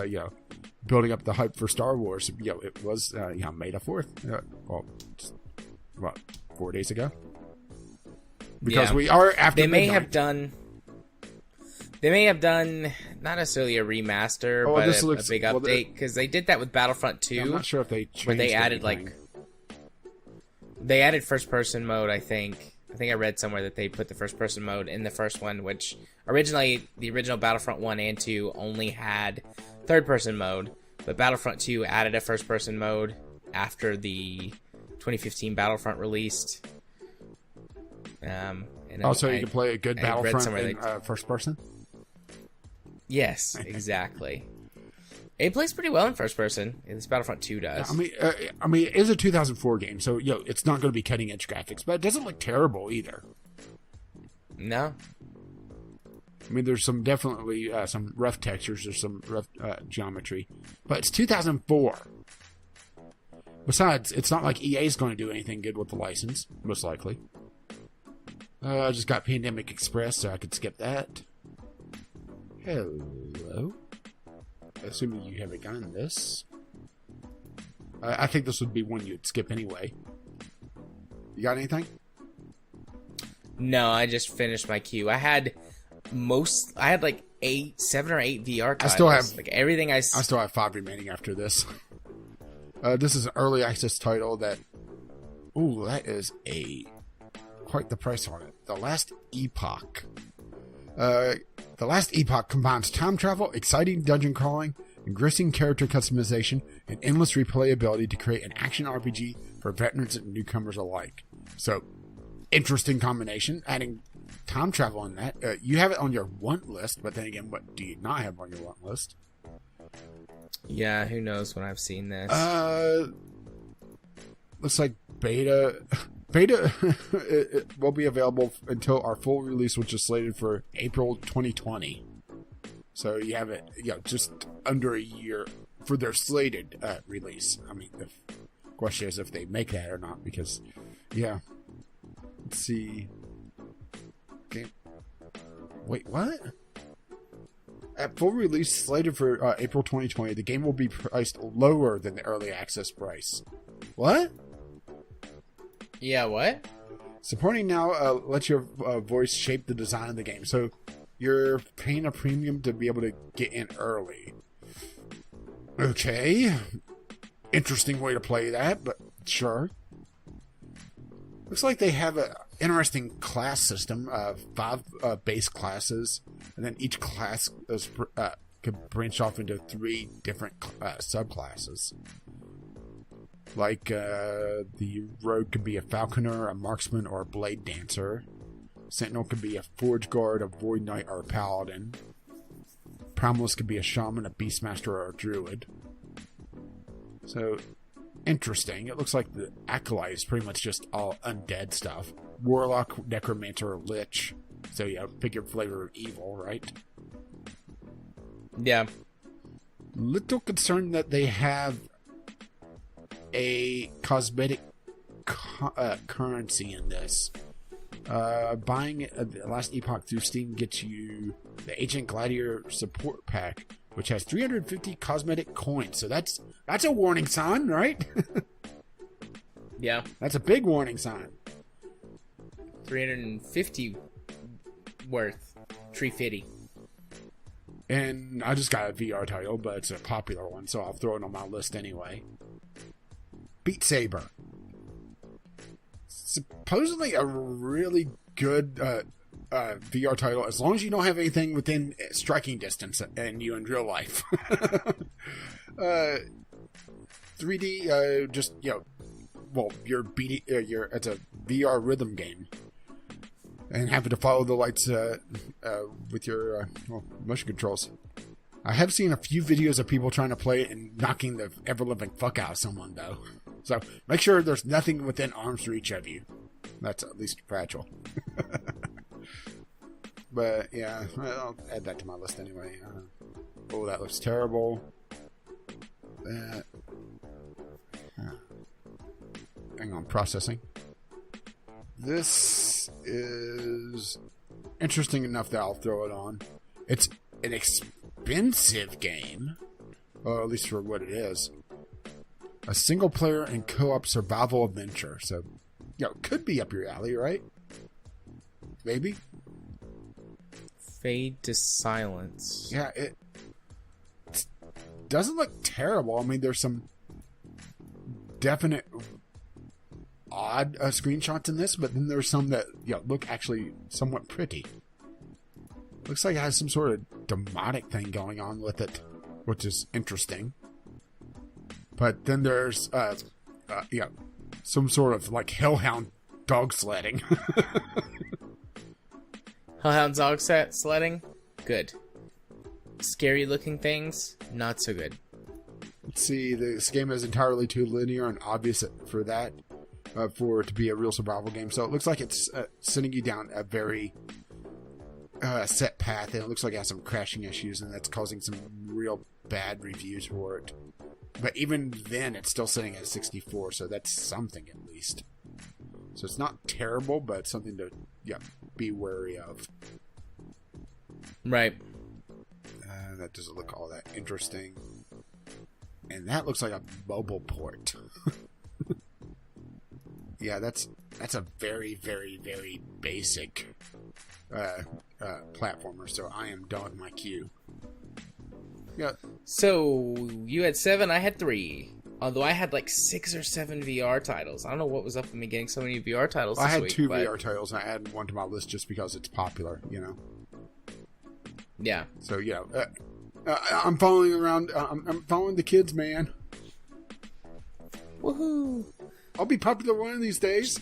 building up the hype for Star Wars. It was, May the 4th. 4 days ago? Because we are after They may midnight. have done not necessarily a remaster, but a big update, because they did that with Battlefront 2. I'm not sure if they changed where they added, anything. They added first-person mode, I think. I think I read somewhere that they put the first-person mode in the first one, which originally, the original Battlefront 1 and 2 only had third-person mode, but Battlefront 2 added a first-person mode after the 2015 Battlefront released. So you can play a good Battlefront in first-person? Yes, exactly. It plays pretty well in first person. This Battlefront 2 does. I mean, it is a 2004 game, so it's not going to be cutting edge graphics, but it doesn't look terrible either. No. I mean, there's definitely some rough textures, there's some rough geometry, but it's 2004. Besides, it's not like EA's going to do anything good with the license, most likely. I just got Pandemic Express, so I could skip that. Hello. Assuming you haven't gotten this. I think this would be one you'd skip anyway. You got anything? No, I just finished my queue. I had like 7 or 8 VR titles. I still have like everything. I still have 5 remaining after this. This is an early access title that. Ooh, that is quite the price on it. The Last Epoch. The Last Epoch combines time travel, exciting dungeon crawling, engrossing character customization, and endless replayability to create an action RPG for veterans and newcomers alike. So, interesting combination, adding time travel in that. You have it on your want list, but then again, what do you not have on your want list? Yeah, who knows when I've seen this. Looks like beta it will be available until our full release, which is slated for April 2020. So you have it, just under a year for their slated release. I mean, the question is if they make that or not, because, let's see. Okay. Wait, what? At full release, slated for April 2020, the game will be priced lower than the early access price. What? Yeah, what? Supporting now lets your voice shape the design of the game. So you're paying a premium to be able to get in early. Okay. Interesting way to play that, but sure. Looks like they have an interesting class system of 5 base classes, and then each class could branch off into 3 different subclasses. Like, the rogue could be a falconer, a marksman, or a blade dancer. Sentinel could be a forge guard, a void knight, or a paladin. Primalist could be a shaman, a beastmaster, or a druid. So, interesting. It looks like the acolyte is pretty much just all undead stuff. Warlock, necromancer, or lich. So, pick your flavor of evil, right? Yeah. Little concerned that they have a cosmetic currency in this. Buying the Last Epoch through Steam gets you the Ancient Gladiator support pack, which has 350 cosmetic coins. So that's a warning sign, right? Yeah. That's a big warning sign. 350 worth. 350. And I just got a VR title, but it's a popular one, so I'll throw it on my list anyway. Beat Saber. Supposedly a really good VR title, as long as you don't have anything within striking distance and you in real life. 3D, you're beating, it's a VR rhythm game, and having to follow the lights with your motion controls. I have seen a few videos of people trying to play it and knocking the ever-living fuck out of someone, though. So make sure there's nothing within arm's reach of you. That's at least fragile. But yeah, I'll add that to my list anyway. That looks terrible. Hang on, processing. This is interesting enough that I'll throw it on. It's an expensive game, or at least for what it is. A single player and co-op survival adventure. So, it could be up your alley, right? Maybe. Fade to silence. Yeah, it doesn't look terrible. I mean, there's some definite odd screenshots in this, but then there's some that look actually somewhat pretty. Looks like it has some sort of demonic thing going on with it, which is interesting. But then there's some sort of like hellhound dog sledding. Hellhound dog sledding? Good. Scary looking things? Not so good. Let's see, this game is entirely too linear and obvious for that, for it to be a real survival game. So it looks like it's sending you down a very set path, and it looks like it has some crashing issues, and that's causing some real bad reviews for it. But even then, it's still sitting at 64, so that's something at least. So it's not terrible, but it's something to be wary of. Right. That doesn't look all that interesting. And that looks like a mobile port. Yeah, that's a very, very, very basic platformer, so I am done with my queue. Yeah. So, you had 7, I had 3. Although I had like 6 or 7 VR titles. I don't know what was up with me getting so many VR titles this week. I had 2 VR titles, and I added one to my list just because it's popular, Yeah. So, I'm following around. I'm following the kids, man. Woohoo! I'll be popular one of these days.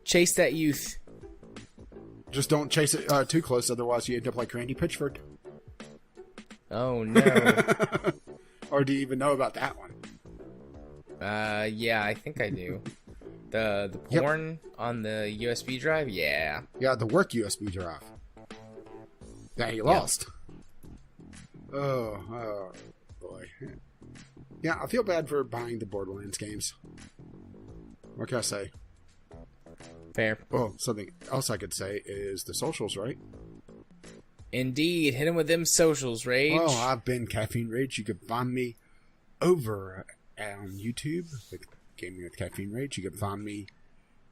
Chase that youth. Just don't chase it too close, otherwise you end up like Randy Pitchford. Oh, no. Or do you even know about that one? Yeah, I think I do. The porn on the USB drive? Yeah. Yeah, the work USB drive. That he lost. Oh, boy. Yeah, I feel bad for buying the Borderlands games. What can I say? Fair. Well, something else I could say is the socials, right? Indeed. Hit him with them socials, Rage. Well, I've been Caffeine Rage. You can find me over on YouTube with Gaming with Caffeine Rage. You can find me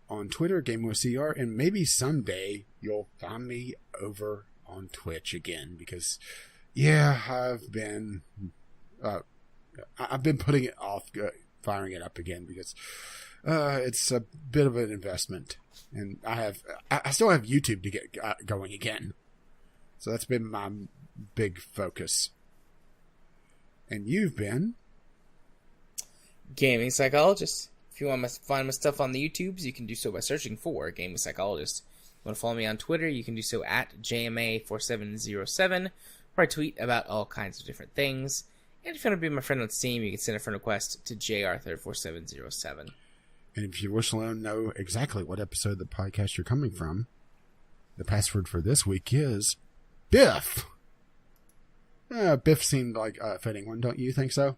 on Twitter, Gaming with CR, and maybe someday you'll find me over on Twitch again because, yeah, I've been putting it off, firing it up again because it's a bit of an investment, and I still have YouTube to get going again. So that's been my big focus. And you've been Gaming Psychologist. If you want to find my stuff on the YouTubes, you can do so by searching for Gaming Psychologist. If you want to follow me on Twitter, you can do so at JMA4707, where I tweet about all kinds of different things. And if you want to be my friend on Steam, you can send a friend request to JR34707. And if you wish to know exactly what episode of the podcast you're coming from, the password for this week is Biff. Biff seemed like a fitting one, don't you think so?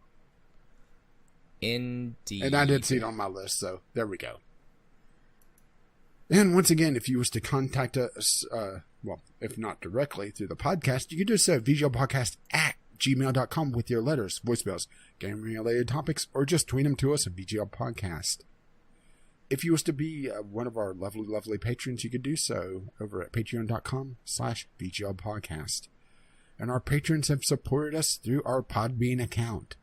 Indeed. And I did see it on my list, so there we go. And once again, if you wish to contact us, well, if not directly through the podcast, you can do so at VGLpodcast@gmail.com with your letters, voicemails, game-related topics, or just tweet them to us at VGL Podcast. If you wish to be one of our lovely, lovely patrons, you could do so over at patreon.com/VGL Podcast. And our patrons have supported us through our Podbean account,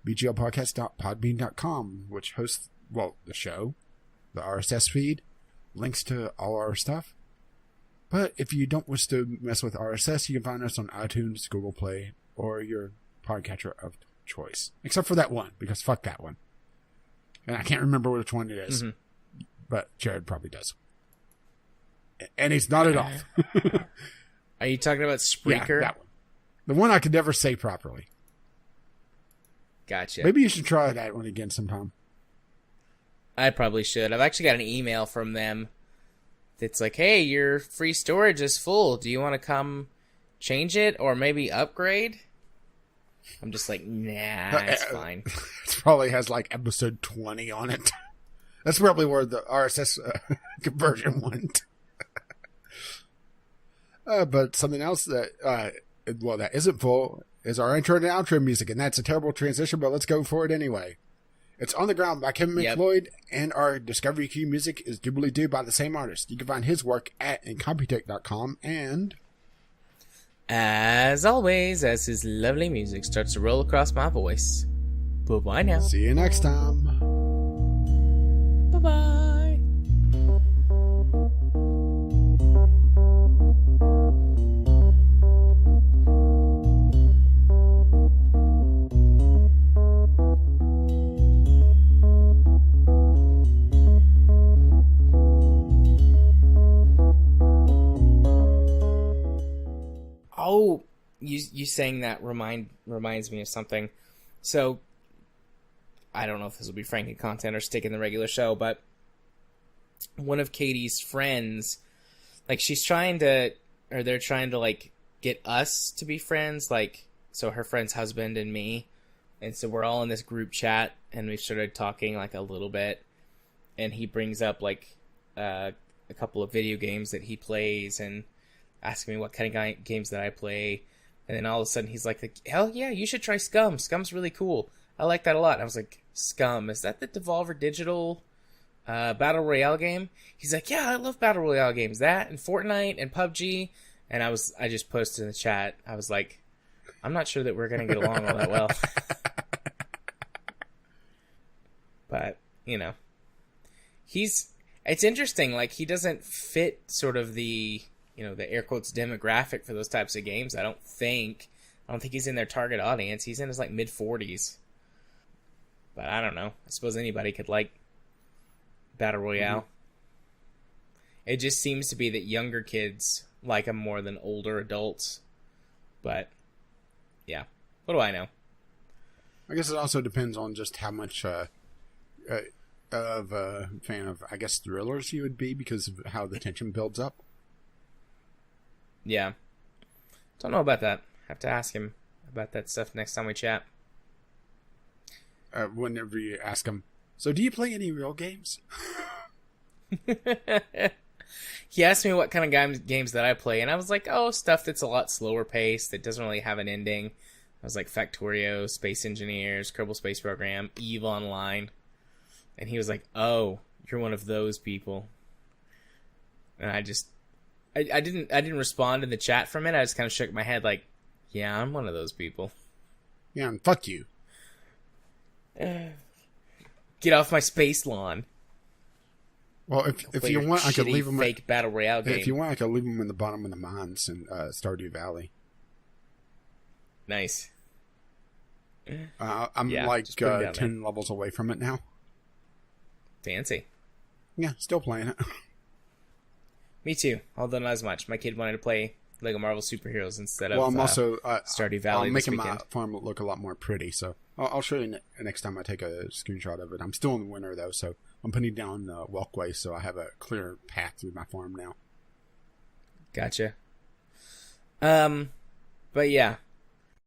VGLpodcast.podbean.com, which hosts, well, the show, the RSS feed, links to all our stuff. But if you don't wish to mess with RSS, you can find us on iTunes, Google Play, or your podcatcher of choice. Except for that one, because fuck that one. And I can't remember which one it is. Mm-hmm. But Jared probably does. And he's nodded off. Are you talking about Spreaker? Yeah, that one. The one I could never say properly. Gotcha. Maybe you should try that one again sometime. I probably should. I've actually got an email from them that's like, hey, your free storage is full. Do you want to come change it or maybe upgrade? I'm just like, nah, it's fine. It probably has like episode 20 on it. That's probably where the RSS conversion went. But something else that, that isn't full is our intro and outro music, and that's a terrible transition, but let's go for it anyway. It's On the Ground by Kevin McLeod, and our Discovery Key music is Doobly Doo by the same artist. You can find his work at incompetech.com, and as always, as his lovely music starts to roll across my voice, bye-bye now. See you next time. Bye-bye. Oh, you saying that reminds me of something. So, I don't know if this will be Frankie content or stick in the regular show, but one of Katie's friends, like, they're trying to, like, get us to be friends, like, so her friend's husband and me, and so we're all in this group chat, and we've started talking, like, a little bit, and he brings up, like, a couple of video games that he plays, and asking me what kind of games that I play, and then all of a sudden he's like, hell yeah, you should try Scum. Scum's really cool. I like that a lot. And I was like, Scum, is that the Devolver Digital Battle Royale game? He's like, yeah, I love Battle Royale games. That and Fortnite and PUBG. And I just posted in the chat, I was like, I'm not sure that we're going to get along all that well. But, you know, it's interesting, like, he doesn't fit sort of the, you know, the air quotes demographic for those types of games. I don't think he's in their target audience. He's in his like mid 40s. But I don't know. I suppose anybody could like Battle Royale. Mm-hmm. It just seems to be that younger kids like them more than older adults. But, yeah. What do I know? I guess it also depends on just how much of a fan of, I guess, thrillers you would be because of how the tension builds up. Yeah. Don't know about that. Have to ask him about that stuff next time we chat. Whenever you ask him, so do you play any real games? He asked me what kind of games that I play, and I was like, oh, stuff that's a lot slower paced, that doesn't really have an ending. I was like Factorio, Space Engineers, Kerbal Space Program, EVE Online. And he was like, oh, you're one of those people. And I didn't respond in the chat from it. I just kind of shook my head like, yeah, I'm one of those people. Yeah, and fuck you. Get off my space lawn. Well, if you want, I could leave them fake battle royale game. If you want, I could leave them in the bottom of the mines in Stardew Valley. Nice. I'm like 10 levels away from it now. Fancy. Yeah, still playing it. Me too, although not as much. My kid wanted to play Lego Marvel Superheroes instead of I'm also Stardew Valley. I'm making my farm look a lot more pretty, so I'll show you next time I take a screenshot of it. I'm still in the winter, though, so I'm putting down walkways so I have a clear path through my farm now. Gotcha. But yeah,